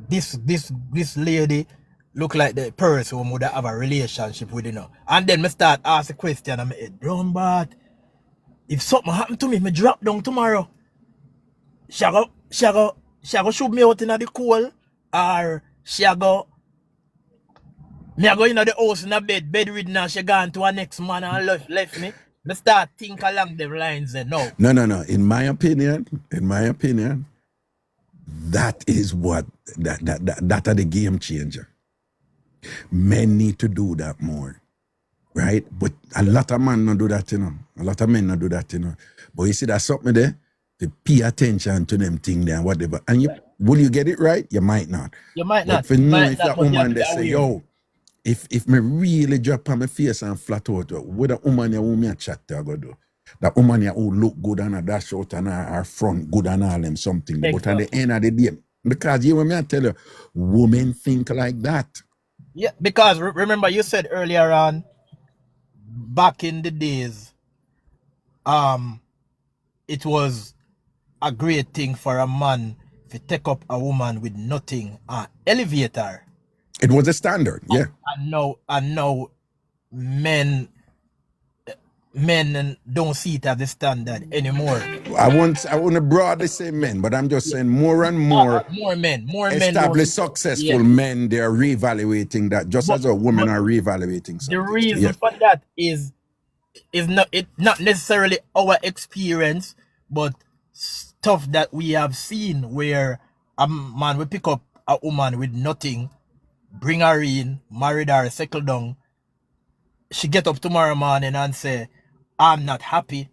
this lady look like the person who would have a relationship with, you know. And then me start ask the question and me head brown, but if something happen to me drop down tomorrow, she go shoot me out in the cold, or she go me I go in the house in a bedridden and she gone to her next man and left me. Me start think along the lines and no. No. In my opinion, that is what that are the game changer. Men need to do that more, right? But a lot of men not do that, you know. A lot of men not do that, you know. But you see, that's something there to pay attention to them thing there and whatever. And you will you get it right? You might not. You might But not. for You know might if not, that but you have woman to they be say, aware. yo, if me really drop on my face and flat out, what a woman who me a chat to I go do? That woman who look good and a dash out and her front good and all them something. But at the end of the day, because you want me to tell you, women think like that. Yeah, because remember you said earlier on, back in the days, it was a great thing for a man to take up a woman with nothing, elevate her. It was a standard, yeah. And now men don't see it as a standard anymore. I won't broadly say men, but I'm just saying more and more More men established, don't- successful men, they're reevaluating that, just as our women are reevaluating something. The reason for that is not necessarily our experience, but stuff that we have seen where a man will pick up a woman with nothing, bring her in, marry her, settle down. She get up tomorrow morning and say, I'm not happy,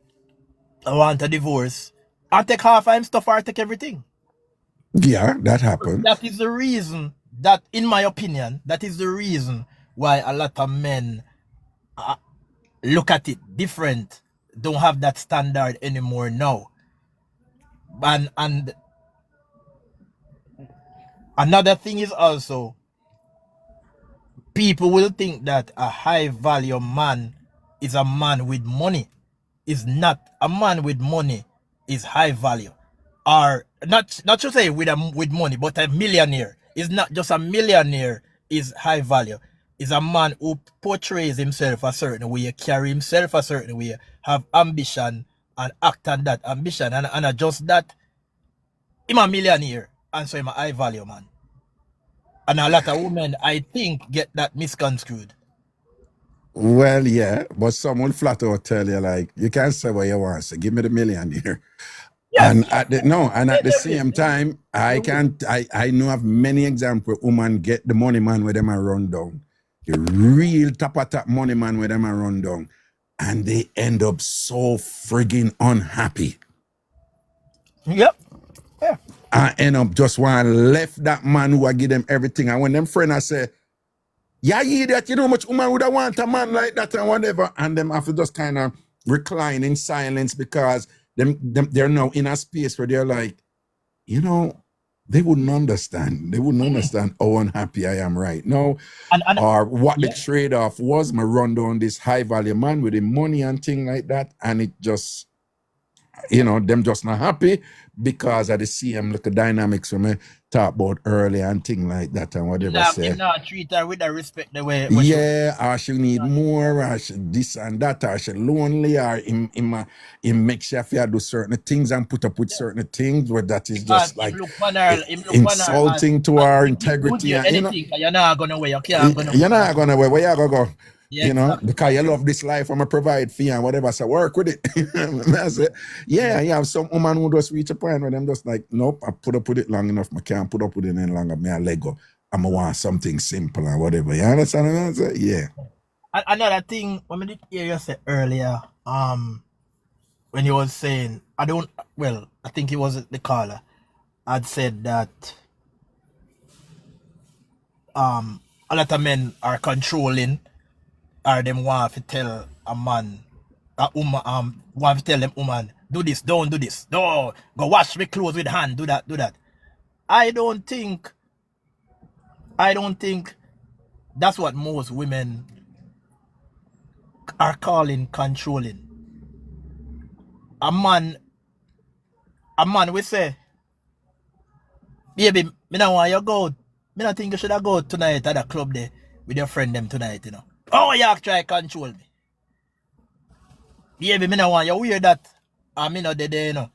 I want a divorce. I take half of him stuff or I take everything. Yeah, that happens. That is the reason that, in my opinion, that is the reason why a lot of men look at it different, don't have that standard anymore now. And another thing is also, people will think that a high value man is a man with money. Is not. A man with money is high value. Or not to say with money, but a millionaire is not just a millionaire is high value. Is a man who portrays himself a certain way, carry himself a certain way, have ambition and act on that ambition and just that. I'm a millionaire and so I'm a high value man. And a lot of women, I think, get that misconstrued. Well, yeah, but some will flat out tell you, like, you can't say what you want, so give me the million here. Yes. And at the same time, I know of many examples women get the money man where them are run down. The real top money man where them are run down. And they end up so friggin' unhappy. Yep. Yeah. I end up just want left that man who I give them everything. And when them friend I say, yeah, you idiot, you know how much woman would I want a man like that and whatever. And them have to just kind of recline in silence because they're now in a space where they're like, you know, they wouldn't understand. They wouldn't understand how unhappy I am right now. Or what the trade-off was. Me run down this high-value man with the money and thing like that. And it just, you know, them just not happy because of the same look of dynamics when me talk about earlier and thing like that and whatever. You not treat her with the respect the way. Yeah, or she need more, or she this and that, or she lonely, or it makes you feel do certain things and put up with certain things where that is just like insulting to our integrity. And, you know, you're not gonna wear. You're not gonna wear. Where you gonna go? Yeah, you know, exactly. because you love this life, I'm gonna provide for you and whatever. So work with it. I say, yeah, you have some woman who just reach a point where them just like, nope, I put up with it long enough. I can't put up with it any longer. Me a let go. I'm gonna want something simple and whatever. You understand what I'm saying? Yeah. Another thing, when I did hear you say earlier, when you was saying, I think it was the caller, had said that a lot of men are controlling, or them want to tell a man, want to tell them woman, do this, don't do this, no, go wash my clothes with hand, do that. I don't think that's what most women are calling controlling. A man will say, baby, me not want you go. Me not think you should have go tonight at the club there with your friend them tonight, you know. Oh, you have try control me. Baby, me not want you wear that. And me not there, you know.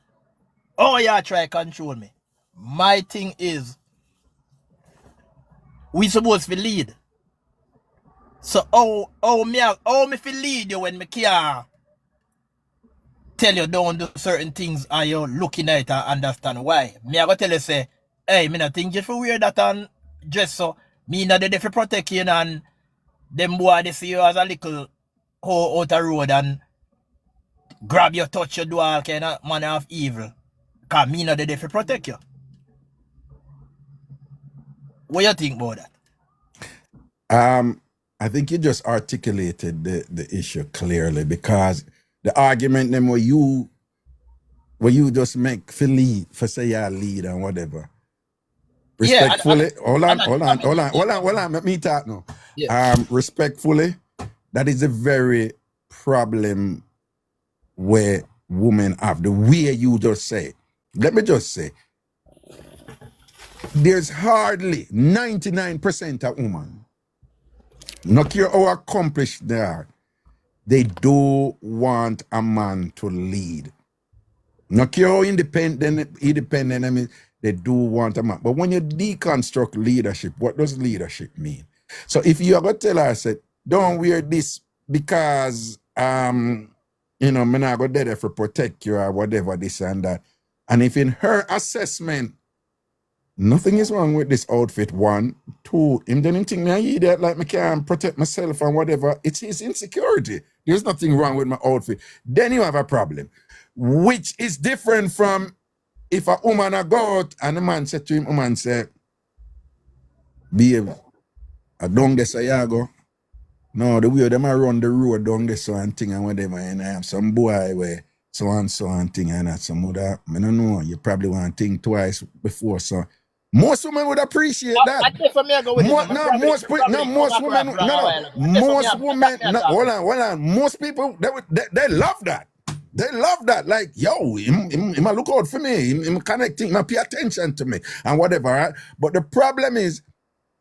Oh, you try control me. My thing is, we supposed to lead. So how me feel lead you when me can't tell you don't do certain things and you looking at it and understand why. Me I go tell you say, hey, me not think you should wear that and dress so. Me not there to protect you and them boy they see you as a little hoe out the road and grab your touch you do all kind of manner of evil. Cause me not there to protect you. What you think about that? I think you just articulated the issue clearly because the argument them where you just make for lead, for say you lead and whatever. Respectfully, hold on, let me talk now. Yeah. Respectfully, that is a very problem where women have the way you just say. Let me just say, there's hardly 99% of women, not care how accomplished they are, they do want a man to lead. Not care how independent, I mean, they do want a man. But when you deconstruct leadership, what does leadership mean? So if you are going to tell her, say, don't wear this because, you know, I'm not going to there for protect you or whatever, this and that. And if in her assessment, nothing is wrong with this outfit, one, two, him didn't think me an idiot, like me can't protect myself and whatever, it's his insecurity. There's nothing wrong with my outfit. Then you have a problem, which is different from if a woman a go out and the man said to him, woman say, babe, I don't guess I go. No, the way them a run the road down there so and thing and whatever, and I have some boy where so and thing and that some other, I don't know, you probably want to think twice before, so Most women would appreciate that. I think for me, I go with it. Most women, hold on. Most people, they love that. They love that. Like, yo, him look out for me. Him connecting, him pay attention to me and whatever. Right? But the problem is,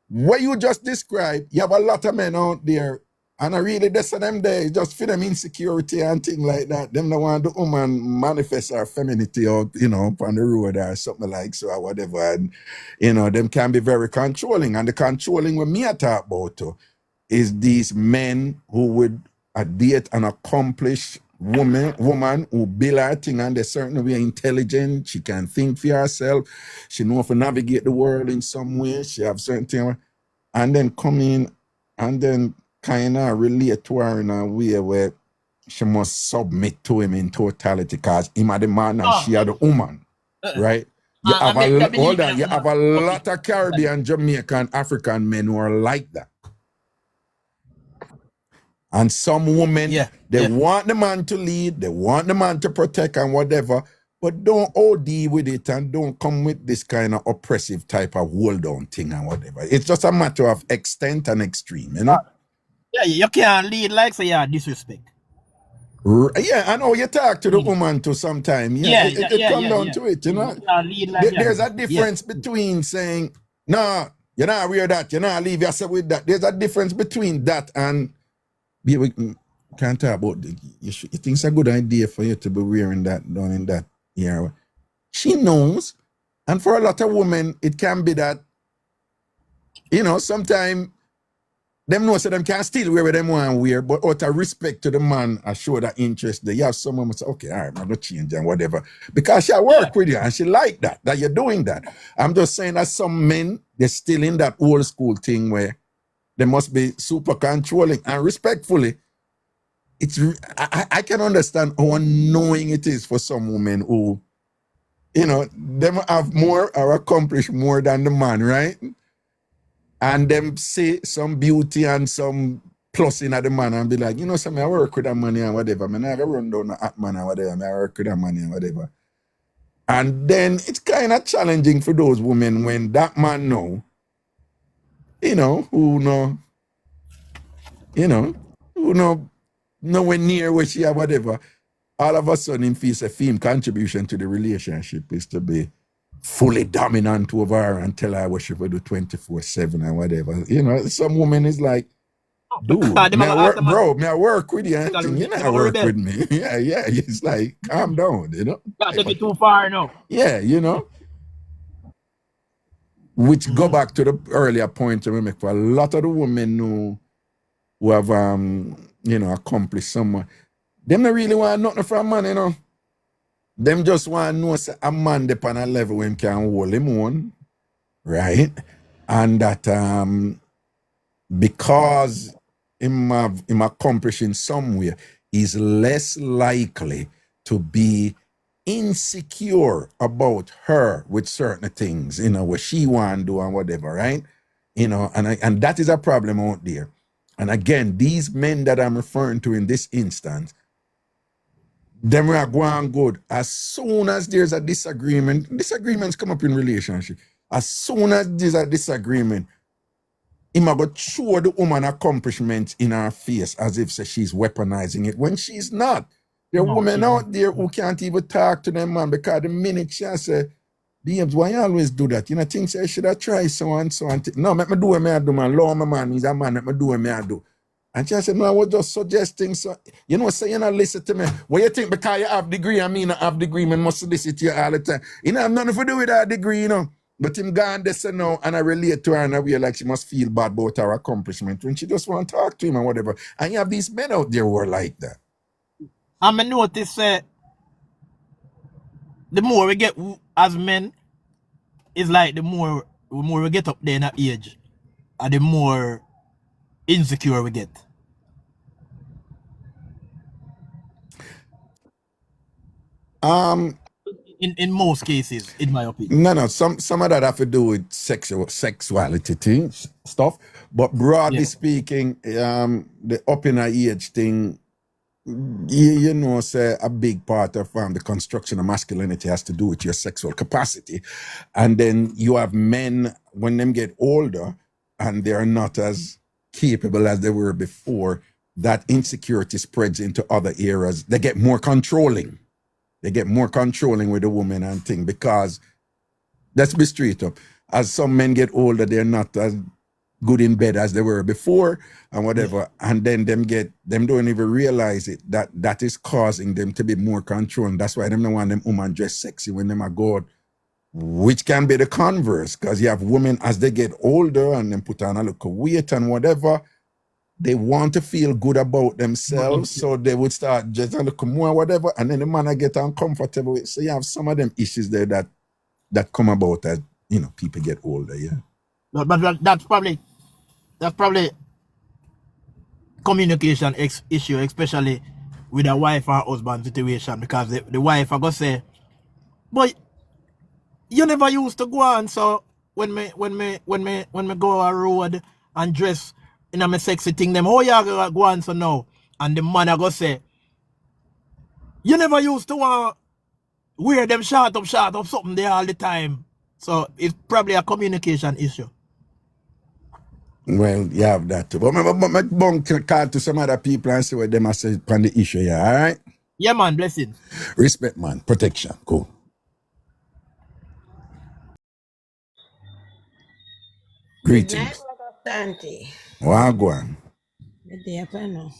what you just described, you have a lot of men out there, and I really, this of them there, just for them insecurity and things like that. Them don't want the woman manifest her femininity out, on the road or something like so or whatever. And, them can be very controlling. And the controlling with me I talk about is these men who would date an accomplished woman who build her thing and they're certainly intelligent. She can think for herself. She know how to navigate the world in some way. She have certain things. And then come in and then kind of relate to her in a way where she must submit to him in totality because him are the man and she are the woman. Right? You have a lot of Caribbean, Jamaican, African men who are like that. And some women, they want the man to lead, they want the man to protect and whatever, but don't OD with it and don't come with this kind of oppressive type of hold on thing and whatever. It's just a matter of extent and extreme, Yeah, you can't lead like say disrespect. Yeah, I know you talk to the woman too sometime. It comes down to it, There's a difference between saying, no, you're not wear that, you're not leave yourself with that. There's a difference between that and we can't talk about you think it's a good idea for you to be wearing that down in that era. She knows, and for a lot of women, it can be that, sometimes them know so them can still wear what them want to wear, but out of respect to the man, I show that interest. They have someone who say, okay, all right, I'm going to change and whatever. Because she work with you and she like that you're doing that. I'm just saying that some men, they're still in that old school thing where they must be super controlling and respectfully. I can understand how annoying it is for some women who, them have more or accomplish more than the man, right? And them see some beauty and some plus in the man and be like, some I work with that money and whatever. I never run down the at man and whatever. I work with that money and whatever. And then it's kind of challenging for those women when that man know, who nowhere near where she or whatever, all of a sudden him feels a film contribution to the relationship is to be fully dominant over her and tell her what she will do 24/7 and whatever. Some woman is like, dude, may I work with you. You're not work with me. Yeah. It's like, calm down, Not take it too far, no. Yeah, Which go back to the earlier point we make for a lot of the women who have accomplished somewhat. Them don't really want nothing from a man, Them just want to know say a man depend on a level where him can hold him on, right? And that because him accomplish in some way, he's less likely to be insecure about her with certain things, what she want to do and whatever, right? And that is a problem out there. And again, these men that I'm referring to in this instance, them are going good. As soon as there's a disagreements come up in relationship. As soon as there's a disagreement, he might go show the woman accomplishments in her face as if she's weaponizing it when she's not. There are women out there who can't even talk to them man because the minute she say, James, why you always do that? Think I should have tried so and so and no, make me do what I do, man. Law my man, he's a man, make me do what I do. And she said, no, I was just suggesting so. Say you not listen to me. What you think because you have degree, I mean I have degree, man must listen to you all the time. I have nothing to do with that degree, But him gone this now and I relate to her in a way like she must feel bad about her accomplishment when she just want to talk to him and whatever. And you have these men out there who are like that. And I notice the more we get as men, it's like the more we get up there in that age, and the more insecure we get. In most cases, in my opinion. No. Some of that have to do with sexuality things, stuff. But broadly speaking, the up in our age thing you know, say a big part of the construction of masculinity has to do with your sexual capacity. And then you have men, when them get older and they're not as capable as they were before, that insecurity spreads into other areas. They get more controlling. They get more controlling with the woman and thing, because let's be straight up. As some men get older, they're not as good in bed as they were before and whatever. And then them don't even realize it, that is causing them to be more controlled. That's why them don't want them women dress sexy when them are go out, which can be the converse, because you have women as they get older and then put on a look of weight and whatever, they want to feel good about themselves, so they would start just a look more whatever, and then the man I get uncomfortable with. So you have some of them issues there that come about as, you know, people get older, yeah. But that's probably communication issue, especially with a wife and husband situation, because the wife are gonna say, but you never used to go on, so when me go on road and dress in a me sexy thing, them how you gonna go on so now? And the man are gonna say, you never used to wear them short up something there all the time. So it's probably a communication issue. Well, you have that too. But my bunk call to some other people and see what them are saying on the issue, yeah, all right? Yeah, man, blessings. Respect, man. Protection. Cool. Good night, Greetings. Ragashanti. Wagwan. Good day, Apeno.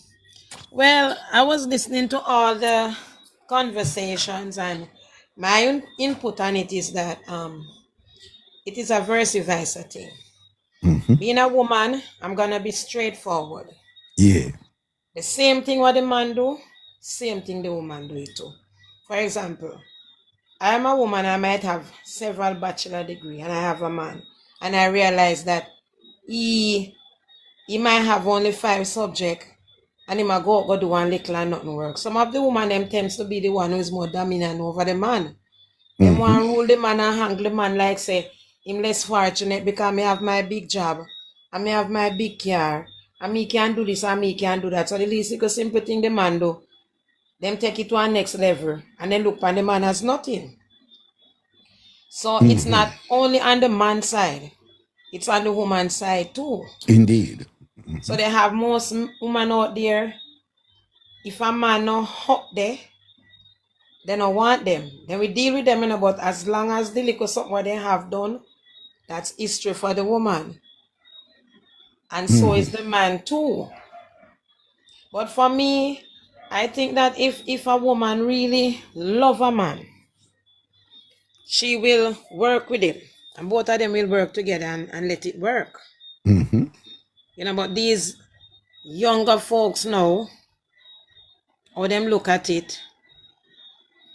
Well, I was listening to all the conversations, and my input on it is that it is a vice versa thing. Being a woman, I'm gonna be straightforward. Yeah. The same thing what the man do, same thing the woman do it too. For example, I'm a woman, I might have several bachelor degree, and I have a man, and I realize that he might have only 5 subjects, and he might go do one little and nothing work. Some of the woman them tends to be the one who is more dominant over the man. Them want to rule the man and hang the man like say him less fortunate because me have my big job and me have my big car and me can do this and me can do that. So the least little simple thing the man do, them take it to a next level and then look on the man as nothing. So it's not only on the man's side, it's on the woman's side too. Indeed. So they have most women out there, if a man not up there, they don't want them. Then we deal with them, you know, but as long as the little something what they have done, that's history for the woman. And so is the man too. But for me, I think that if a woman really love a man, she will work with him. And both of them will work together and let it work. You know, but these younger folks now, how them look at it.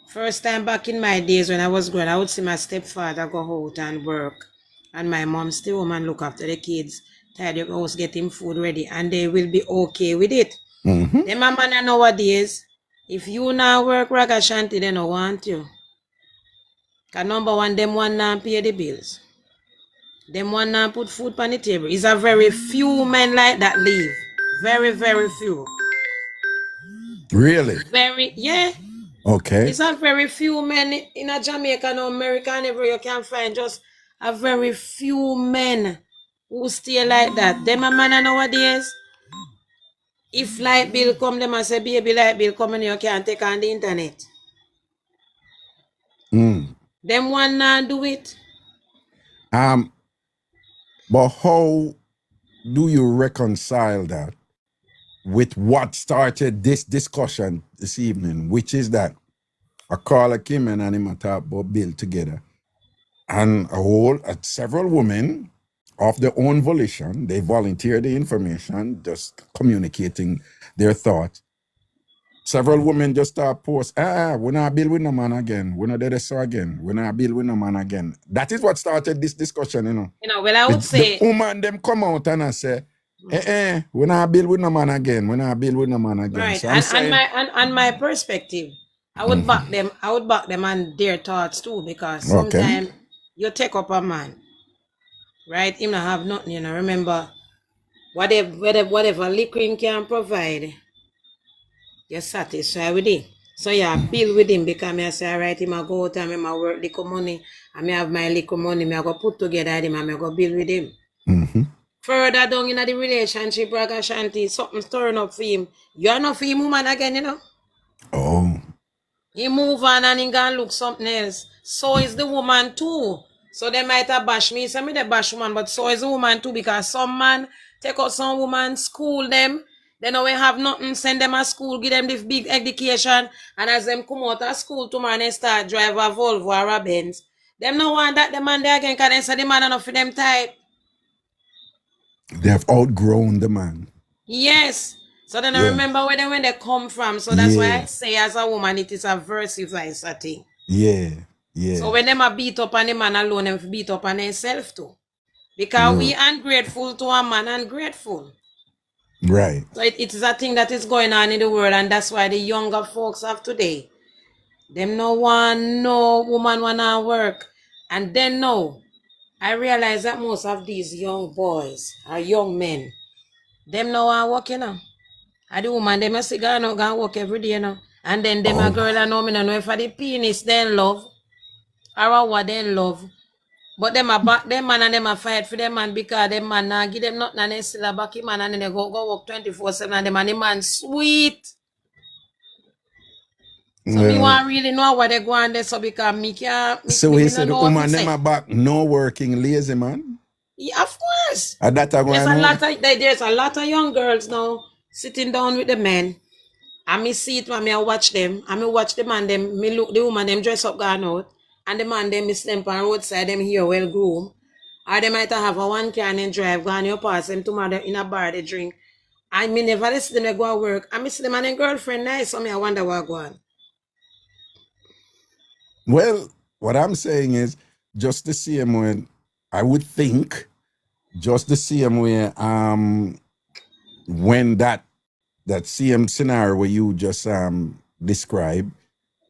First time back in my days when I was growing, I would see my stepfather go out and work. And my mom stay home and look after the kids, tidy up the house, get him food ready, and they will be okay with it. Them a man nowadays, if you now work Ragashanti, they don't want you. Because number one, them one not pay the bills. Them one not put food on the table. It's a very few men like that leave. Very, very few. Really? Very, yeah. Okay. It's not very few men in a Jamaica and America and everywhere you can find just a very few men who stay like that. Them a man nowadays, if light bill come, them a say, baby, light bill come and you can't take on the internet. Them one not do it. But how do you reconcile that with what started this discussion this evening, which is that I call Kim and him talk about Bill together, and several women of their own volition, they volunteer the information, just communicating their thoughts. Several women just start post, we're not Bill with no man again. We're not there so again. We're not Bill with no man again. That is what started this discussion, you know. You know, well, I would say the woman them come out and I say, we're not Bill with no man again. We're not Bill with no man again. right. So And my perspective, I would back them. I would back them on their thoughts too, because sometimes you take up a man, right? Him not have nothing, you know. Remember, whatever liquor can provide, You're satisfied with him. So yeah, bill with him because I say, all right, him I go out and I work little money. And I have my little money, I go put together with him and I go bill with him. Mm-hmm. Further down in the relationship, Ragashanti, something's turn up for him. You're not for him woman again, you know. Oh. He move on and he gonna look something else. So is the woman too. So they might have bash me. So me they bash woman, but so is the woman too because some man take out some woman, school them. They know we have nothing, send them to school, give them this big education. And as them come out of school tomorrow and they start drive a Volvo or a Benz. Them no want that the man there again because they say the man enough for them type. They have outgrown the man. Yes. So then I Yeah. remember where when they come from. So that's why I Yeah. say as a woman it is a versified thing. Yeah. Yeah. So when them a beat up on the man alone, them beat up on themselves too. Because we ungrateful to a man ungrateful. Right. So it is a thing that is going on in the world, and that's why the younger folks of today, them no one, no woman wanna work. And then no, I realize that most of these young boys or young men, them no want work, you know. And the woman, them a say go out, go work every day, you know. And then them a girl, I know me no know if a the penis they love or what they love. But them a back them man and them a fight for them man because them man nah give them nothing and they still a back him man and then they go work 24/7 and them and the man sweet. So me want really know what they go on there so because me can't. So he said the woman them a back no working lazy man. Yeah, of course. And that a There's going there's a lot of young girls now sitting down with the men. And me see it when me I watch them. And me watch the man them, me look the woman them dress up gone out. And the man them is them on roadside, them here well groomed. Or they might have a one car and then drive, go on your pass them tomorrow in a bar they drink. And me never see them go to work. And me see them and their girlfriend nice, so me I wonder what go on. Well, what I'm saying is just the same way I would think, just the same way when that same scenario where you just described,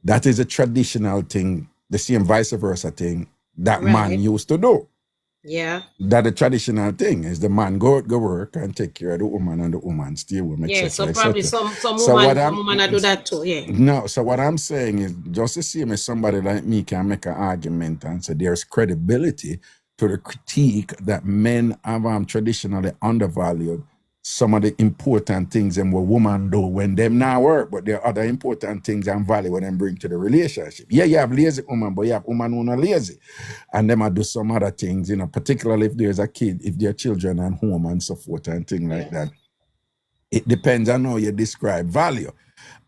that is a traditional thing, the same vice versa thing that man used to do. Yeah. That the traditional thing is the man go work and take care of the woman and the woman stay home. Yeah, so etc., probably etc. some So woman do that too, yeah. No, so what I'm saying is just the same as somebody like me can make an argument and say there's credibility to the critique that men have traditionally undervalued some of the important things and what women do when them not work, but there are other important things and value when them bring to the relationship. Yeah, you have lazy woman, but you have woman who are lazy. And them do some other things, you know, particularly if there's a kid, if there are children and home and so forth and things like that. It depends on how you describe value.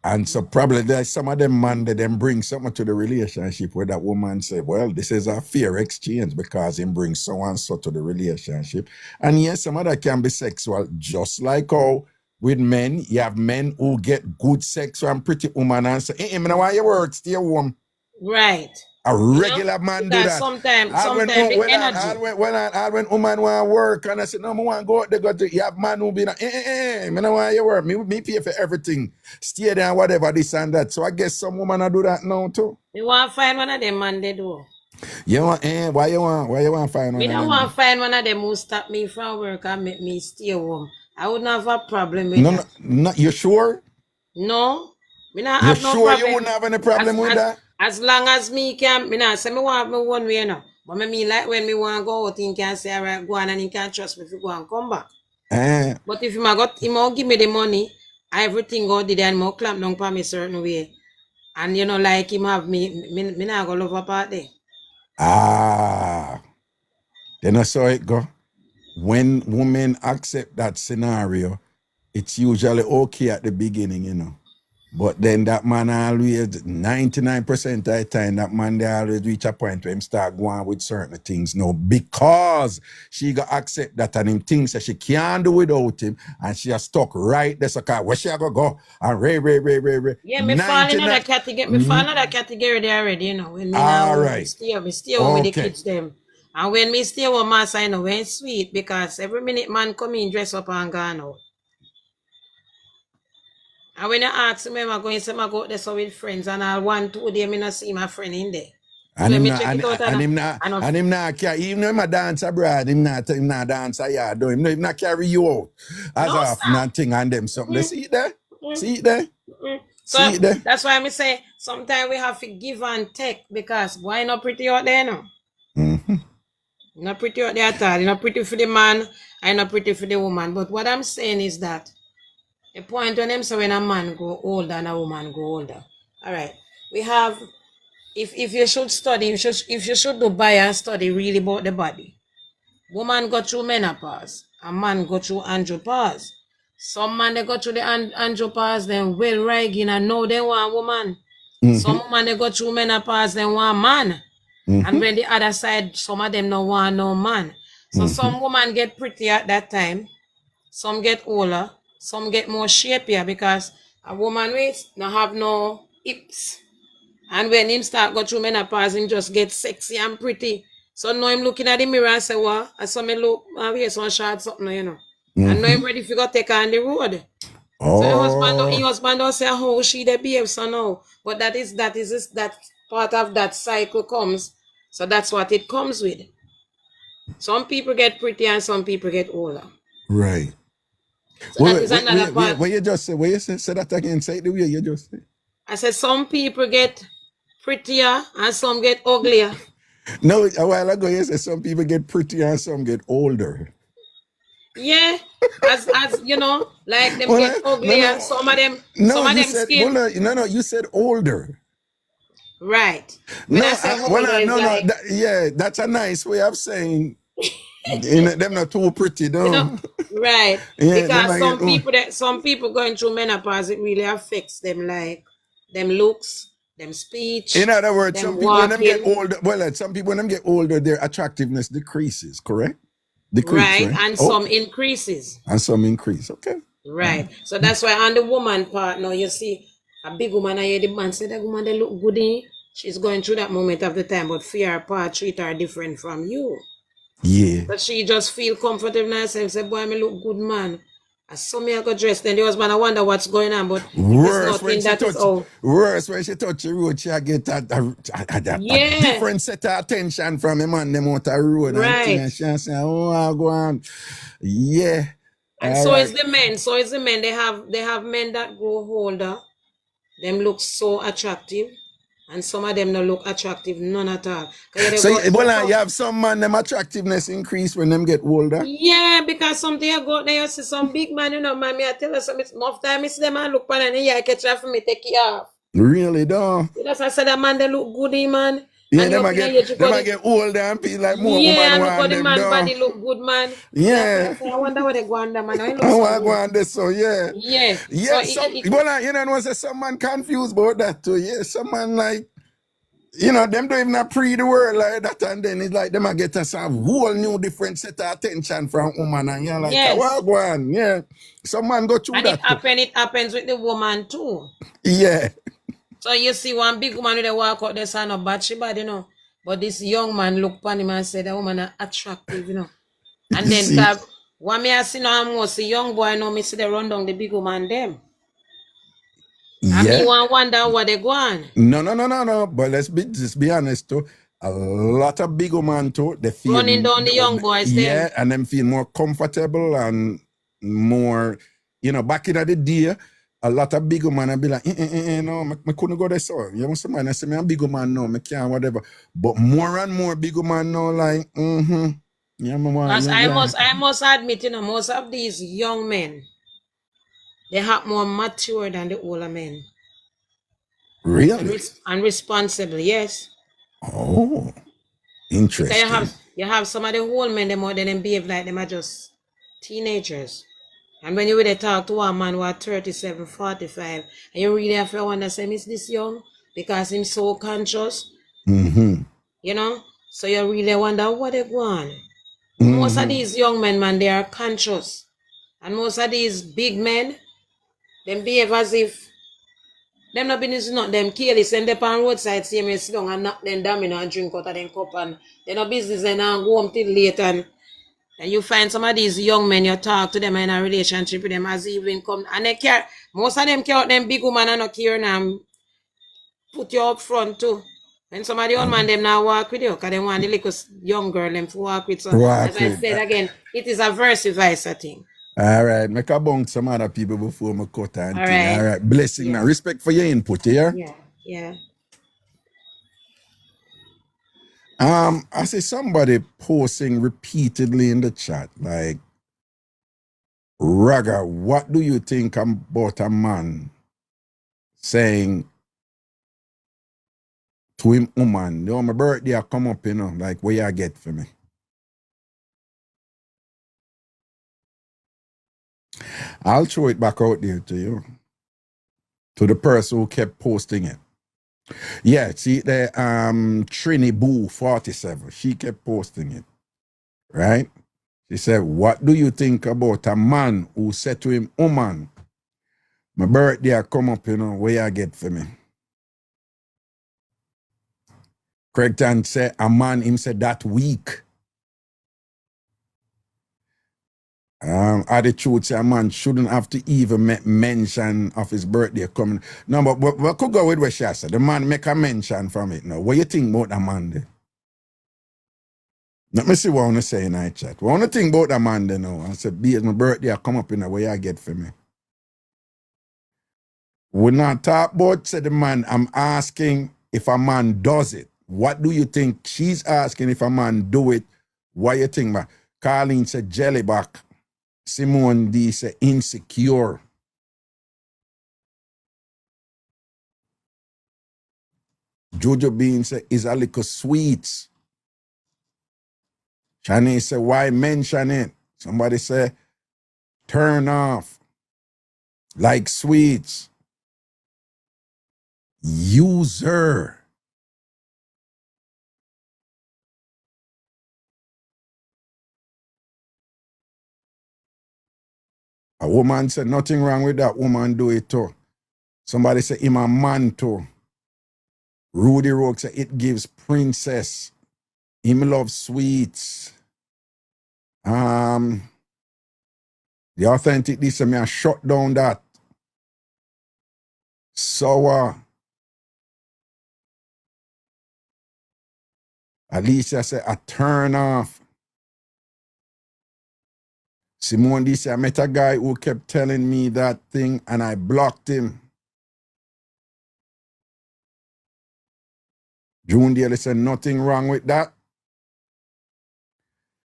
And so probably there's some of them man that them bring something to the relationship where that woman say, well, this is a fair exchange because him brings so and so to the relationship. And yes, some of that can be sexual, just like how with men, you have men who get good sex from pretty woman and say, hey, I know why you work, stay home. Right. A regular man do that. Sometimes the energy. When woman want to work and I say, no, I want to go out there, you have man who be like, I know why you work. Me pay for everything. Stay there and whatever, this and that. So I guess some woman do that now too. You want to find one of them man they do. You want, why you want to find one Me of them? don't want to find one of them who stop me from work and make me stay home. I wouldn't have a problem with that. No, you sure? No. Me not You have no sure problem. you wouldn't have any problem with that? As long as me can, me not say me want me one way now. But me mean like when me want to go out, he can say, all right, go on and he can trust me if you go and come back. But if he give me the money, everything go did and more clamp down for me certain way. And you know, like him have me not go love apart there. Then I saw it go. When women accept that scenario, it's usually okay at the beginning, you know. But then that man always, 99% of the time, that man they always reach a point where him start going with certain things now because she got accept that and him thinks that she can't do without him and she is stuck right there. So where she go and ray. Yeah, me fall in that category. Me fall in that category there already, you know. When me now stay home with the kids them. And when me stay home, I say, no, when sweet because every minute man come in, dress up and gone out. And when I ask me, I'm going to say, I go there so with friends, and I want 2 days, I not see my friend in there. And him not carry, even though him a dance abroad, him not dance a yard, him not carry you out. As often and thing and them something. See it there? See it there? So See it there? that's why I say sometimes we have to give and take because why not pretty out there now? Mm-hmm. Not pretty out there at all. You're not pretty for the man, I'm not pretty for the woman. But what I'm saying is that the point on them so when a man grow older and a woman grow older. All right. We have if you should study, if you should do bio and study really about the body. Woman go through menopause, a man go through andropause. Some man they go through the andropause, then well Reggae and know they want woman. Some woman they go through menopause, then want man. And when the other side, some of them don't want no man. So some woman get pretty at that time, some get older, some get more shapier because a woman waist not have no hips. And when him start go through menopause, him just get sexy and pretty. So now him looking at the mirror and say, what? I saw me look, I wear some short something, you know. And now him ready to go take her on the road. So your husband don't say, oh, she the behave so now. But that part of that cycle comes. So that's what it comes with. Some people get pretty and some people get older. Right. So that is another part. What you just say? What you say that again? Say it the way you just say. I said some people get prettier and some get uglier. No, a while ago you said some people get prettier and some get older. Yeah, as you know, like them get uglier. Some of them skin. No, you said older. Right. When I say older, yeah, that's a nice way of saying them not too pretty, though. You know, right. Yeah, because some people going through menopause, it really affects them, like them looks, them speech. In other words, some people when them walking. get older, some people when them get older, their attractiveness decreases, correct? Right, and some increases. And some increase, okay. Right. So that's why on the woman part now, you see a big woman, I hear the man say that woman they look good in. She's going through that moment of the time, but for her part, treat her different from you. Yeah. But she just feel comfortable in herself, say, boy, me look good, man. I saw me I got dressed, then the husband, I wonder what's going on, but worse when she touch the road, she get a different set of attention from a man them out the road. Right. And she say, oh, I go on. Yeah. And so is the men. So is the men. They have men that grow older. Them look so attractive. And some of them don't look attractive, none at all. So you have some man, them attractiveness increase when them get older? Yeah, because something you go there, you see some big man, you know, man, I tell you something, enough time I see them and look on and I catch her for me, take it off. Really, though? That's why I said that man, they look good, man. Yeah, they might get older and feel like more yeah, woman want them. Yeah, the man body look good, man. Yeah. I wonder what they go on there, man. I want to go on there, so yeah. Yeah. Yeah, you know, some man confused about that too. Yeah, some man like, you know, them don't even pre the world like that, and then it's like them I get a whole new different set of attention from woman, and you're like, yes. Well, go on, yeah. Some man go through and that. And it happens with the woman too. Yeah. So you see one big woman with a walk out there, son of bad she bad, you know. But this young man look upon him and said that woman are attractive, you know. And then what me I see now almost a young boy now me see they run down the big woman them. And me wonder what they go on. No. But let's be honest too. A lot of big women too, they feel running down the young boys. Yeah, and them feel more comfortable and more, you know, back in the day. A lot of big women be like, no, I couldn't go there, so. You know, some man, I say, I'm a big woman, no, I can't, whatever. But more and more big women now, like, Yeah, I must admit, you know, most of these young men, they have more mature than the older men. Really? And responsible, yes. Oh, interesting. You have some of the old men, they behave like them are just teenagers. And when you really talk to a man who are 37, 45, and you really have to wonder, say, is this young? Because he's so conscious. Mm-hmm. You know? So you really wonder what they want. Mm-hmm. Most of these young men, man, they are conscious. And most of these big men, they behave as if them not business not them careless and they on roadside see me sit down and knock them down and drink out of them cup and they no business and go home till late and you find some of these young men, you talk to them in a relationship with them as even come and they care. Most of them care out them big woman and not care and put you up front too. When some of the old man them now walk with you, because they want the little young girl them to walk with. So as I said again, it is a vice versa thing. All right, make a bunk some other people before me cut and All thing. All right. right, blessing Yeah. now. Respect for your input here. Yeah. Yeah. I see somebody posting repeatedly in the chat, like, Raga, what do you think about a man saying to him woman, my birthday I come up, like what you get for me? I'll throw it back out there to you. To the person who kept posting it. Yeah, see the Trini Boo 47. She kept posting it. Right? She said, what do you think about a man who said to him, woman, my birthday I come up, what you get for me? Craig Tan said, a man, him said that week. Attitude say a man shouldn't have to even mention of his birthday coming. No, but we could go with what she said. The man make a mention from it now. What you think about that man there? Let me see what I want to say in that chat. What I want to think about that man there now? I said, be it my birthday, I come up in the way I get for me. We're not talk about, said the man, I'm asking if a man does it. What do you think? She's asking if a man do it. What you think, man? Carlene said jellyback. Simone D said insecure. Jojo Bean said is a little sweets. Shani said, why mention it? Somebody said, turn off. Like sweets. User. A woman said, nothing wrong with that woman, do it too. Somebody said, him a man too. Rudy Rogue said, it gives princess. Him love sweets. The authentic, this me I shut down that. Sour. Alicia said, a turn off. Simone D said, I met a guy who kept telling me that thing and I blocked him. June Daly said, nothing wrong with that.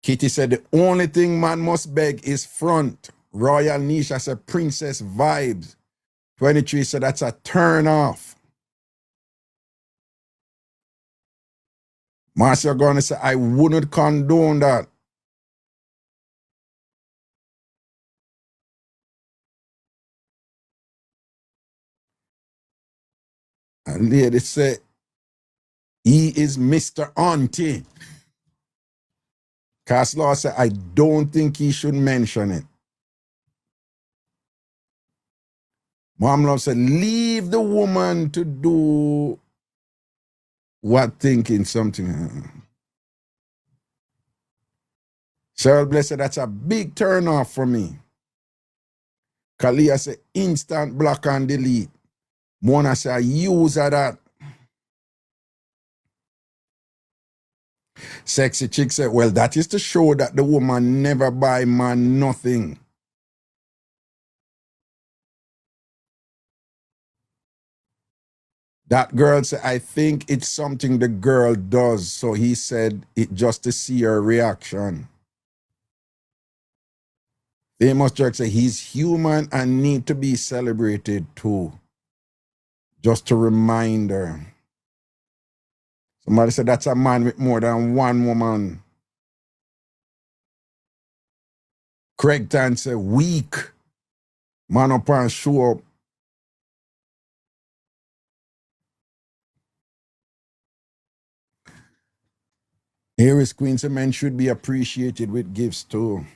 Kitty said, the only thing man must beg is front. Royal Nisha said, princess vibes. 23 said, that's a turn off. Marcia Garner said, I wouldn't condone that. And lady said, he is Mr. Auntie. Caslaw said, I don't think he should mention it. Mom Love said, leave the woman to do what thinking something. Cheryl Bless said, that's a big turn off for me. Kalia said, instant block and delete. Mona said, I use that. Sexy Chick said, well, that is to show that the woman never buy man nothing. That girl said, I think it's something the girl does. So he said it just to see her reaction. Famous Jerk said, he's human and need to be celebrated too. Just to remind her. Somebody said, that's a man with more than one woman. Craig Tan said, weak. Man up and show up. Harris Queen said, men should be appreciated with gifts too.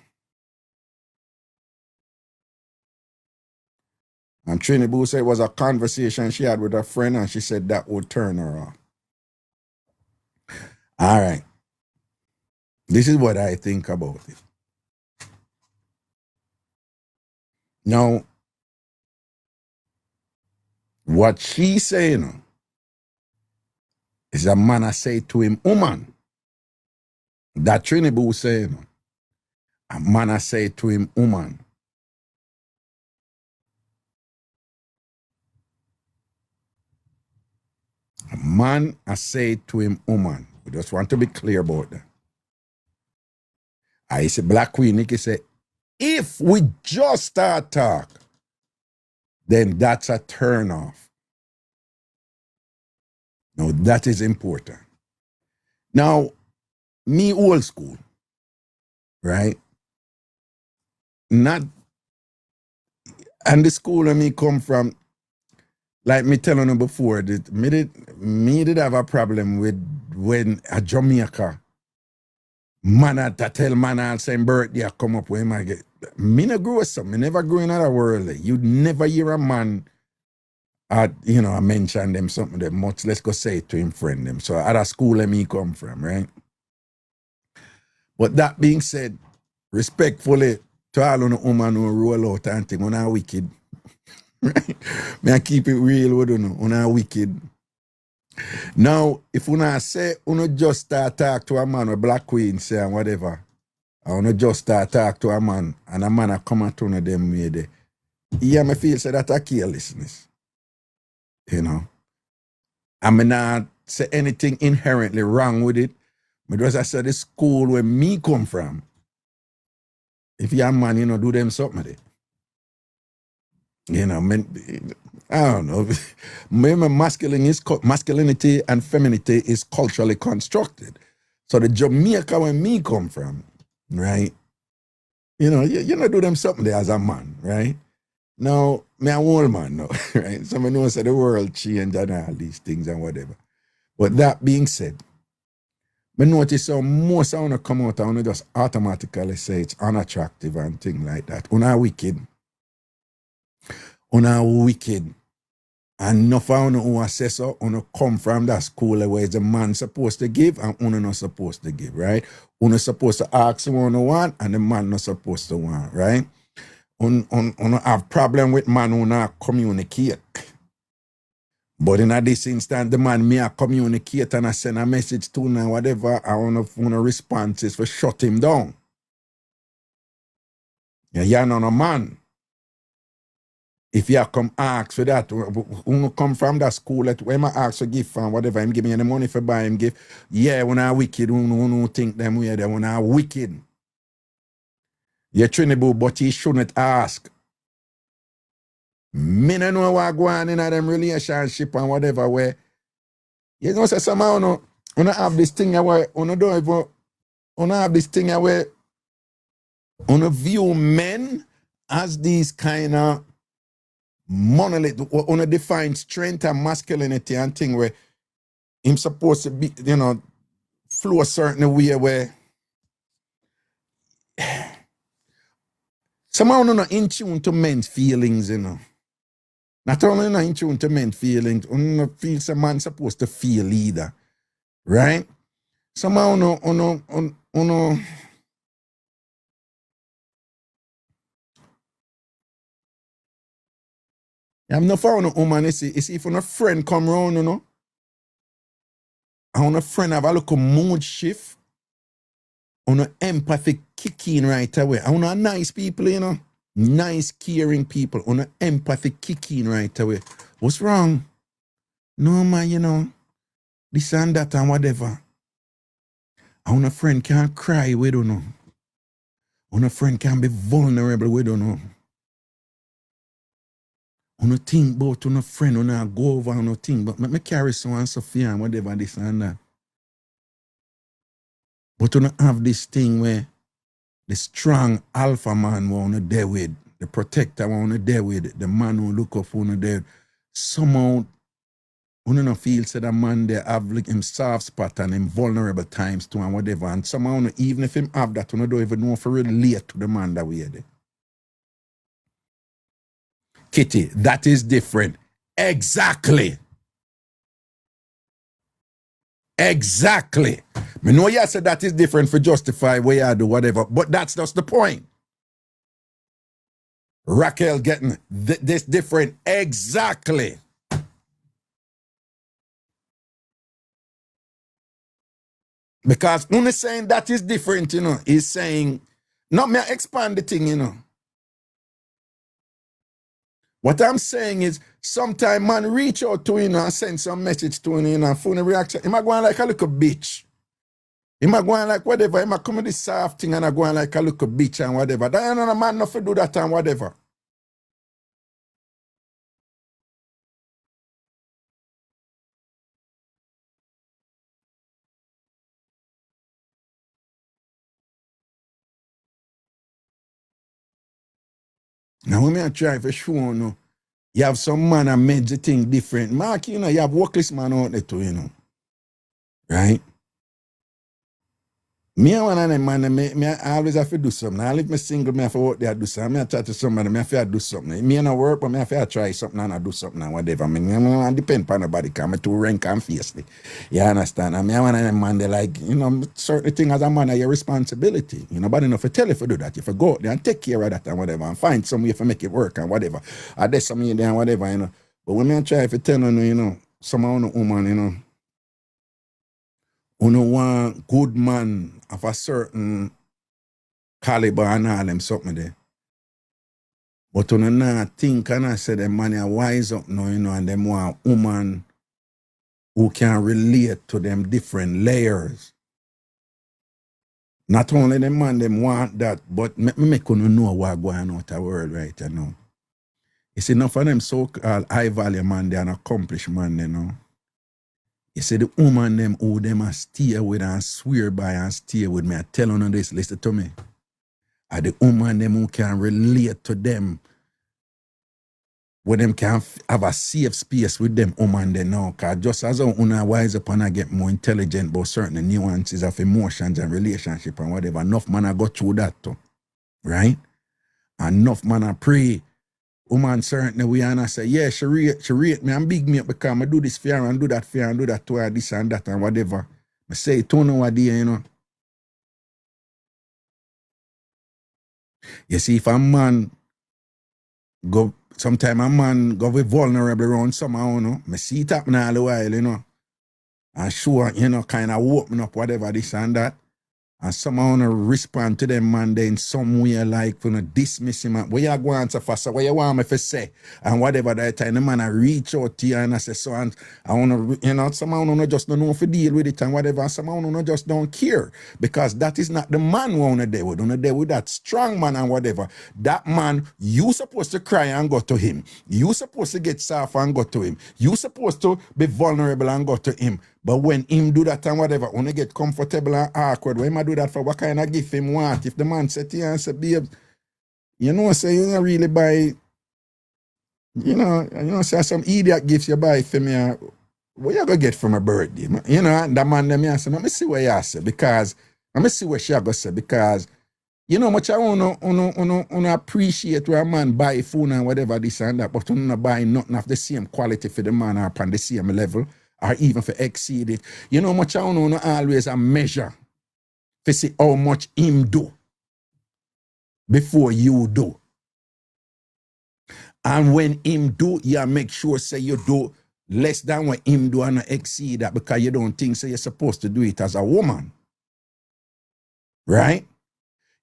And Trini Boo said it was a conversation she had with a friend and she said that would turn her off. All right. This is what I think about it. Now, what she's saying is a man I say to him, woman. That Trini Boo saying, a man I say to him, woman. man, I say to him, woman. We just want to be clear about that. I say, Black Queen, Nikki say, if we just start talk, then that's a turn off. Now, that is important. Now, me old school, right? Not, and the school where me come from, like me telling you before, that me did have a problem with when a Jamaica man at that tell man on same birthday I come up with him. I get me no grew up some. Me never grew in other world. You'd never hear a man I mention them something that much. Let's go say it to him friend them. So at a school where me come from, right? But that being said, respectfully to all of the women who roll out and think on are wicked. Right? Me I keep it real with you on are wicked. Now, if una say una just start talk to a man with Black Queen say and whatever, or una just start talk to a man and a man a come at one of them way there, yeah, me feel say that a carelessness. You know. I mean not say anything inherently wrong with it. But as I said, the school where me come from, if you're a man, do them something there. I don't know. Maybe masculinity and femininity is culturally constructed. So the Jamaica where me come from, right? You do them something there as a man, right? Now, me a old man now, right? So I know say the world change and all these things and whatever. But that being said, I notice how most of them come out and just automatically say it's unattractive and things like that. Una wicked. And enough of you who say so, you come from that school where the man supposed to give and you not supposed to give, right? You supposed to ask what you want and the man not supposed to want, right? You have problem with man who not communicate. But in this instance, the man may communicate and I send a message to him and whatever, I want to responses for shut him down. You're not a man. If you come ask for that, when come from that school, when I ask for gift and whatever, him give me any money for buy him gift. Yeah, when I wicked, when think them way there, when I wicked. You're trainable, but he shouldn't ask. Me no know what go on in them relationship and whatever where. Say somehow you have this thing where you don't even have this thing where you view men as these kind of monolith, on a defined strength and masculinity and thing where him supposed to be, flow a certain way where somehow not in tune to men's feelings, Not only not in tune to men's feelings, you feel some man supposed to feel either. Right? Somehow I'm not found a woman, it's if a friend come round, and a friend have a little mood shift, on empathy kick in right away. I want a nice people, nice, caring people, on empathy kick in right away. What's wrong? No, man, this and that and whatever. I want a friend can't cry, we don't know. On a friend can be vulnerable, we don't know. On a think about on a friend, on a go over on a thing, but me carry so and Sophia and whatever this and that. But on have this thing where the strong alpha man want to deal with, the protector want to deal with, the man who look up on there. Somehow, you don't feel that the man there have like him soft spot and him vulnerable times too and whatever. And somehow, even if him have that, you don't even know if you relate to the man that we are there. Kitty, that is different. Exactly. Me know you said that is different for justify where you do whatever, but that's just the point. Raquel getting this different. Exactly. Because when he's saying that is different, he's saying, not me expand the thing, What I'm saying is, sometime man reach out to him and send some message to him and phone reaction. He might go on like a little bitch. He might go on like whatever. He might come with this soft thing and I go on like a little bitch and whatever. That ain't no man not to do that and whatever. Now when I try for sure, no, you have some man that made the thing different. Mark, you know, you have workless man out there too, you know. Right? Me and one of them man, me I always have to do something. I live me single, me have to work there, do something. I chat to somebody, me have to do something. Me and I work, but me have to try something and I do something and whatever. I depend on nobody, because I'm too rank and fiercely. You understand? And me and one of them man, they like, you know, certain things as a man are your responsibility. You know, nobody enough to tell you to do that. You have to go out there and take care of that and whatever and find some way to make it work and whatever. Or there's some there and whatever, you know. But when I try to tell you know, some of the woman, you know, who no want good man of a certain caliber and all them something there. But when not think and I say them man are wise up now, you know, and them want woman who can relate to them different layers. Not only them man them want that, but me make you know what going on out the world right now. It's enough of them so-called high value man, they are an accomplished man, you know. You see the woman them who them a stay with and swear by and stay with me. I tell on this, listen to me. Are the woman them who can relate to them, where them can have a safe space with them woman they know. Cause just as how una wise up and I get more intelligent about certain nuances of emotions and relationship and whatever, enough man I go through that too. Right? Enough man I pray. Woman certainly we and I say, yeah, she rate me and big me up because I do this for her and do that for her and do that to her, this and that and whatever. I say it to no idea, you know. You see, if a man go, sometimes a man go be vulnerable around somehow, you know. I see it happen all the while, you know. And sure, you know, kind of open up whatever this and that. And somehow wanna respond to them man there in some way like you know dismiss him. What you go answer for, so what you want me to say? And whatever that time the man I reach out to you and I say so and I wanna you know somehow wanna just don't know if you deal with it and whatever, and somehow wanna just don't care. Because that is not the man we wanna deal with that strong man and whatever. That man, you supposed to cry and go to him. You supposed to get soft and go to him. You supposed to be vulnerable and go to him. But when him do that and whatever, when he get comfortable and awkward, when I do that for what kind of gift him want? If the man said to you and say, babe, you know, say you don't really buy, say some idiot gifts you buy for me, what you gonna get for my birthday? You know, and that man them you say, let me see what you say, because let me see what she gonna say, because you know much I wanna appreciate where a man buy phone and whatever this and that, but you not buy nothing of the same quality for the man up on the same level, or even for exceed it. You know much I wanna always a measure to see how much him do before you do. And when him do, you make sure say you do less than what him do and not exceed that, because you don't think so you're supposed to do it as a woman. Right?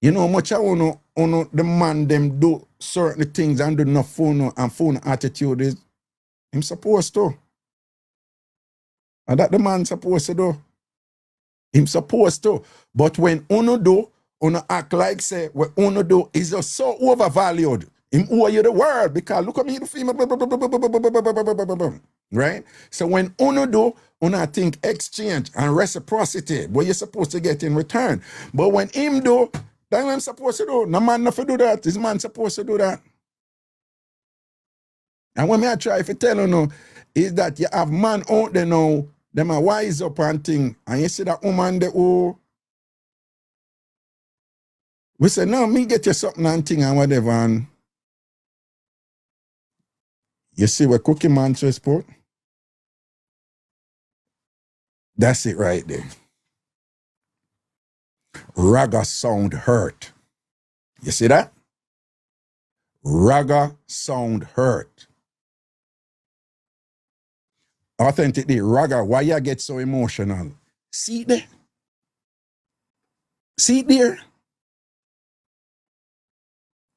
You know much I want the man them do certain things and do no phone and phone attitude is him supposed to. And that the man supposed to do. Him supposed to. But when uno do, uno act like say what uno do is just so overvalued. Him owe you the world because look at me the female. Right? So when uno do, uno think exchange and reciprocity, what you're supposed to get in return. But when him do, that's what I'm supposed to do. No man not to do that. This man supposed to do that. And when I try to tell you now, is that you have man out there now, them are wise up and thing, and you see that woman there who we say, no, me get you something and thing and whatever, and you see what Cookie Man transport? That's it right there. Raga sound hurt. You see that? Raga sound hurt. Authentically, Raga, why you get so emotional? See there? See there?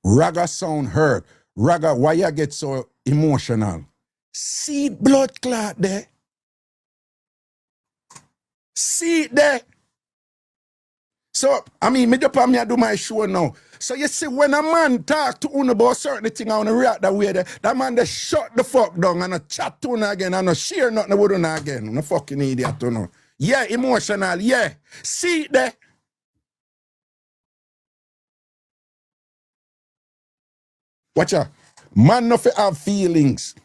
Raga sound hurt. Raga, why you get so emotional. See blood clot there. See it there. So, I mean, me just me I do my show now. So you see, when a man talk to you about certain thing, I want to react that way there, that man they shut the fuck down and chat to you again and share nothing with you again. No fucking idiot, you know. Yeah, emotional, yeah. See it there. Watch out. Man no fi have feelings.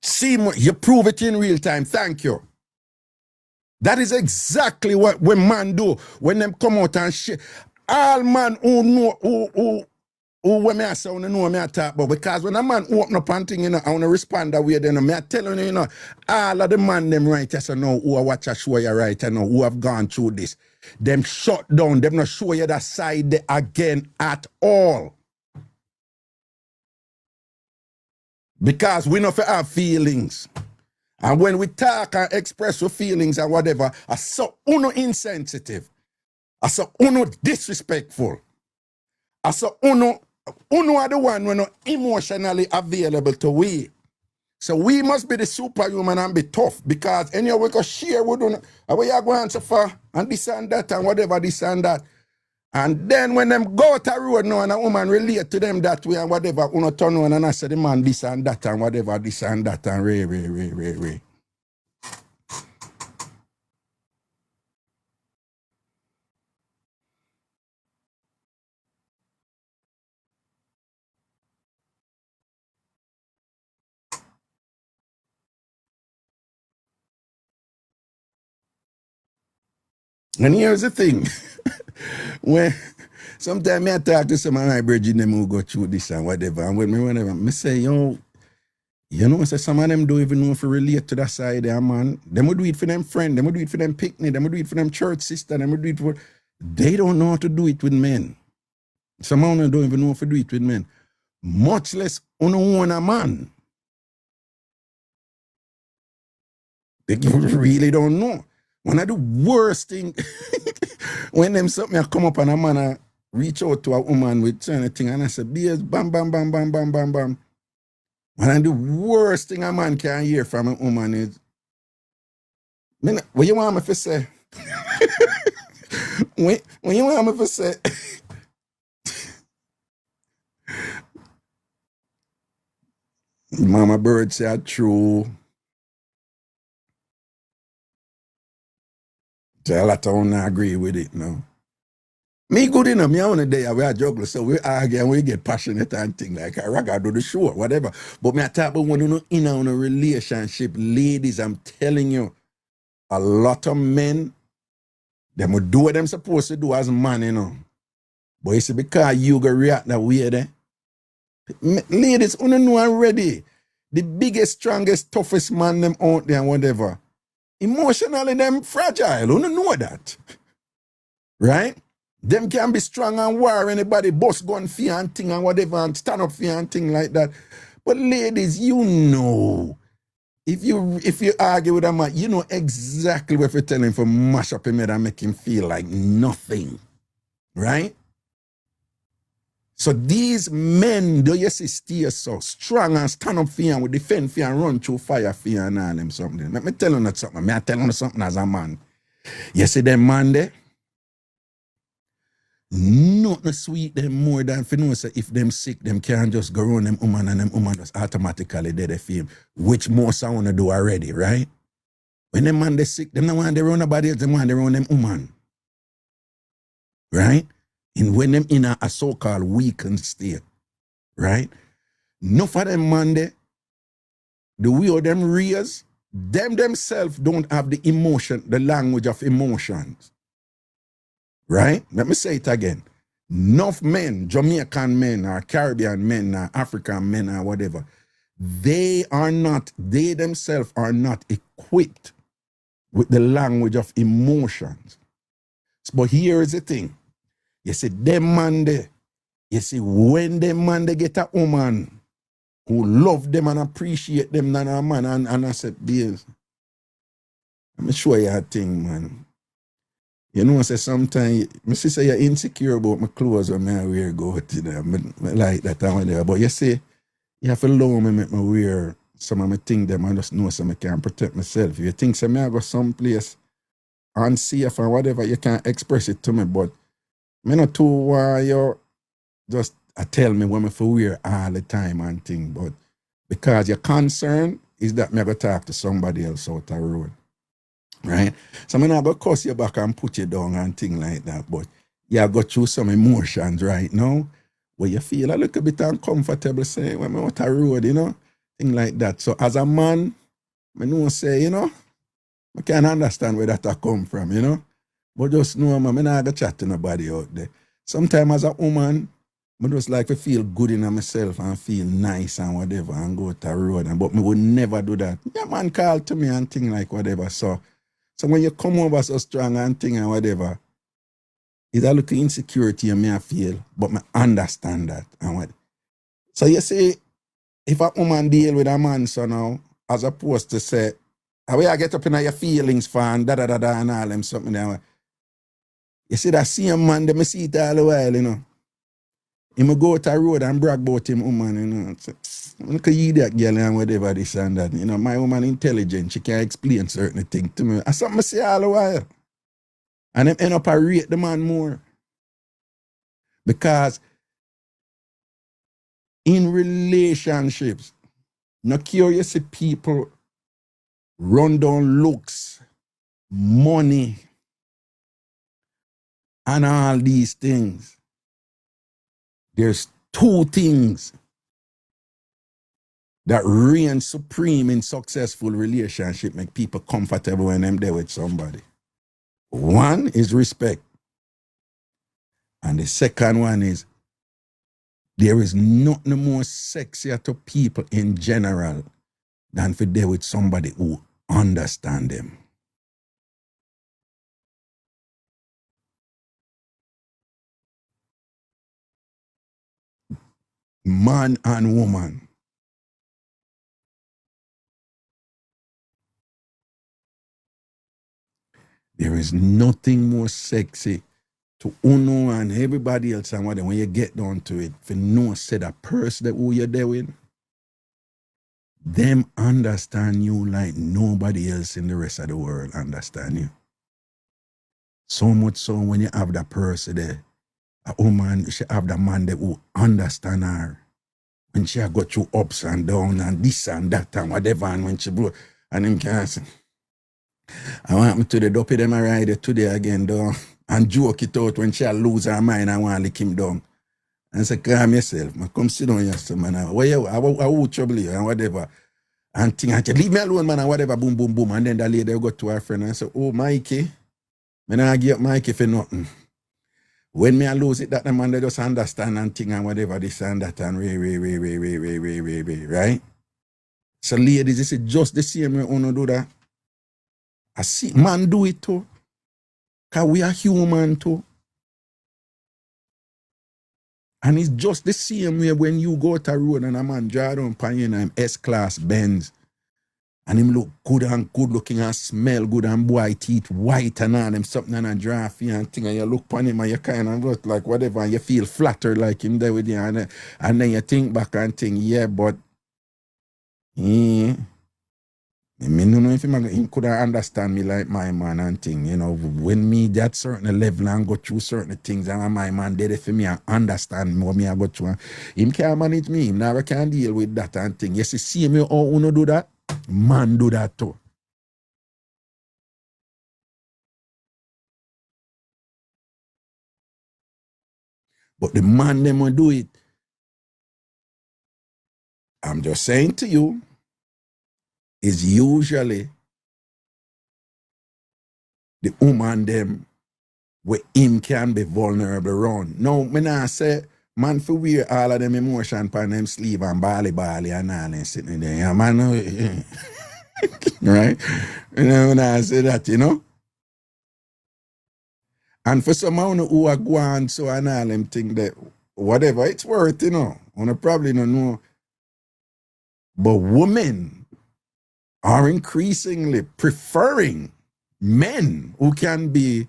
See, you prove it in real time. Thank you. That is exactly what when man do when them come out and shit. All man who know who when me I say know me I talk about, because when a man open up and thing, you know, I want to respond that way, then me I telling you, you know, all of the man them right yes, know who I watch a show you right, you know, who have gone through this. Them shut down, them not show you that side there again at all. Because we not have feelings. And when we talk and express our feelings and whatever, I so uno insensitive. I so uno disrespectful. I so uno are the one we're not emotionally available to we. So we must be the superhuman and be tough, because anyway we can share with you what you going so far and this and that and whatever this and that. And then when them go to the road now and a woman relate to them that way and whatever, uno turn on and I say the man this and that and whatever this and that and ray. And here's the thing. When sometimes I talk to some of my brethren them who go through this and whatever, and when me say, yo, you know, say some of them don't even know if you relate to that side there, man. Them would do it for them friend, them would do it for them picnic, them would do it for them church sister, them would do it for... They don't know how to do it with men. Some of them don't even know how to do it with men. Much less own a man. They really don't know. One of the worst thing, when them something I come up and a man reach out to a woman with certain thing and I say, beers, bam, bam, bam, bam, bam, bam, bam. One of the worst thing a man can hear from a woman is, what you want me to say? when you want me to say, Mama Bird say true. So a lot of them agree with it now. Me good enough, me on a day we are juggle, so we argue and we get passionate and things like Raga do the show, whatever. But me I talk about when you know in a relationship, ladies, I'm telling you, a lot of men, them will do what them supposed to do as man, you know. But you see, because you go react that way there, ladies, you know already, the biggest, strongest, toughest man them out there and whatever, emotionally them fragile, you don't know that. Right? Them can be strong and war anybody bust gun fear and thing and whatever and stand up fear and thing like that. But ladies, you know, if you argue with a man, you know exactly what you're telling him for mash up him head and make him feel like nothing. Right? So these men, do you see, stay so strong and stand up fear and defend fear and run through fire fear and all them something. Let me tell you something. I tell you something as a man. You see them man there? Nothing sweet them more than if you know say if them sick, them can't just go around them woman and them woman just automatically dead they feel, which most I wanna do already, right? When them man they sick, them don't want their own nobody else, them want their own them woman. Right? And when them in a so-called weakened state, right? Enough of them man they, the way of them raise, them themselves don't have the emotion, the language of emotions. Right? Let me say it again. Enough men, Jamaican men or Caribbean men or African men or whatever, they themselves are not equipped with the language of emotions. But here is the thing. You see, them man there, you see, when them man they get a woman who love them and appreciate them than a man, and I said, yes. I'm show you a thing, man. You know, say sometimes, my sister, you're insecure about my clothes when I wear go to them. But like that and whatever. But you see, you have to allow me make me wear some of my things them I just know so I can protect myself. If you think say me I go someplace unsafe or whatever, you can express it to me. But me not too you just tell me what me for wear all the time and thing. But because your concern is that me go talk to somebody else out the road. Right? So I'm not gonna cuss you back and put you down and thing like that. But you go through some emotions right now where you feel a little bit uncomfortable saying when I'm out the road, you know, thing like that. So as a man, I know say, you know, I can understand where that come from, you know. But just know, man, I'm not gonna chat to nobody out there. Sometimes as a woman, I just like to feel good in myself and feel nice and whatever and go to the road. But me would never do that. Yeah, man call to me and thing like whatever. So when you come over so strong and thing and whatever, it's a little insecurity you may feel, but I understand that. And what. So you see, if a woman deal with a man so now, as opposed to say, how you get up in your feelings for and da-da-da-da and all them something there. You see that same man, they me see it all the while, you know. He may go to the road and brag about him, woman, you know. Look at you, that girl, and whatever this and that. You know, my woman intelligent, she can explain certain things to me. That's something I say all the while. And them end up I rate the man more. Because in relationships, not curious see people run down looks, money, and all these things. There's two things that reign supreme in successful relationship, make people comfortable when they're there with somebody. One is respect. And the second one is there is nothing more sexier to people in general than for there with somebody who understand them. Man and woman. There is nothing more sexy to Uno and everybody else and when you get down to it, for no say that person that who you're there with, them understand you like nobody else in the rest of the world understand you. So much so when you have that person there, a woman, she have that man that who understand her. When she go through ups and downs and this and that and whatever, and when she blow, and him can say, I want me to the dopey them a ride it today again, though, and joke it out when she lose her mind and want to lick him down. And say, calm yourself, man, come sit down yourself, man. Where you, I will trouble you and whatever. And think, I leave me alone, man, and whatever, boom, boom, boom. And then the lady will go to her friend and say, oh, Mikey, man, I give up Mikey for nothing. When me I lose it, that the man they just understand and think and whatever, this and that, and right? So ladies, this is just the same way you do that. I see man do it too. Because we are human too. And it's just the same way when you go to the road and a man draw down pan you in S-Class Benz and him look good and good looking and smell good and boy teeth white and all them something and a draft and thing and you look upon him and you kind of look like whatever and you feel flattered like him there with you and then you think back and think, yeah, but I don't know if he could understand me like my man and thing, you know, when me that certain level and go through certain things and my man did it for me and understand what me I go through. Him can't manage me, him never can deal with that and thing. Yes, you see me how uno do that, man do that too. But the man them will do it. I'm just saying to you, is usually the woman them where him can be vulnerable around. Now, me not say man for wear all of them emotion pan them sleeve and bally and all and sitting there. Yeah, man, right? You know, when I say that, you know? And for someone who are going so and all them think that whatever it's worth, you know, I probably don't know. But women are increasingly preferring men who can be,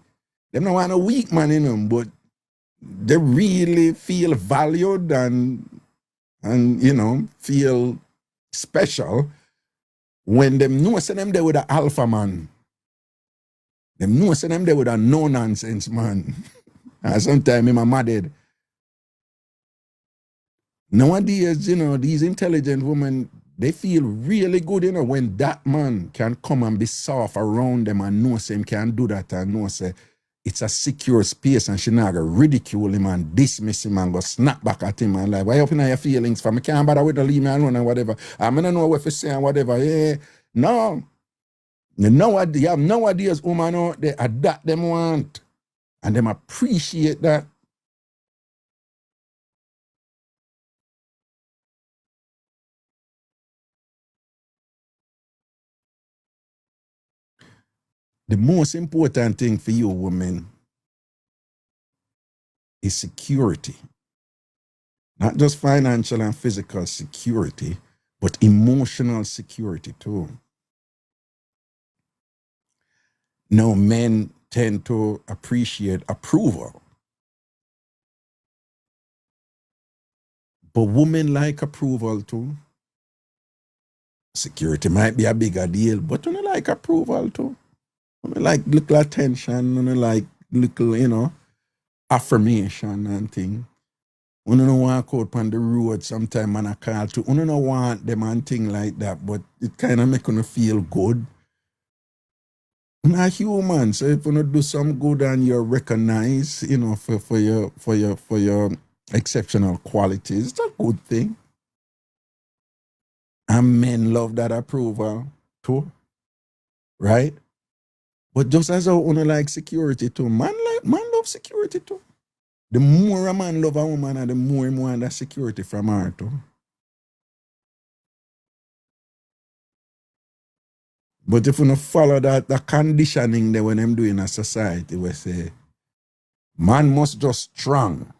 them not want a weak man in them, but they really feel valued and you know, feel special when them know say them there with an alpha man. Them know say them there with a no nonsense man. And sometimes my mad. Nowadays, you know, these intelligent women, they feel really good, you know, when that man can come and be soft around them and know say him can do that and know say it's a secure space and she not gonna ridicule him and dismiss him and go snap back at him and like, why up in your feelings for me? Can't bother with the leave me alone and whatever. I mean, I know what to say and whatever. Yeah. No. Nowadays, you have nowadays women out there that them want and them appreciate that. The most important thing for you women is security. Not just financial and physical security, but emotional security too. Now, men tend to appreciate approval, but women like approval too. Security might be a bigger deal, but women like approval too. Women like little attention, women like little, you know, affirmation and thing. We don't walk out on the road sometime and I call to. We don't want them and thing like that, but it kind of make you feel good. We're not human, so if you do some good and you're recognized, you know, for your exceptional qualities, it's a good thing. And men love that approval too, right? But just as how you like security too, man love security too. The more a man love a woman, and the more he want that security from her too. But if you not follow that the conditioning that when them do in a society, we say, man must just strong.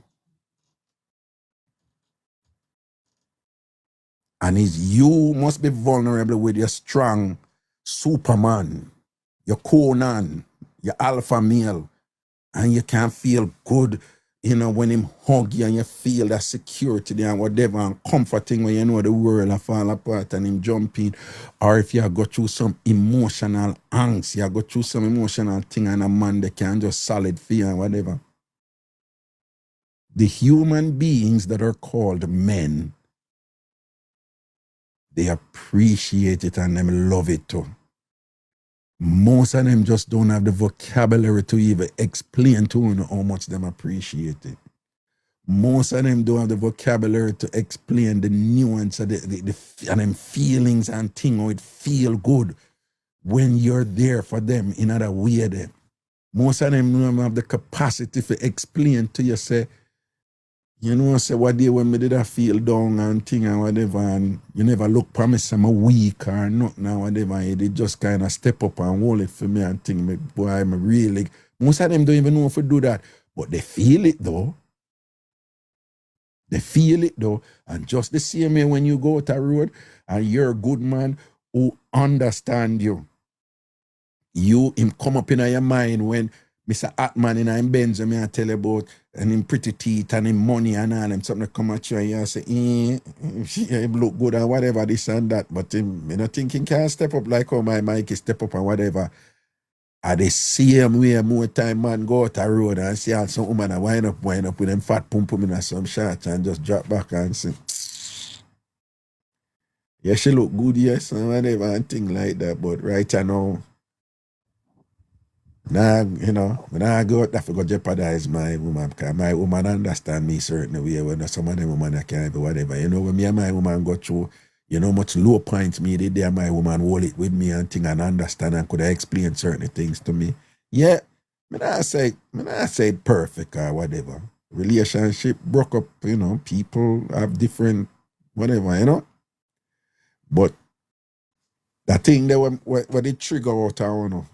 And you must be vulnerable with your strong Superman, your Conan, your alpha male, and you can feel good, you know, when him hug you and you feel that security there and whatever and comforting when you know the world will fall apart and him jumping. Or if you go through some emotional angst, you go through some emotional thing and a man that can just solid fear and whatever. The human beings that are called men, they appreciate it and them love it too. Most of them just don't have the vocabulary to even explain to you how much them appreciate it. Most of them don't have the vocabulary to explain the nuance of the and them feelings and thing, how it feel good when you're there for them in other way. Them. Most of them don't have the capacity to explain to you, say, you know, say what day when me did I feel down and thing and whatever, and you never look for me say I'm weak or nothing and whatever, and they just kind of step up and hold it for me and think, me, boy, I'm really, most of them don't even know if to do that, but they feel it though. They feel it though, and just the same way when you go out the road and you're a good man who understand you, him come up in your mind when Mr. Atman in him Benz, me I tell you about, and him pretty teeth and him money and all, him something come at you and you say, him look good and whatever, this and that, but him, I don't think he can step up like how my Mikey step up and whatever. At the same way, more time man go out the road and see how some woman a wind up with them fat pum pum in some shots and just drop back and say, yeah, she look good, yes, and whatever, and thing like that, but right now, nah, you know, when I go out, I forgot jeopardize my woman, because my woman understand me certain way, when some of them woman I can't be whatever. You know, when me and my woman go through, you know, much low points me did there, my woman hold it with me and thing and understand and could explain certain things to me. Yeah, me not say it perfect or whatever. Relationship broke up, you know, people have different whatever, you know. But that thing that when they trigger out, I don't know.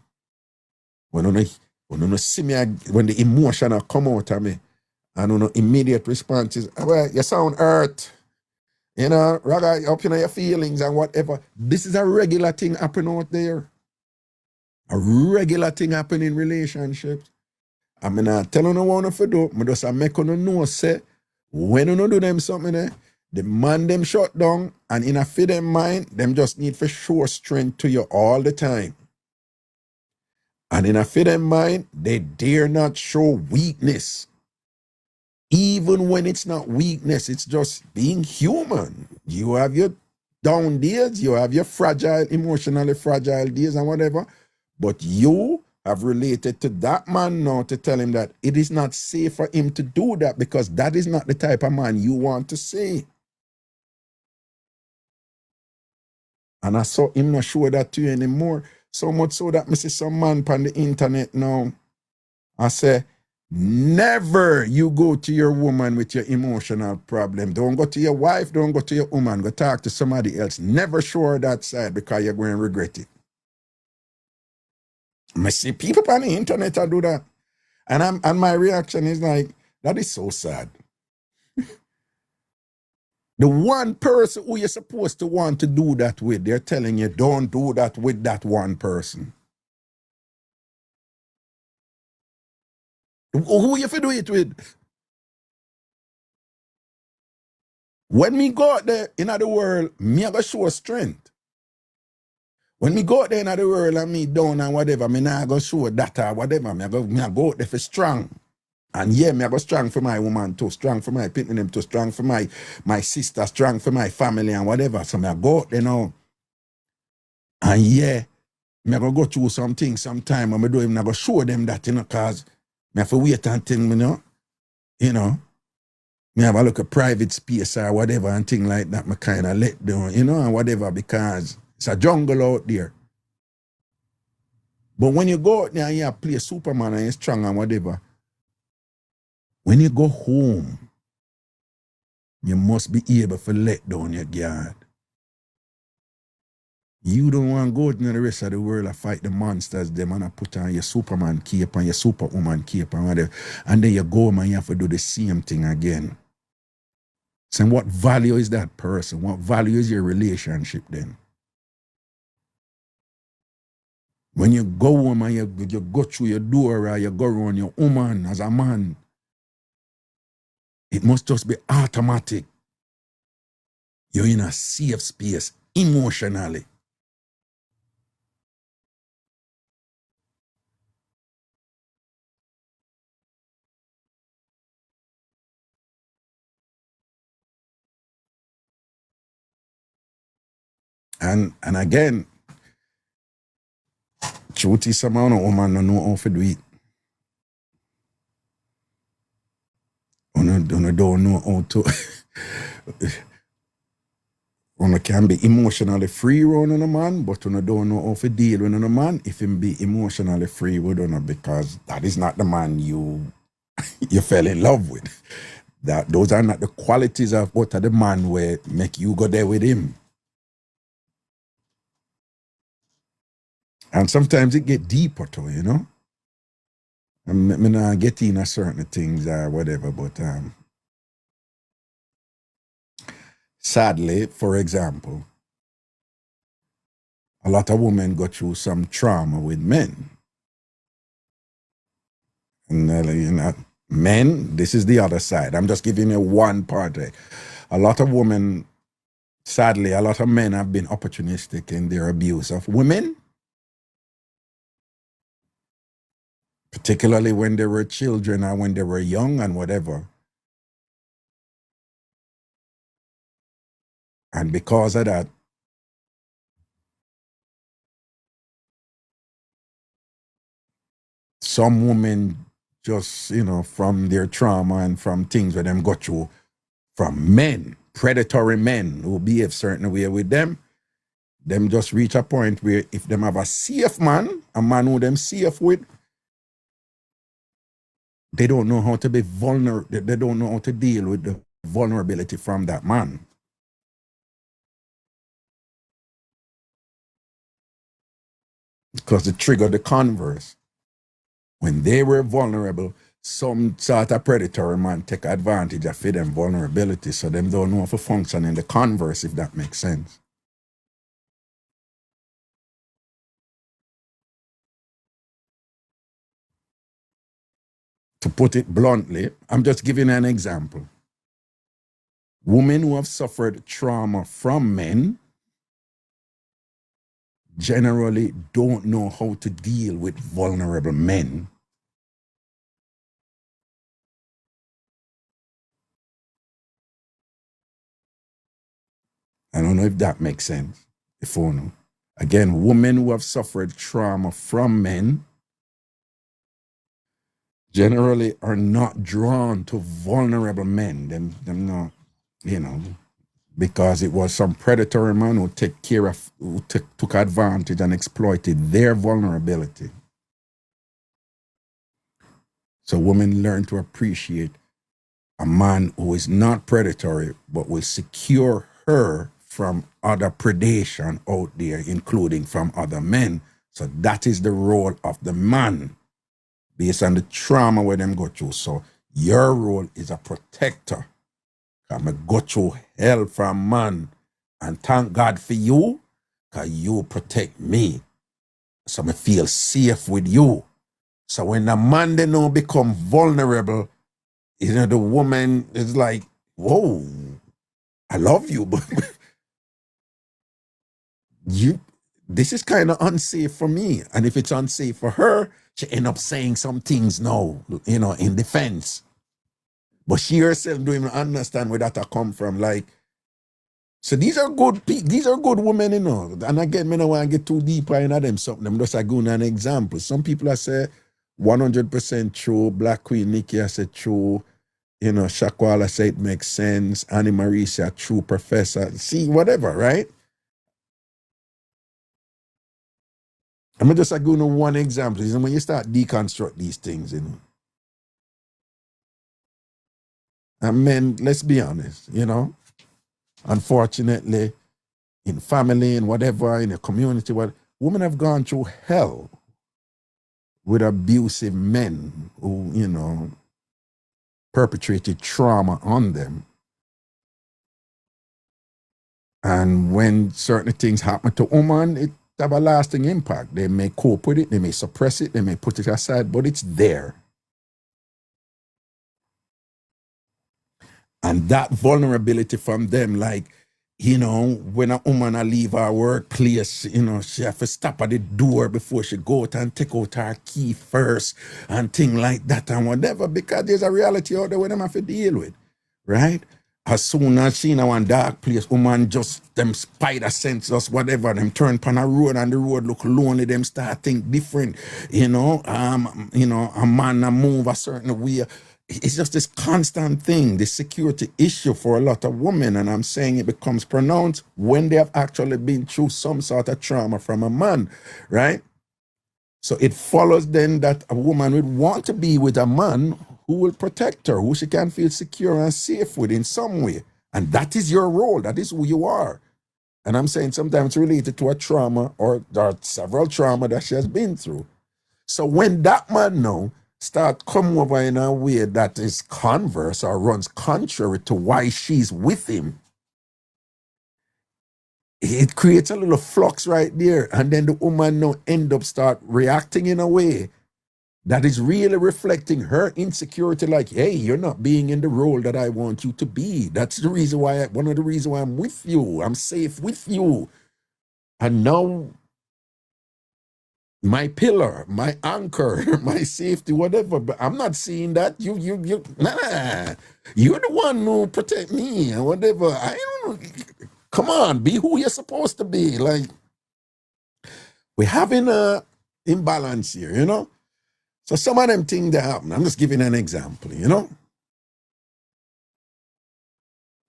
When you see me, when the emotion come out of me, and you know, immediate response is, well, you sound hurt. You know, rather up in your feelings and whatever. This is a regular thing happening out there. A regular thing happen in relationships. I mean, I tell you no one to do, I just make you know, say, when you do them something there, the man them shut down, and in a fit them mind, them just need for show strength to you all the time. And in a fit them mind, they dare not show weakness. Even when it's not weakness, it's just being human. You have your down days, you have your fragile, emotionally fragile days and whatever, but you have related to that man now to tell him that it is not safe for him to do that because that is not the type of man you want to see. And I saw him not show that to you anymore. So much so that I see some man on the internet now. I say, never you go to your woman with your emotional problem. Don't go to your wife, don't go to your woman, go talk to somebody else. Never show her that side because you're going to regret it. I see people on the internet that do that. And my reaction is like, that is so sad. The one person who you're supposed to want to do that with, they're telling you, don't do that with that one person. Who you for do it with? When me go out there in the world, me have a show strength. When me go out there in the world and me down and whatever, me not go show that or whatever. Me go out there for strong. And yeah, me go strong for my woman too, strong for my people too, strong for my sister, strong for my family and whatever. So me go out there now. And yeah, me go through some things sometime and me do him, me go show them that, cause me have to wait until, me have a look at private space or whatever and thing like that, me kind of let down, and whatever, because it's a jungle out there. But when you go out there and you play Superman and you're strong and whatever, when you go home, you must be able to let down your guard. You don't want to go out in the rest of the world and fight the monsters, them, and put on your Superman cape and your Superwoman cape and whatever. And then you go home and you have to do the same thing again. So what value is that person? What value is your relationship then? When you go home and you go through your door or you go around your woman as a man, it must just be automatic. You're in a safe space emotionally. And again, truth is somehow no woman don't know how to do it. Una don't know how to. Una can be emotionally free around a man, but una don't know how to deal with a man if him be emotionally free with una, because that is not the man you fell in love with. Those are not the qualities of what the man where make you go there with him. And sometimes it get deeper too, I not get in a certain things or whatever, but sadly, for example, a lot of women go through some trauma with men. And men, this is the other side. I'm just giving you one part. A lot of women, sadly, a lot of men have been opportunistic in their abuse of women, particularly when they were children or when they were young and whatever. And because of that, some women just, from their trauma and from things where them got through, from men, predatory men who behave certain way with them just reach a point where if them have a safe man, a man who them safe with, they don't know how to be vulnerable. They don't know how to deal with the vulnerability from that man. Because it triggered the converse. When they were vulnerable, some sort of predatory man take advantage of them vulnerability, so them don't know how to function in the converse, if that makes sense. to put it bluntly, I'm just giving an example. Women who have suffered trauma from men generally don't know how to deal with vulnerable men. I don't know if that makes sense. If you know. Again, women who have suffered trauma from men generally are not drawn to vulnerable men. Them not, you know, because it was some predatory man who took advantage and exploited their vulnerability. So women learn to appreciate a man who is not predatory, but will secure her from other predation out there, including from other men. So that is the role of the man, based on the trauma where them go through. So your role is a protector. I'm go through hell from man, and thank God for you, because you protect me. So I feel safe with you. So when a man they know become vulnerable, you know, the woman is like, whoa, I love you, but this is kind of unsafe for me. And if it's unsafe for her, she end up saying some things now, you know, in defense. But she herself don't even understand where that come from. Like, so these are good women, you know. And again, I don't want to get too deep into them something. I'm just giving an example. Some people are say 100% true. Black Queen Nikki I said true. You know, Shakwala say it makes sense. Annie Marie say a true professor. See, whatever, right? I'm just going to one example. You know, when you start deconstruct these things, you know. And men, let's be honest, you know. Unfortunately, in family and whatever, in a community, women have gone through hell with abusive men who, you know, perpetrated trauma on them. And when certain things happen to women, it have a lasting impact. They may cope with it, they may suppress it, they may put it aside, but it's there. And that vulnerability from them, like, you know, when a woman leave her workplace, you know, she have to stop at the door before she go out and take out her key first and things like that and whatever, because there's a reality out there where them have to deal with, right? As soon as she in a one dark place, woman just, them spider sense us, whatever, them turn upon a road and the road look lonely, them start think different, you know, a man a move a certain way. It's just this constant thing, this security issue for a lot of women. And I'm saying it becomes pronounced when they have actually been through some sort of trauma from a man, right? So it follows then that a woman would want to be with a man who will protect her, who she can feel secure and safe with in some way. And that is your role. That is who you are. And I'm saying sometimes it's related to a trauma or several trauma that she has been through. So when that man now start come over in a way that is converse or runs contrary to why she's with him, it creates a little flux right there. And then the woman now end up start reacting in a way that is really reflecting her insecurity, like, hey, you're not being in the role that I want you to be. That's the reason why, one of the reasons why I'm with you. I'm safe with you. And now my pillar, my anchor, my safety, whatever. But I'm not seeing that. You're the one who protect me and whatever. I don't know. Come on, be who you're supposed to be. Like, we're having a imbalance here, you know? So some of them things that happen, I'm just giving an example, you know?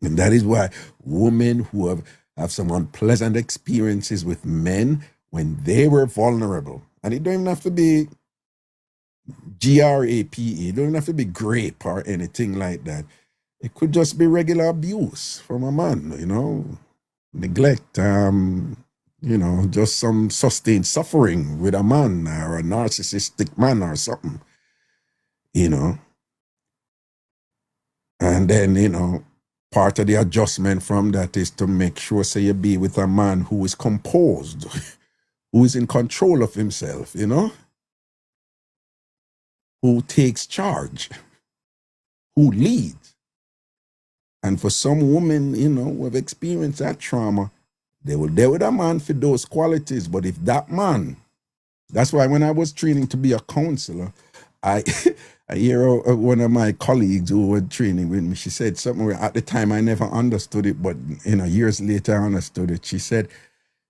And that is why women who have some unpleasant experiences with men when they were vulnerable, and it don't even have to be GRAPE, it don't even have to be grape or anything like that. It could just be regular abuse from a man, you know, neglect, you know, just some sustained suffering with a man or a narcissistic man or something, you know. And then, you know, part of the adjustment from that is to make sure, say, you be with a man who is composed, who is in control of himself, you know, who takes charge, who leads. And for some women, who have experienced that trauma, they will deal with a man for those qualities. But if that man, that's why when I was training to be a counselor, I hear one of my colleagues who were training with me, she said something where at the time I never understood it, but years later I understood it. She said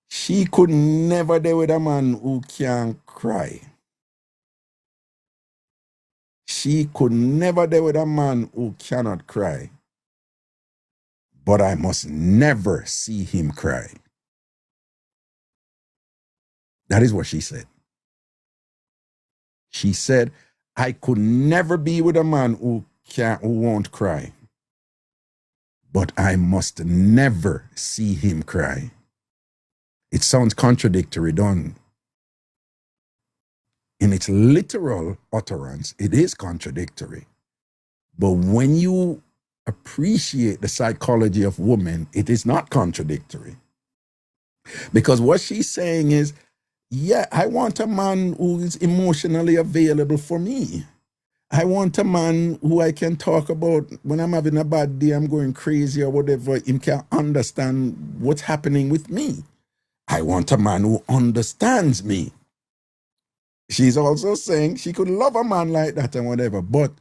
she could never deal with a man who can't cry. She could never deal with a man who cannot cry. But I must never see him cry. That is what she said. She said, I could never be with a man who won't cry. But I must never see him cry. It sounds contradictory, don't it? In its literal utterance, it is contradictory. But when you appreciate the psychology of women, it is not contradictory. Because what she's saying is, yeah, I want a man who is emotionally available for me. I want a man who I can talk about when I'm having a bad day, I'm going crazy or whatever, him can understand what's happening with me. I want a man who understands me. She's also saying she could love a man like that and whatever, but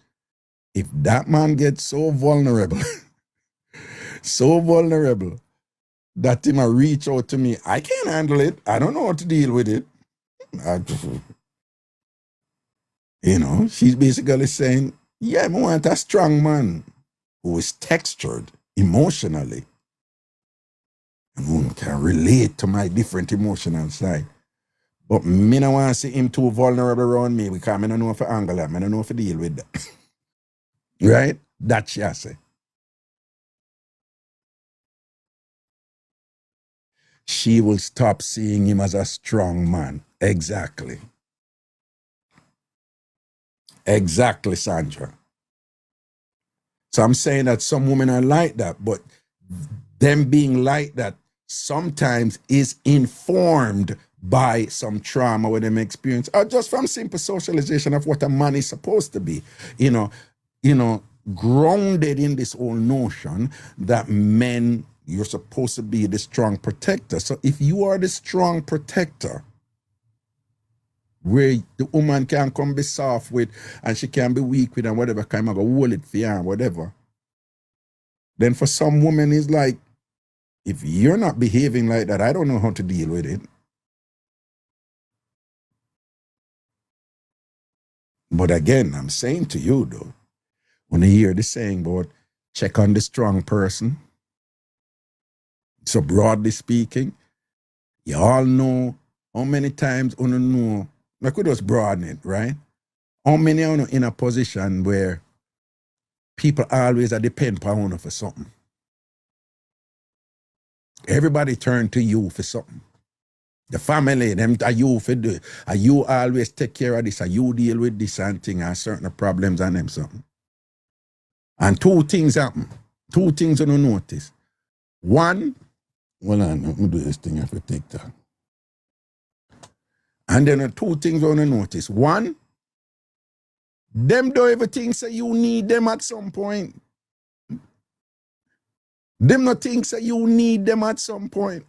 if that man gets so vulnerable, that him a reach out to me, I can't handle it. I don't know how to deal with it. She's basically saying, yeah, I want a strong man who is textured emotionally and who can relate to my different emotional side. But me don't want to see him too vulnerable around me because I don't know if I angle that. I don't know if I deal with that. Right? That she has say. She will stop seeing him as a strong man. Exactly. Exactly, Sandra. So I'm saying that some women are like that, but them being like that sometimes is informed by some trauma with them experience, or just from simple socialization of what a man is supposed to be. Grounded in this whole notion that men, you're supposed to be the strong protector. So if you are the strong protector, where the woman can come be soft with and she can be weak with and whatever, kind of go hold it for you and whatever, then for some women it's like, if you're not behaving like that, I don't know how to deal with it. But again, I'm saying to you though, when you hear the saying about check on the strong person, so broadly speaking, you all know how many times you know, like we just broaden it, right? How many are in a position where people always depend on you for something? Everybody turn to you for something. The family, them are you for do. Are you always take care of this? Are you deal with this and thing and certain problems and them something? And two things happen. Two things you don't notice. One, well, I'm going to do this thing if I take that. And then two things you don't notice. One, them do everything say you need them at some point. Them no think say you need them at some point.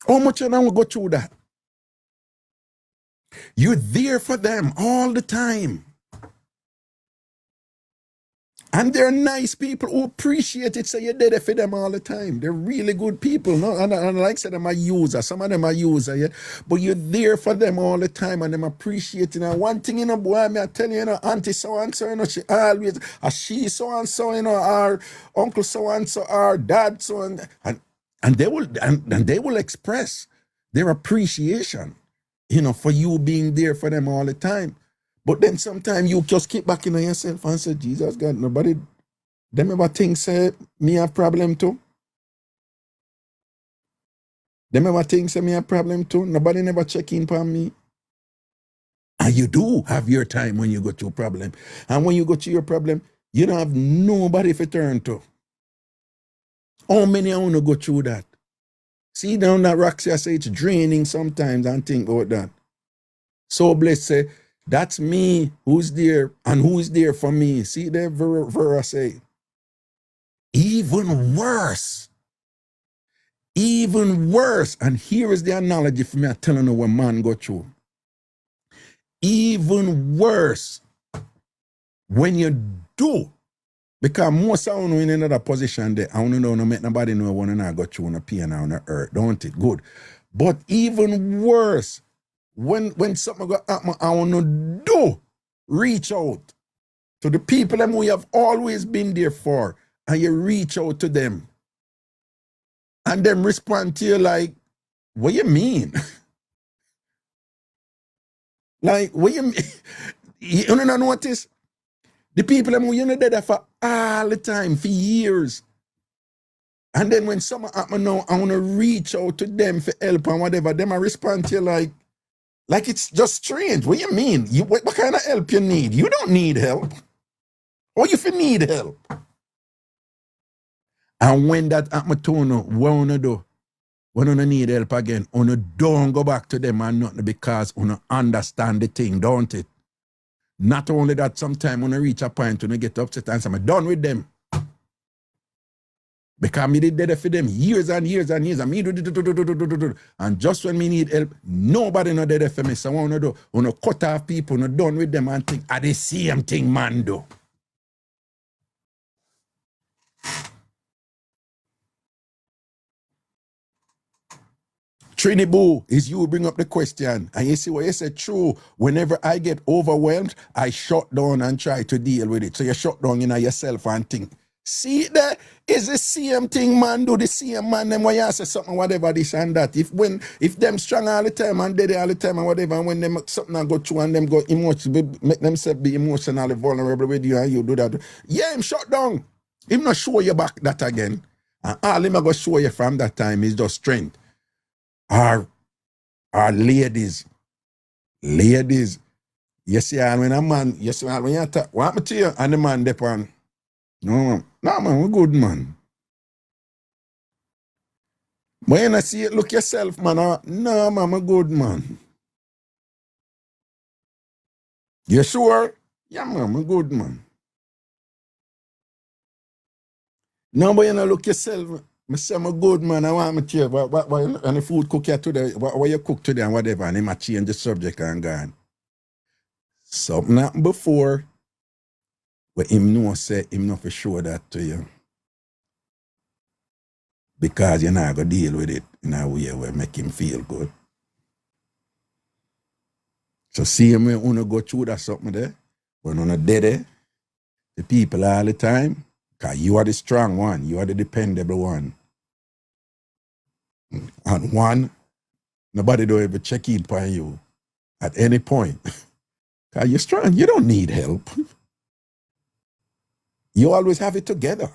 How much you don't go through that? You're there for them all the time. And they're nice people who appreciate it, so you're there for them all the time. They're really good people. No? And like I said, them are users. Some of them are users, yeah? But you're there for them all the time and them appreciating. And one thing, boy, I tell you, auntie so-and-so, she always, she so-and-so, our uncle so-and-so, our dad so-and-so. And they will express their appreciation, for you being there for them all the time. But then sometimes you just keep back in yourself and say, Jesus God, nobody, them ever think say me have problem too? Them ever think say me have problem too? Nobody never check in on me. And you do have your time when you go through a problem. And when you go through your problem, you don't have nobody to turn to. How many want to go through that? See down that Roxy, I say it's draining sometimes and think about that. So blessed say, That's me who's there and who is there for me. See there, Vera say, even worse. Even worse. And here is the analogy for me. I'm telling you what man go through. Even worse when you do. Because most of you in another position there, I don't know, no make nobody know when I go through on a pain on the earth, don't it? Good. But even worse, when something go happen, I want to do, reach out to the people that we have always been there for, and you reach out to them. And them respond to you like, what you mean? Like, what you mean? You don't notice? The people that you know there for all the time, for years. And then when something happen now, I want to reach out to them for help and whatever. Them I respond to you like it's just strange. What you mean? What kind of help you need? You don't need help. Or if you need help. And when that happen to you, what you do? When you need help again, you don't go back to them and nothing because you understand the thing, don't it? Not only that, sometimes when you reach a point when you get upset and say, I'm done with them. Because me did that for them years and years and years. And me do. And just when me need help, nobody no did that for me. So what you do? You cut off people, you done with them and think, the same thing man do. Trini Boo, is you bring up the question. And you see what you said, true. Whenever I get overwhelmed, I shut down and try to deal with it. So you shut down yourself and think. See that is the same thing man do, the same man them when you say something, whatever, this and that. If them strong all the time and dead all the time and whatever, and when them something go through and them go emotional, make themselves be emotionally vulnerable with you and you do that. Yeah, him shut down. Him not show you back that again. And all him go show you from that time is just strength. Our ladies, you see, when a man, you see, when you talk, what happened to you? And the man depend. No, man, we're good, man. When I see it, look yourself, man. No, man, I'm good, man. You sure? Yeah, man, I'm good, man. No, but you know, look yourself. I say I'm a good man. I want me to hear what and the food cook here today, what you cook today and whatever, and he might change the subject and gone. Something happened before, but him know say him not for sure that to you. Because you're not going to deal with it in a way where make him feel good. So see him when you go through that something there, when you're not dead, the people all the time, because you are the strong one, you are the dependable one. And one, nobody don't ever check in on you at any point. Because you're strong, you don't need help. You always have it together.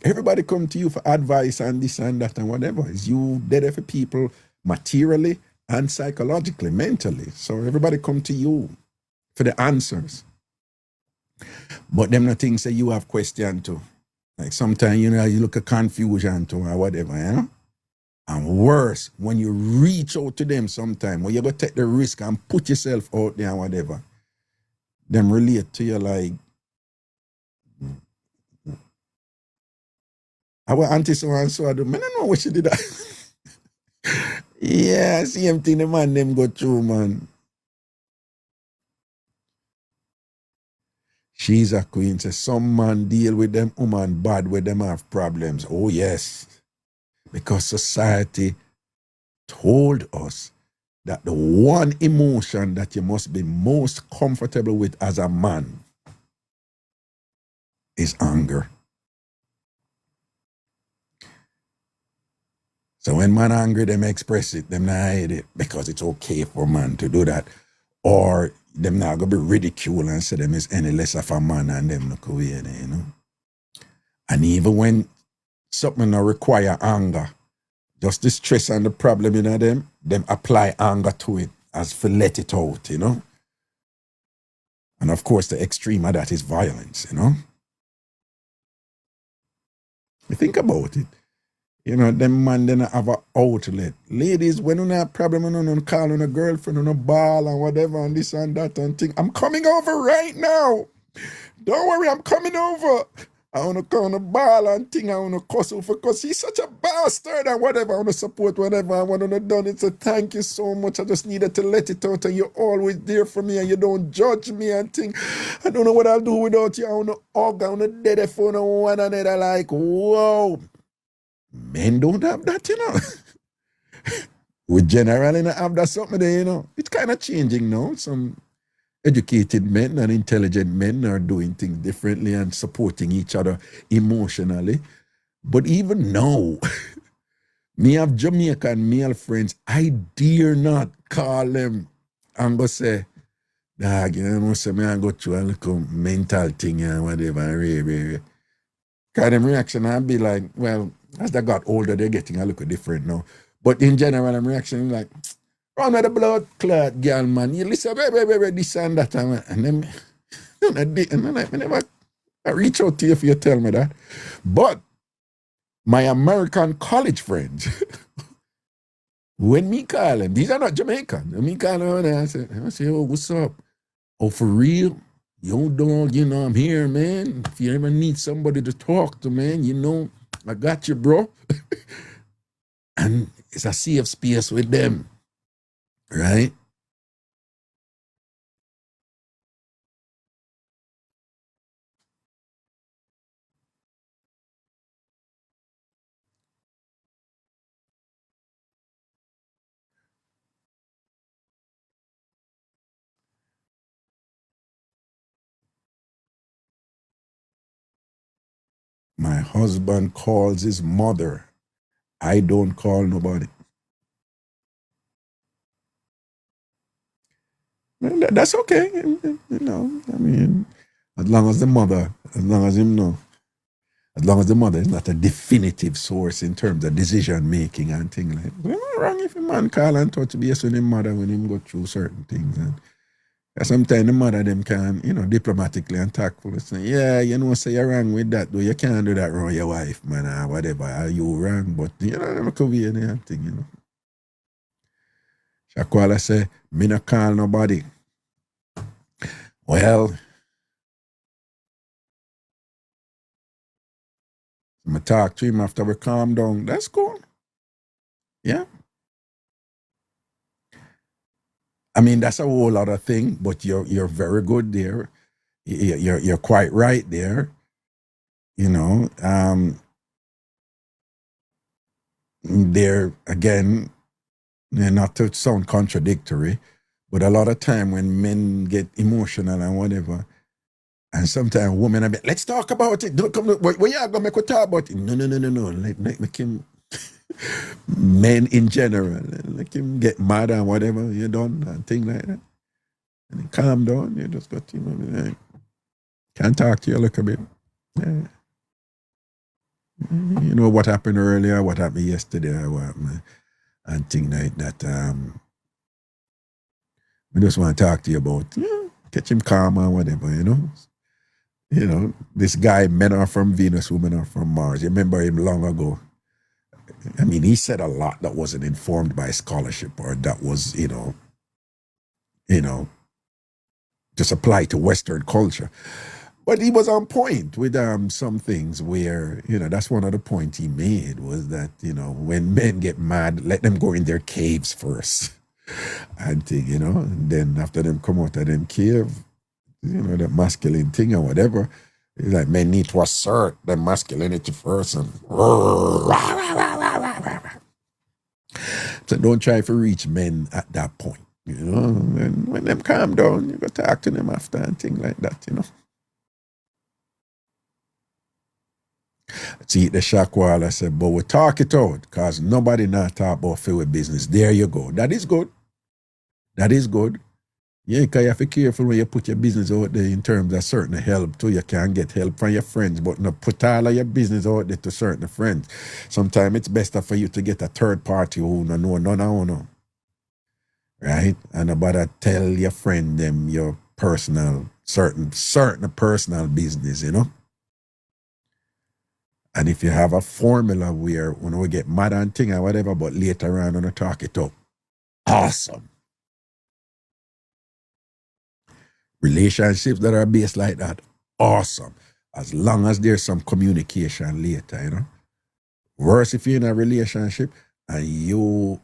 Everybody come to you for advice and this and that and whatever. Is you there for people materially and psychologically, mentally. So everybody come to you for the answers. But them the things that you have question to. Like sometimes, you look at confusion to or whatever, you know? And worse, when you reach out to them sometime, when you go take the risk and put yourself out there and whatever, them relate to you like, our auntie so and so I do. I don't know what she did that. Yeah, same thing the man them go through, man. She's a queen. Say some man deal with them woman bad with them have problems. Oh yes. Because society told us that the one emotion that you must be most comfortable with as a man is anger. So when man angry, them express it, them not hide it because it's okay for man to do that. Or them not gonna be ridiculed and say them is any less of a man and them look away there, you know. And even when something not require anger, just the stress and the problem in them apply anger to it as for let it out, you know. And of course the extreme of that is violence, you know. You think about it. You know, them man then have a outlet. Ladies, when you have a problem, you call on a girlfriend on a ball and whatever and this and that and thing. I'm coming over right now. Don't worry, I'm coming over. I want to call on a ball and thing. I want to cuss over because he's such a bastard and whatever. I want to support whatever I want to do. It's a thank you so much. I just needed to let it out and you're always there for me and you don't judge me and thing. I don't know what I'll do without you. I want to hug. I want to dead phone on one another like, whoa. Men don't have that, you know. We generally not have that something there, you know. It's kind of changing now. Some educated men and intelligent men are doing things differently and supporting each other emotionally. But even now, me have Jamaican male friends, I dare not call them and go say, dog, you know, say me and go through a little mental thing and whatever. Because them reaction, I'd be like, well, as they got older, they're getting a little different now. But in general, I'm reacting like, run with the blood clot, girl, man. You listen, baby, this and that. And then, I reach out to you if you tell me that. But my American college friends, when me call them, these are not Jamaican. When me call them, I say, oh, what's up? Oh, for real? Yo, dog, you know, I'm here, man. If you ever need somebody to talk to, man, you know, I got you, bro. And it's a safe space with them, right? My husband calls his mother. I don't call nobody. And that's okay, you know. I mean, as long as the mother, as long as him know, as long as the mother is not a definitive source in terms of decision making and things like that. It's not wrong if a man call and touch base with his mother when him go through certain things. And sometimes the mother them can, you know, diplomatically and tactfully say, yeah, you know, say you're wrong with that, though. You can't do that around your wife, man, or whatever. Are you wrong? But, you know, them could be any thing, you know. Shakwala say, me not call nobody. Well, I talk to him after we calm down. That's cool. Yeah. I mean, that's a whole other thing, but you're very good there. You're quite right there. You know, there again, not to sound contradictory, but a lot of time when men get emotional and whatever, and sometimes women are like, let's talk about it. Don't come. What you gonna make we talk about it? No. Make him. Men in general, like him get mad and whatever you done and things like that, and he calm down. You just got him. Can talk to you a little bit. Yeah. You know what happened earlier, what happened yesterday, and things like that. We just want to talk to you about, catch him calm or whatever, you know. You know, this guy, men are from Venus, women are from Mars. You remember him long ago. I mean, he said a lot that wasn't informed by scholarship or that was, you know, just apply to Western culture. But he was on point with some things where, you know, that's one of the points he made was that, you know, when men get mad, let them go in their caves first. And thing, you know, and then after them come out of them cave, you know, the masculine thing or whatever, it's like men need to assert their masculinity first and so don't try to reach men at that point, you know. And when them calm down, you got to talk to them after and things like that, you know. See, the Shakwala said, but we talk it out because nobody not talk about field business. There you go. That is good. That is good. Yeah, because you have to be careful when you put your business out there in terms of certain help too. You can get help from your friends, but not put all of your business out there to certain friends. Sometimes it's best for you to get a third party who no know none of you. Right? And about tell your friend them your personal, certain personal business, you know. And if you have a formula where when we get mad and thing or whatever, but later on when talk it up, awesome. Relationships that are based like that, awesome. As long as there's some communication later, you know. Worse if you're in a relationship and you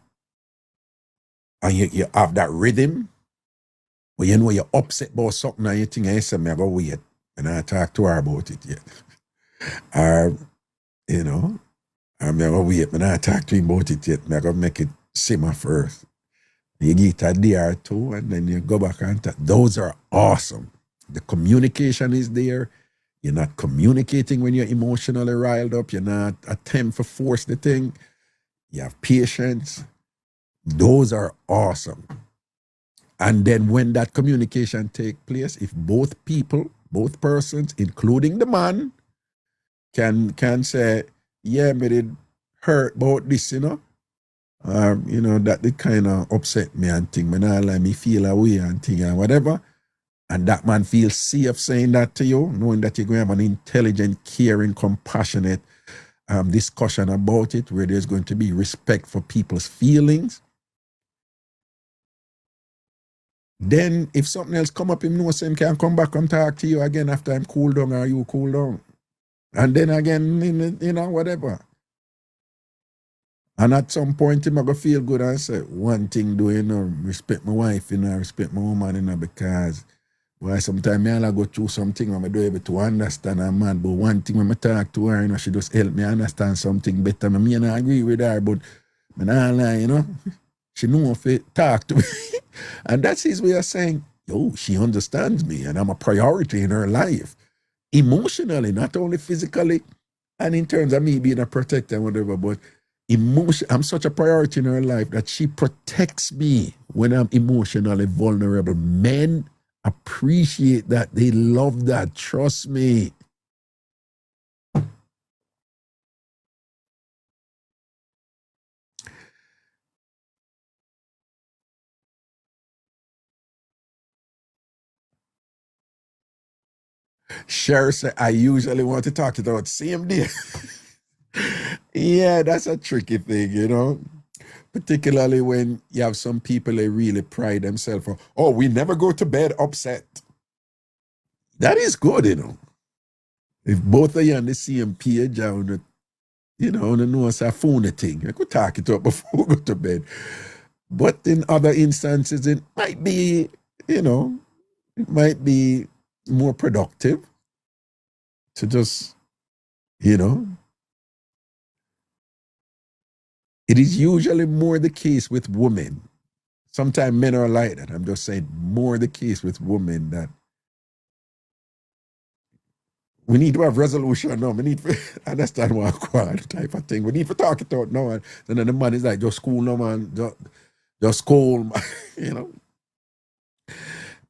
have that rhythm, where you know you're upset about something and you think, I say, me I go wait. And I talk to her about it yet. Or, you know, I'm going to wait, and I talk to him about it yet. I'm going to make it simmer first. You get a day or two, and then you go back and talk. Those are awesome. The communication is there. You're not communicating when you're emotionally riled up. You're not attempt to force the thing. You have patience. Those are awesome. And then when that communication take place, if both people, both persons, including the man, can say, yeah, me did hurt about this, you know. You know, that it kind of upset me and thing. Me not let me feel away and thing and whatever. And that man feels safe saying that to you, knowing that you're going to have an intelligent, caring, compassionate discussion about it, where there's going to be respect for people's feelings. Then if something else come up, him knows him can come back and talk to you again after I'm cool down or you cool down. And then again, you know, whatever. And at some point, him I go feel good and say, one thing do, you know, respect my wife, you know, respect my woman, you know, because why sometimes I go through something when I do able to understand a man, but one thing when I talk to her, you know, she just help me understand something better. I mean, I agree with her, but I not lie, you know. She know if it talk to me. And that's his way of saying, yo, she understands me and I'm a priority in her life. Emotionally, not only physically, and in terms of me being a protector and whatever, but I'm such a priority in her life that she protects me when I'm emotionally vulnerable. Men appreciate that. They love that. Trust me. Sher said, I usually want to talk it out same day. Yeah, that's a tricky thing, you know. Particularly when you have some people that really pride themselves on, oh, we never go to bed upset. That is good, you know. If both of you on the same page, you know, on the know it's a phony thing. I could talk it up before we go to bed. But in other instances, it might be, you know, it might be more productive to just, you know, it is usually more the case with women. Sometimes men are like that. I'm just saying more the case with women that we need to have resolution now. We need to understand what quad type of thing. We need to talk it out now. And then the man is like, just cool no man. Just cool, man. You know.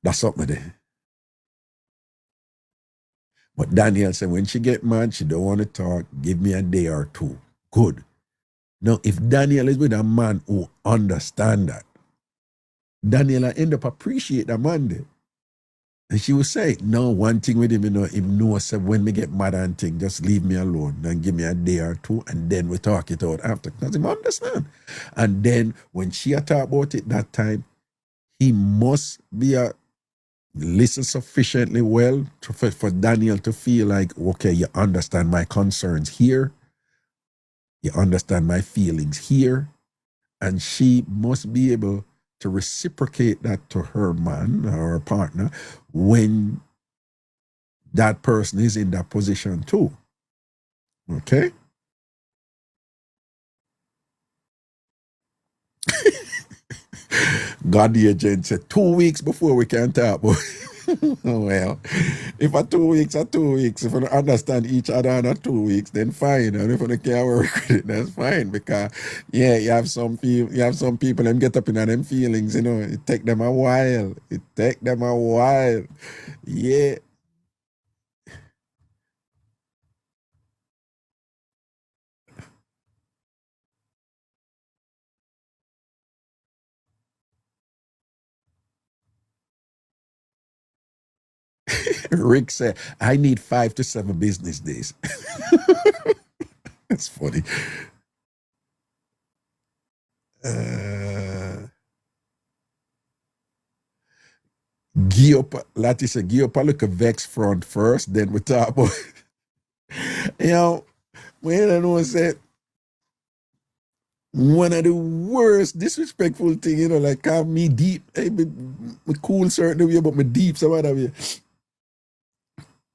That's something there. But Danielle said when she get mad, she don't want to talk. Give me a day or two. Good. Now, if Danielle is with a man who understand that, Danielle will end up appreciate the man there. And she will say, no, one thing with him, you know, him knows when me get mad and thing, just leave me alone and give me a day or two and then we talk it out after. Because him understand. And then when she talk about it that time, he must be listen sufficiently well for Daniel to feel like, okay, you understand my concerns here. You understand my feelings here. And she must be able to reciprocate that to her man or her partner when that person is in that position too. Okay? God the agent said 2 weeks before we can talk. Well, if a 2 weeks are 2 weeks, if we don't understand each other in a 2 weeks, then fine. And if we can't work with it, that's fine. Because yeah, you have some people them get up in them feelings, you know. It take them a while. Yeah. Rick said, I need 5 to 7 business days. It's funny. Lati said, give up a look at Vex front first, then we talk about you know, when I know said one of the worst disrespectful thing, you know, like call me deep. Hey, me cool certain way, but me deep some other way.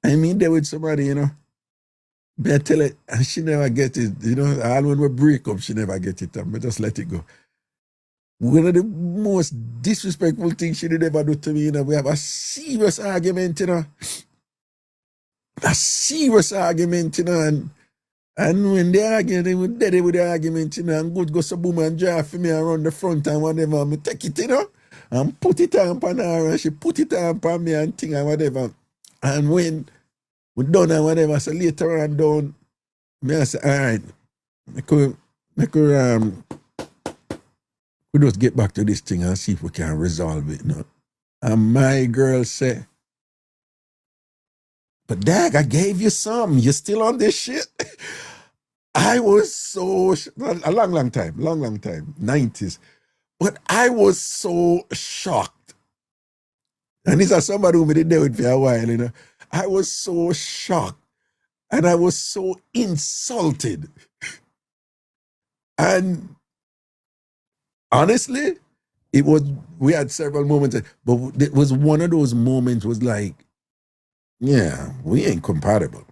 I mean there with somebody, you know. But I tell her, and she never get it, you know, all when we break up, she never get it. I just let it go. One of the most disrespectful things she did ever do to me, you know, we have a serious argument, you know. A serious argument, you know, and when they argue, they would dead with the argument, you know, and good go some boom and drive for me around the front and whatever, I take it, you know, and put it on her, and she put it on me and thing and whatever. And when we done and whatever, so later on down, me I say, all right, we just get back to this thing and see if we can resolve it, you know. And my girl say, but Dag, I gave you some. You still on this shit? I was so, a long time, 90s. But I was so shocked. And this is somebody who did do it for a while, you know. I was so shocked. And I was so insulted. And honestly, we had several moments, but it was one of those moments was like, yeah, we ain't compatible.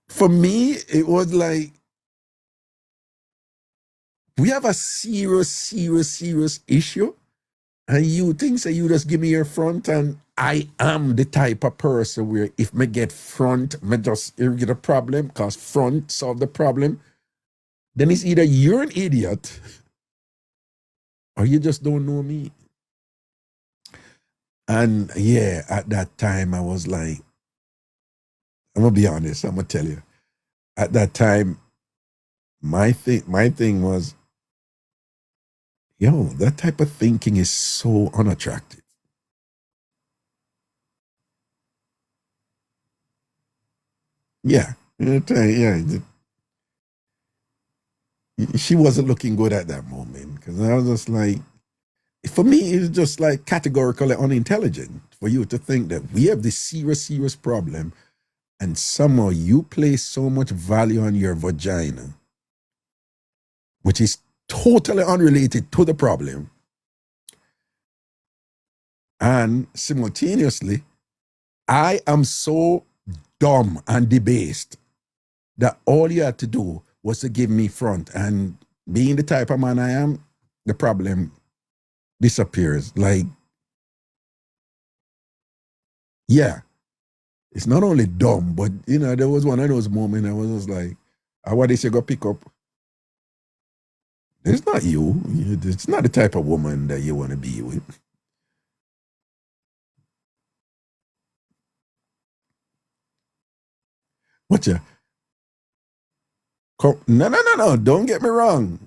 For me, it was like, we have a serious issue, and you think so you just give me your front, and I am the type of person where if me get front, me just get a problem, because front solve the problem, then it's either you're an idiot or you just don't know me. And yeah, at that time I was like, I'm gonna be honest, I'm gonna tell you. At that time, my thing was, yo, that type of thinking is so unattractive. Yeah. She wasn't looking good at that moment because I was just like, for me, it's just like categorically unintelligent for you to think that we have this serious problem and somehow you place so much value on your vagina, which is totally unrelated to the problem. And simultaneously, I am so dumb and debased that all you had to do was to give me front. And being the type of man I am, the problem disappears. Like, yeah, it's not only dumb, but, you know, there was one of those moments I was just like, what is you go pick up? It's not you. It's not the type of woman that you want to be with. What you? No. Don't get me wrong.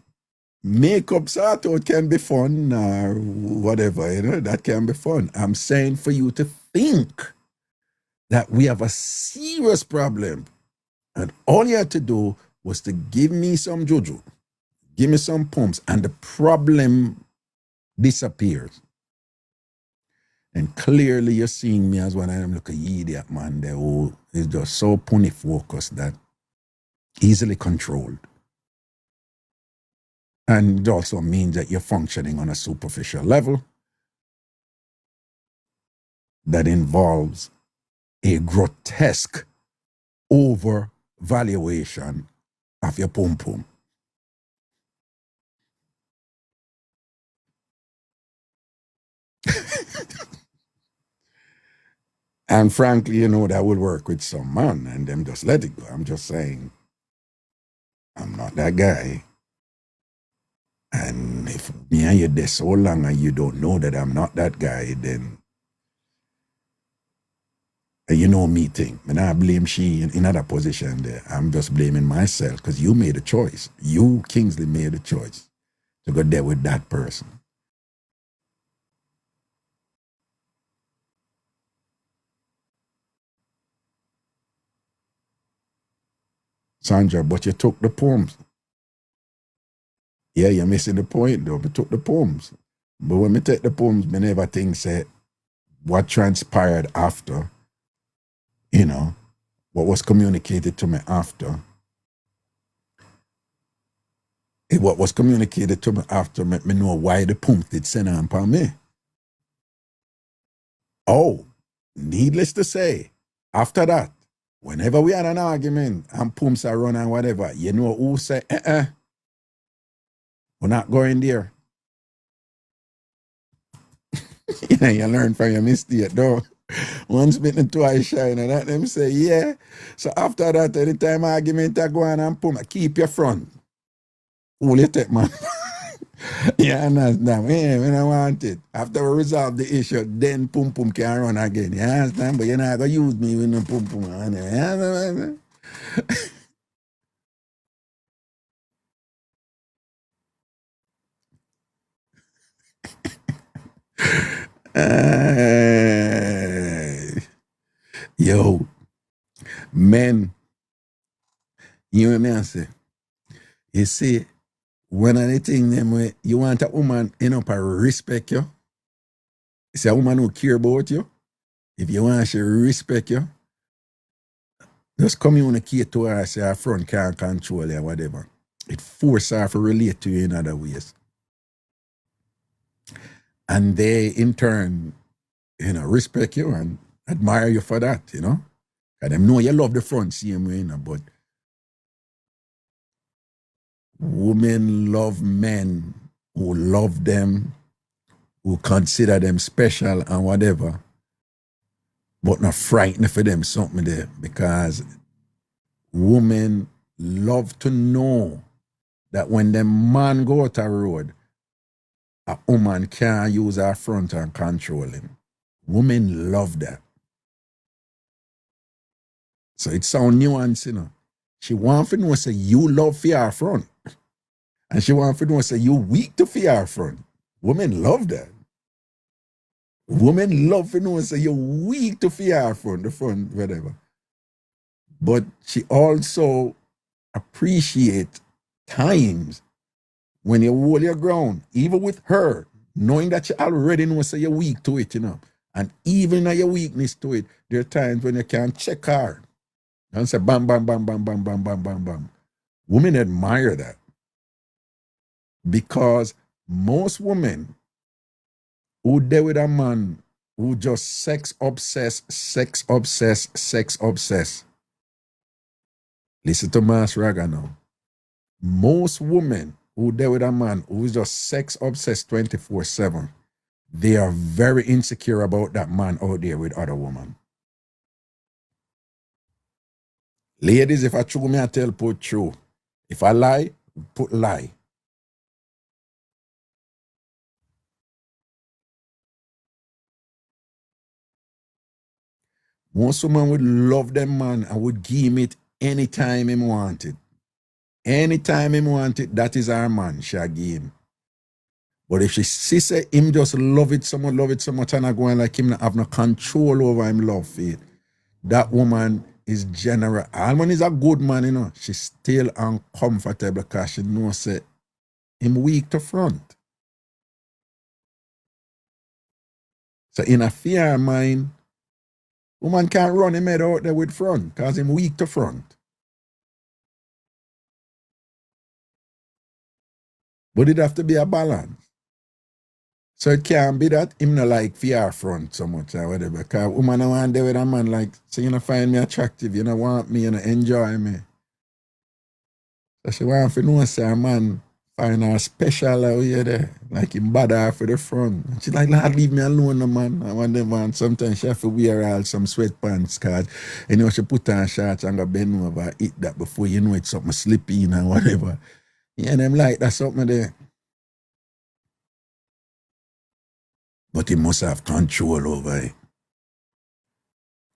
Makeup sort out can be fun or whatever, you know, that can be fun. I'm saying for you to think that we have a serious problem and all you had to do was to give me some juju, give me some pumps, and the problem disappears. And clearly you're seeing me as one of them look an idiot man there who is just so pony focused that easily controlled. And it also means that you're functioning on a superficial level that involves a grotesque overvaluation of your pum pum. And frankly, you know, that will work with some man and them just let it go. I'm just saying, I'm not that guy. And if me and you there so long and you don't know that I'm not that guy, then you know me thing. And I blame she in another position there. I'm just blaming myself because you made a choice. You, Kingsley, made a choice to go there with that person. Sandra, but you took the poems. Yeah, you're missing the point though. We took the poems. But when we take the poems, we never think say what transpired after, you know, what was communicated to me after. What was communicated to me after let me know why the poems did send on upon me. Oh, needless to say, after that, whenever we had an argument and pumps are run and whatever, you know who say, we're not going there. Yeah, you learn from your mistake, though. Once bitten, twice shy, and that them say, yeah. So after that, anytime argument are going and pump, keep your front. Who you take, man? You understand? Yeah, we don't want it. After we resolve the issue, then pum pum can run again. You understand? But you're not going to use me with no pum pum. You understand? Yo, men, you know what I say? You see, one of the things them way, you want a woman, you know, to respect you. You see a woman who care about you. If you want she respect you, just communicate to her, say her front can't control you or whatever. It forces her to relate to you in other ways. And they, in turn, you know, respect you and admire you for that, you know. And them know you love the front same way, you know, but women love men who love them, who consider them special and whatever, but not frightened for them something there, because women love to know that when them man go out a road, a woman can't use her front and control him. Women love that. So it sound nuanced, you know. She want to know say you love for her front. And she want to know say you weak to for her front. Women love that. Women love to know say you weak to for her front, the front, whatever. But she also appreciate times when you hold your ground, even with her, knowing that you already know say you're weak to it, you know. And even at your weakness to it, there are times when you can check her and say bam, bam, bam, bam, bam, bam, bam, bam, bam. Women admire that because most women who deal with a man who just sex obsessed, listen to Mas Raga now. Most women who deal with a man who's just sex obsessed 24/7, they are very insecure about that man out there with other women. Ladies, if I true me, I tell put true. If I lie, put lie. Most women would love them man and would give him it anytime him want it. Anytime him want it, that is our man, she give him. But if she say him just love it so much and I go and like him not have no control over him love for it, that woman is general. And when he's a good man, you know, she's still uncomfortable because she knows say him weak to front. So in a fear mind, woman can't run him head out there with front because him weak to front. But it have to be a balance. So it can't be that him not like fear front so much or whatever. Because woman I want there with a man like, so you know find me attractive, you know want me, you know enjoy me. So she want to know say a man find her special out here there. Like him bad her for the front. And she like, Lord, leave me alone, no, man. I want them man. Sometimes she have to wear all some sweatpants because you know she put on shorts and go bend over, eat that before you know it's something slippy in or whatever. Yeah, them like that's something there. But he must have control over it.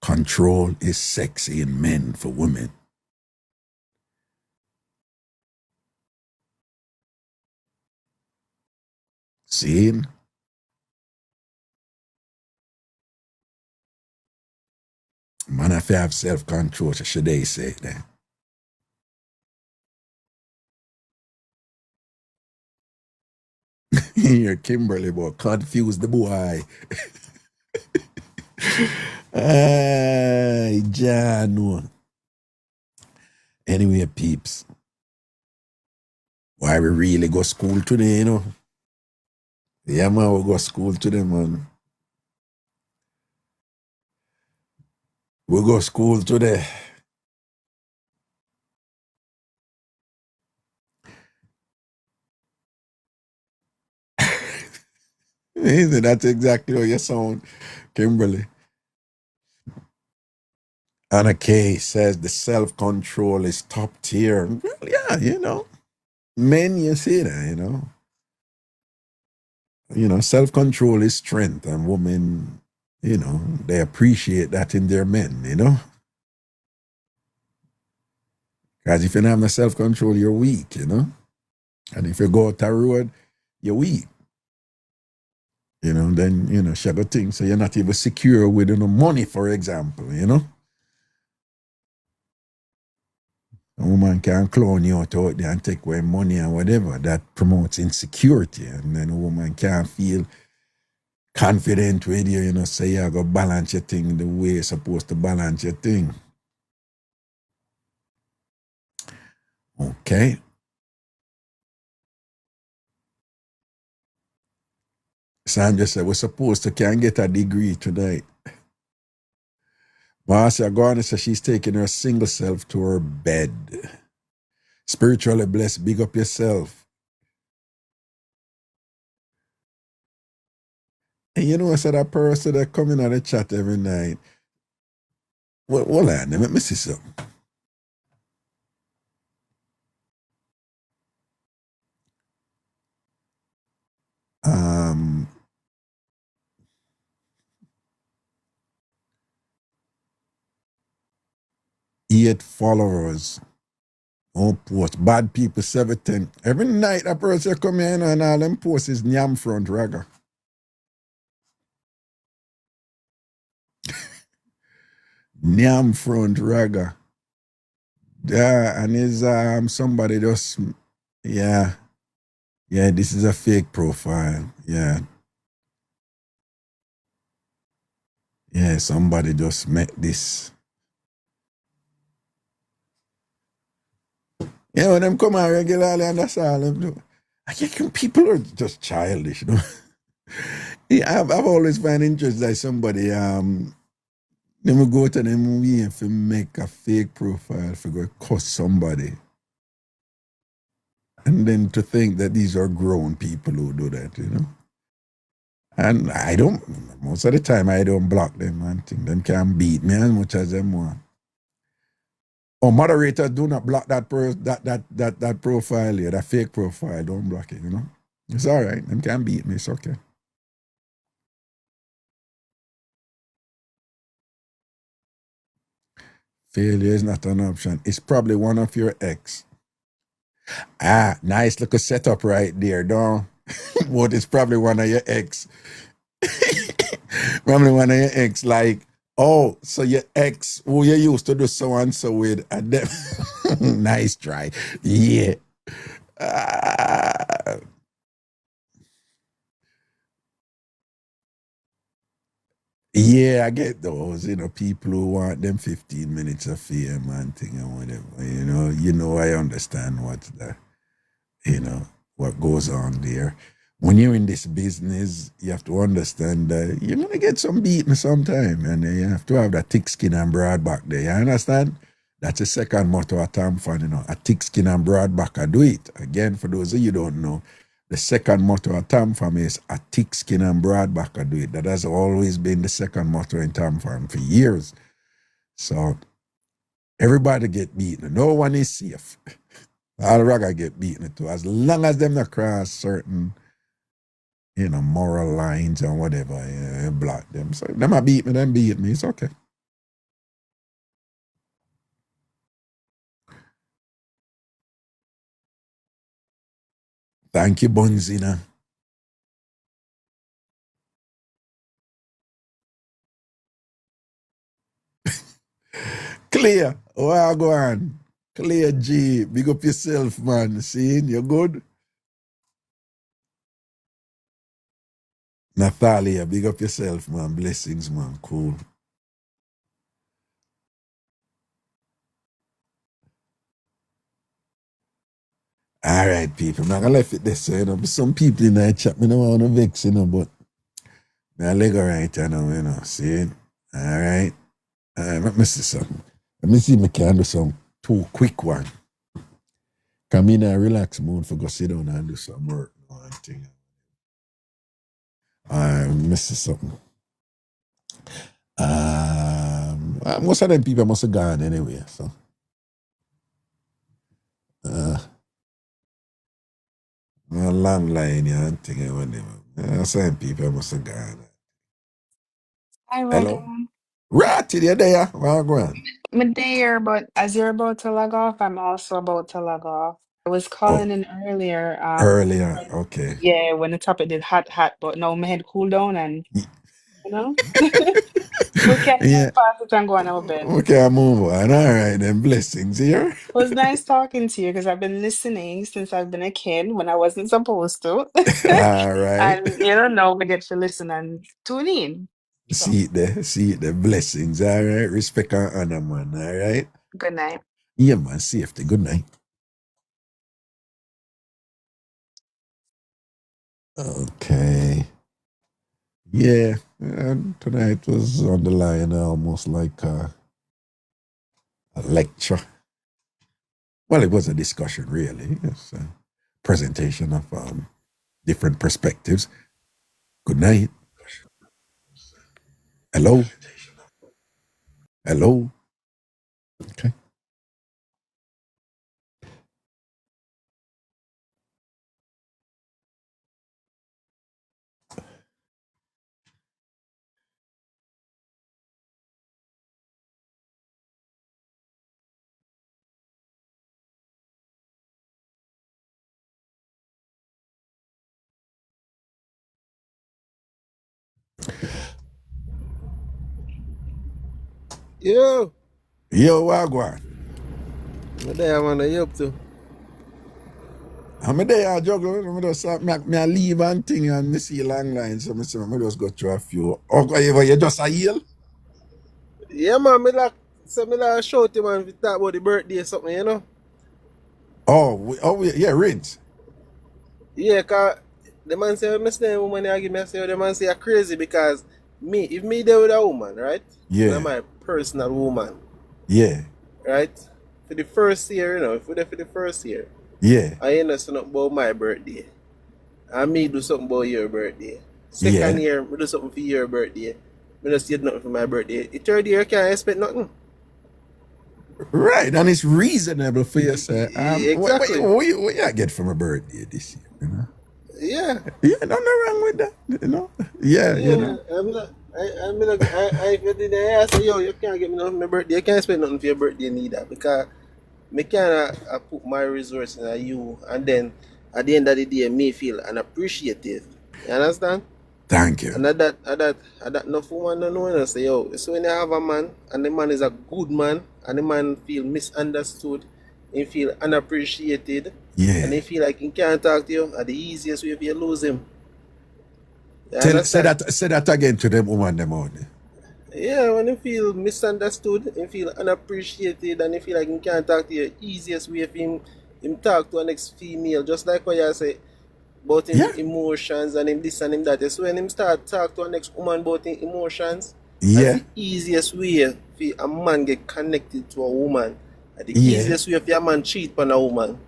Control is sexy in men for women. See? Man have to have self-control, so should they say that? Here, Kimberly, boy, confuse the boy. Ay, John. Anyway, peeps, why we really go school today, you know? Yeah, man, we go school today, man. We go school today. That's exactly how you sound, Kimberly. Anna K says the self-control is top tier. Well, yeah, you know. Men, you see that, you know. You know, self-control is strength, and women, you know, they appreciate that in their men, you know. Because if you don't have no self-control, you're weak, you know. And if you go out the road, you're weak. You know, then, you know, she got things. So you're not even secure with no money, for example, you know. A woman can clone you out there and take away money and whatever. That promotes insecurity. And then a woman can't feel confident with you, you know, say you got to balance your thing the way you're supposed to balance your thing. Okay. Sandra said, we're supposed to can get a degree tonight. Marcia Garner says she's taking her single self to her bed. Spiritually blessed, big up yourself. And you know, I said that person that come in on the chat every night. Well, hold on, let me see something. Um, 8 followers. Oh, post. Bad people, 17. Every night a person come in and all them posts is Nyam front Raga. Nyam front Raga. Yeah, and is somebody just, yeah. Yeah, this is a fake profile. Yeah. Yeah, somebody just met this. Yeah, when them come out regularly and that's all them do. I think people are just childish, you know. Yeah, I've always found interest that somebody them will go to them way if make a fake profile for go cuss somebody. And then to think that these are grown people who do that, you know. And I don't, most of the time I don't block them and think them can beat me as much as them want. Oh, moderators, do not block that that profile here, that fake profile. Don't block it, you know. It's all right. Them can beat me. It's okay. Failure is not an option. It's probably one of your ex. Ah, nice little setup right there, don't? But it's probably one of your ex. Probably one of your ex, like, oh, so your ex who you used to do so and so with, and then nice try. Yeah. Yeah, I get those, you know, people who want them 15 minutes of fame and thing and whatever, you know, I understand what's the, you know, what goes on there. When you're in this business, you have to understand that you're going to get some beating sometime, and you have to have that thick skin and broad back there, you understand? That's the second motto of TamFam, you know, a thick skin and broad back, I do it. Again, for those of you who don't know, the second motto of TamFam is a thick skin and broad back, I do it. That has always been the second motto in TamFam for years. So everybody get beaten. No one is safe. All Raga get beaten too. As long as them not cross certain, you know, moral lines and whatever, block them. So if them a beat me, them beat me. It's okay. Thank you, Bunzina. Clear. Oh, go on. Clear G. Big up yourself, man. See, you're good. Natalia, big up yourself, man. Blessings, man. Cool. All right, people. I'm not gonna let it this, you know. But some people in that chat, me don't want to vex, you know, but my leg all right, you know, see it? All right. Let me see something. Let me see if I can do some 2 quick one. Come in a relax mood for go sit down and do some work. One thing. Let me see something. Most of them people must have gone anyway, so. A long line, yeah, and thing, some people must have gone. Hi, Hello? Reggae. Right, you there? Well, go on. I'm there, but as you're about to log off, I'm also about to log off. I was Oh, calling in earlier, earlier. Okay. yeah, when the topic did hot, but now my head cool down and, you know, we can Yeah. pass it and go on our bed. Okay, I move on. All right, then. Blessings here. It was nice talking to you because I've been listening since I've been a kid when I wasn't supposed to. All right. And, you know, now we get to listen and tune in. So, See it there. See it there. Blessings. All right. Respect and honor, man. All right. good night. Yeah, man. Safety. Good night. Okay. Yeah. Tonight was on the line almost like a lecture. Well, it was a discussion, really. It's a presentation of different perspectives. Good night. Hello? Hello? Okay. Yo, Yo, Wagwan. what day I'm on you up to? I'm there, I juggle. I just me leave and thing and me see long lines. So I just go through a few. Oh, you just a yell? Yeah, man, me like shout him man, if you talk about the birthday or something, you know? Yeah, Rinse. Yeah, cause the man say, me stay with woman, I give me a say, the man say, you're crazy because if me there with a woman, right? Yeah. And I'm my personal woman, Yeah. right? For the first year, you know, if we're there for the first year, Yeah. I ain't know something about my birthday. And me do something about your birthday. Yeah. Second year, me do something for your birthday. Me just did nothing for my birthday. The third year, I can't expect nothing. Right, and it's reasonable for you to say, Exactly. what you get from a birthday this year, you know? Yeah. Yeah, nothing wrong with that, you know? Yeah, you know? I'm not. If you did I say, yo, you can't get me nothing for my birthday. You can't spend nothing for your birthday neither because me can't put my resources in you, and then at the end of the day, me feel unappreciated. You understand? Thank you. And that enough woman don't know and say, yo, so when you have a man and the man is a good man and the man feel misunderstood, he feel unappreciated, Yeah. and he feel like he can't talk to you, and the easiest way if you lose him. Say that again to them woman them out there. Yeah, when you feel misunderstood, you feel unappreciated, and you feel like you can't talk to you, easiest way for him talk to an next female, just like what you say about him emotions and him this and him that. So when him start talk to an next woman about him emotions, that's the easiest way for a man get connected to a woman. And the easiest way for a man cheat on a woman.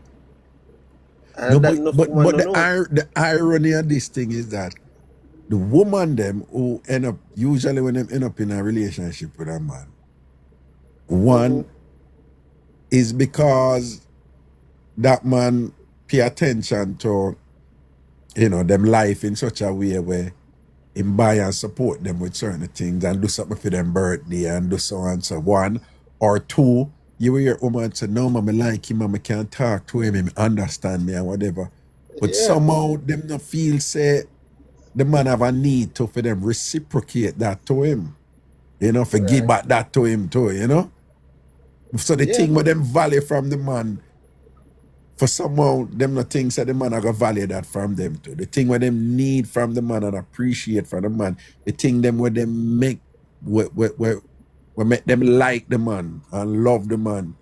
And but the irony of this thing is that the woman them who end up, usually when them end up in a relationship with a man, one is because that man pay attention to, you know, them life in such a way where him buy and support them with certain things and do something for them birthday and do so and so. One. Or two, you will hear woman say, no, man, I like him and I can't talk to him, understand me and whatever. But somehow them not feel say the man have a need to for them reciprocate that to him. You know, for give back that to him too, you know? So the thing with them value from the man for somehow them the things that the man are gonna value that from them too. The thing where them need from the man and appreciate from the man. The thing them where them make where make them like the man and love the man.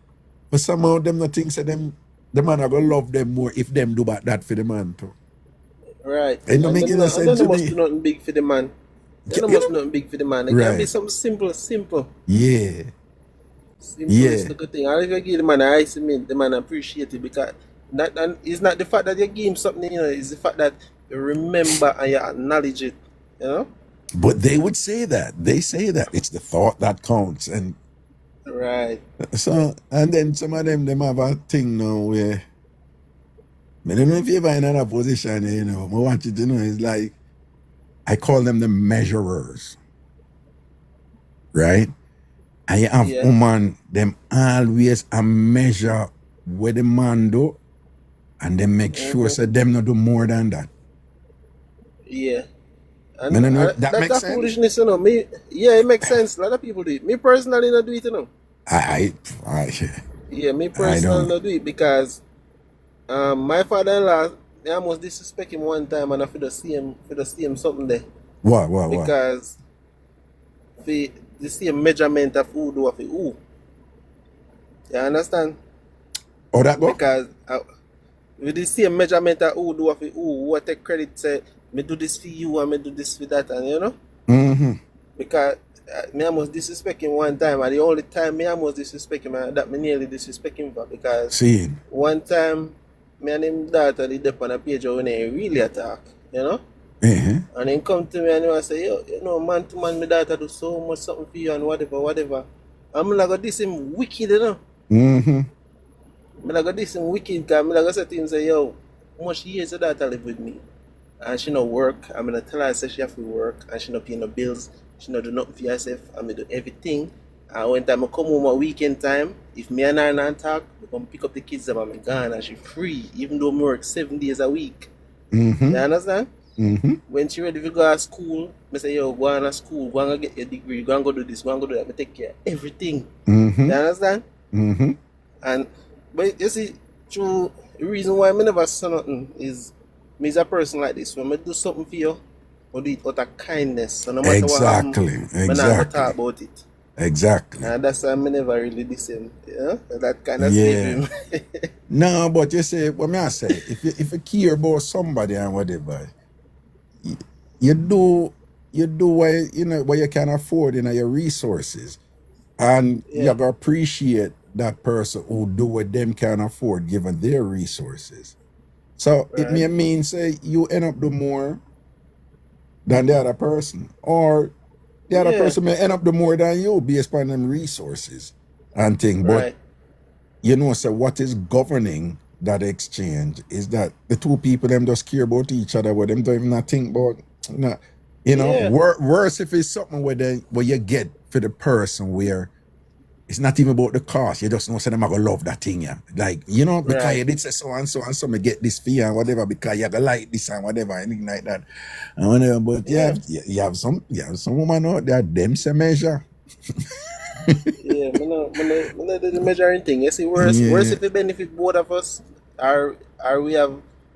But somehow them the things that them the man are gonna love them more if them do that for the man too. Right. It don't And make them, any and sense then to they must me. do nothing big for the man. They You don't must do nothing big for the man. It can be Right. some simple, Yeah. simplest little thing. And if you give the man an ice mint, the man appreciate it because that, and it's not the fact that you give him something, it's the fact that you remember and you acknowledge it, But they would say that. They say that. It's the thought that counts. And Right. so, and then some of them have a thing now where, I don't know if you're ever in another position, I want you to know, it's like, I call them the measurers, right? And you have Yeah. woman, them always a measure what the man do, and they make sure so them not do more than that. Yeah. I And don't know if that that's makes a sense. foolishness, it makes sense. A lot of people do it. Me personally not do it, I Yeah, me I personally don't. not do it because my father-in-law, I almost disrespect him one time and I feel the same something there. What? Because the same measurement of who do of it who. You understand? Oh, that go? Because with the same measurement of who do of it who I take credit say me do this for you and me do this for that, and Mm-hmm. because me almost disrespect him one time, and the only time me almost disrespect him and that me nearly disrespect him for, because Seeing. one time me and him daughter did up on a page when they really attack, Uh-huh. and then come to me and he say, yo, man to man, my daughter do so much something for you and whatever. I'm like, this him wicked, Mm-hmm. I'm like, this him wicked, because I'm like, say to him, say, yo, how much years your daughter live with me? And she no work. I'm gonna tell her say she have to work and she no pay no bills. She no do nothing for herself. I'm gonna do everything. And when time I come home at weekend time, if me and her not talk, we come pick up the kids and I'm gone and she free, even though I work 7 days a week. Mm-hmm. You understand? Mm-hmm. When she ready to go to school, I say, yo, go on to school, go and get your degree, go and go do this, go and go do that. I take care of everything. Mm-hmm. You understand? Mm-hmm. And but you see, true the reason why I never say nothing is me as a person like this. When I do something for you, I do it out of kindness. So no matter what happens, I'm not gonna talk about it. Exactly. And that's why I never really listen. That kind of Yeah. statement. No, but you say, what may I say? If you care about somebody and whatever, you do what you can afford in your resources, and you Yeah. gotta appreciate that person who do what them can afford given their resources. So it may Right. mean say you end up do more than the other person, or the other Yeah. person may end up do more than you based on them resources and thing. But Right. so what is governing that exchange is that the two people them just care about each other, where them don't even not think about Yeah. worse if it's something where you get for the person where it's not even about the cost. You just know say them are gonna love that thing, yeah. Like, because Right. you did say so and so and so, me get this for you and whatever, because you gonna like this and whatever, anything like that. And whatever, but Yeah. you have some woman out there, them say measure. Yeah, I do the measuring thing. You see, worse Yeah. if it benefit both of us, or we have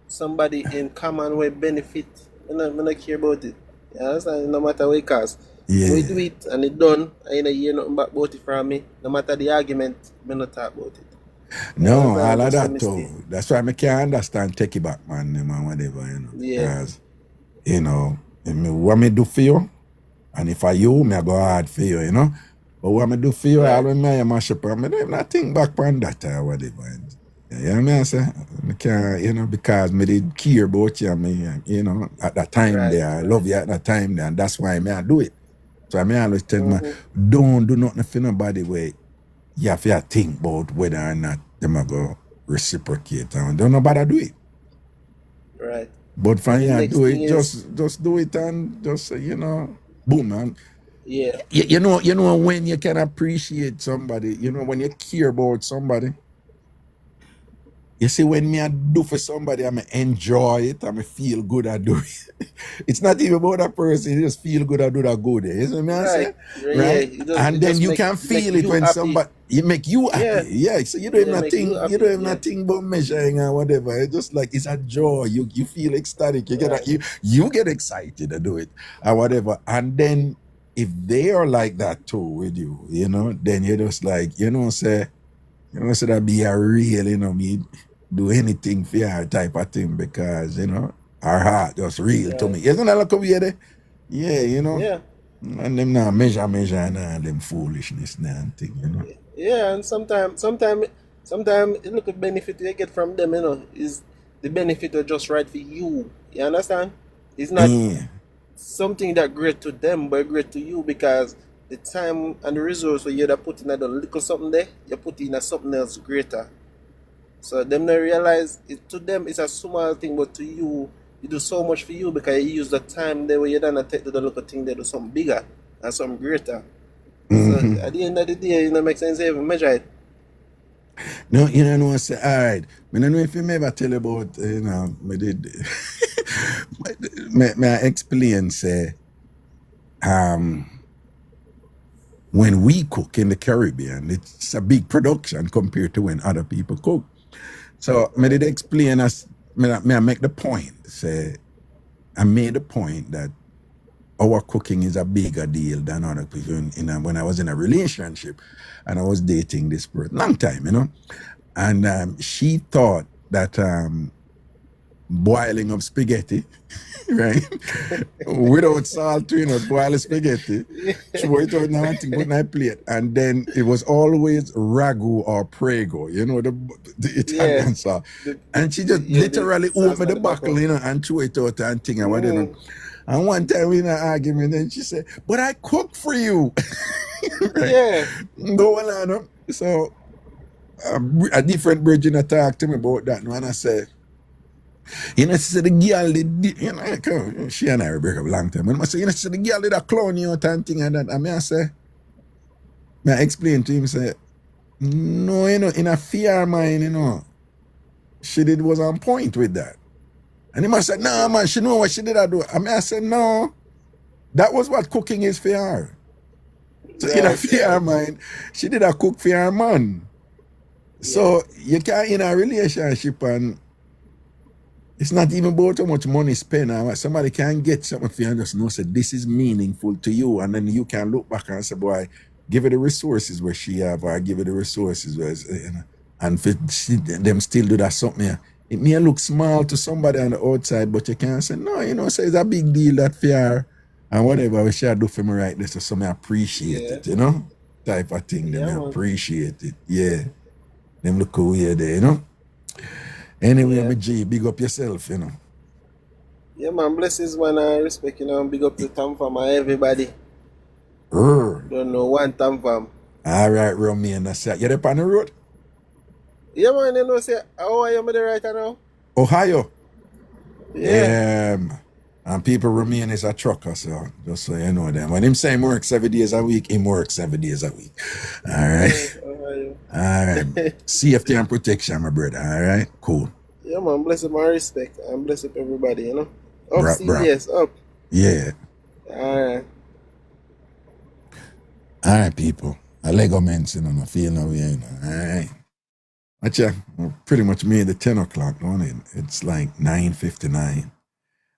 somebody in common where benefit. I don't care about it. You understand? No matter what it costs. Yeah. We do it and it done. I ain't hear nothing back about it from me. No matter the argument, I not talk about it. No, You all understand? of Just that a too. mistake. That's why I can't understand take it back, man, them and whatever, Yeah. Because, what me do for you, and if I you, me I go hard for you, But what me do for you, I Right. always me mash up, and me don't even think back on that or whatever. You know what I say? I can't, because me did care about you, and me, at that time Right. there, I love you at that time there, and that's why me I do it. So I always tell me, Mhm. don't do nothing for nobody where you have to think about whether or not them are go reciprocate, and don't nobody do it. Right. But for And the you next do thing it, is, just do it and just boom, man. yeah. You know when you can appreciate somebody, when you care about somebody, You see, when me I do for somebody, I enjoy it, I feel good I do it. It's not even about that person, you just feel good I do that good. You see what I say? Right. Yeah, Right? it And then just you make can make feel it you when happy. somebody it make you happy. Yeah. Yeah. So you don't have Yeah, make you nothing, you happy. don't have Yeah. nothing but measuring or whatever. It's just like it's a joy. You feel ecstatic. You get Right. you get excited to do it or whatever. And then if they are like that too with you, then you're just like, say that be a real, me do anything for her type of thing because, her heart just real to me. Right. Isn't that like a weird? Yeah, Yeah. And them now measure and all them foolishness now and thing. Yeah, and sometimes look at benefit you get from them, is the benefit are just right for you. You understand? It's not Yeah. something that great to them, but great to you because the time and the resource you that put in a little something there, you put in a something else greater. So them not realize it to them it's a small thing, but to you, you do so much for you because you use the time there where you don't take to the little thing there do something bigger and something greater. So at the end of the day, make sense even measure it. No, I say, all right. I don't know if you ever tell about, me did, may I explain, say, when we cook in the Caribbean, it's a big production compared to when other people cook. So me did explain us, me I make the point, say, I made the point that our cooking is a bigger deal than other people. When I was in a relationship and I was dating this person, long time, and she thought that boiling of spaghetti, right, without salt, boil spaghetti, throw it out now and put in a plate, and then it was always ragu or prego, the Italian Yeah. sauce. The, And she just yeah, literally the sauce opened at the the back buckle, up. and threw it out and thing and whatever. Mm. And one time we in an argument, and she said, "But I cook for you." Right? Yeah. Go on. So a different virgin talked to me about that, and I said, she said the girl did, she and I break up a long time. And I say, she said the girl did a clown you out and thing and that. And I say, I explain to him, say, no, in a fear mind, she did was on point with that. And he must say, no, man, she know what she did I do. I said, no, that was what cooking is for her. So in a fear mind, she did a cook for her man. So you can't in a relationship and it's not even about how much money spent. Somebody can get something for you and just know say this is meaningful to you, and then you can look back and say, boy, give her the resources where she have, or give her the resources where, and for them still do that something. It may look small to somebody on the outside, but you can't say no. Say it's a big deal that for her, and whatever we shall do for me right there, so some appreciate it, type of thing. Yeah, Them man. appreciate it, yeah. Them look cool there, Anyway, Yeah. G, big up yourself, Yeah, man. Blessings, man. I respect, big up to TamFam and everybody. Don't know one TamFam. All right, Romy, and that's it. You're up on the road? Yeah, man. Say, how are you right now? Ohio. Yeah. And people remain as a trucker, so just so you know them. When him say him work 7 days a week, him work 7 days a week. All right. All right. Safety and protection, my brother. All right. Cool. Yeah, man. Bless up my respect and bless up everybody, Up, Bra- CBS, up. Yeah. All right. All right, people. A Lego man, no feel no way, All right. Actually, pretty much made the 10 o'clock, don't it? It's like 9:59.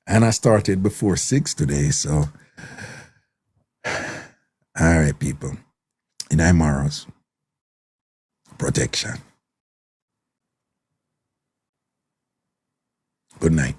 And I started before 6 today, so. All right, people. In tomorrow's protection. Good night.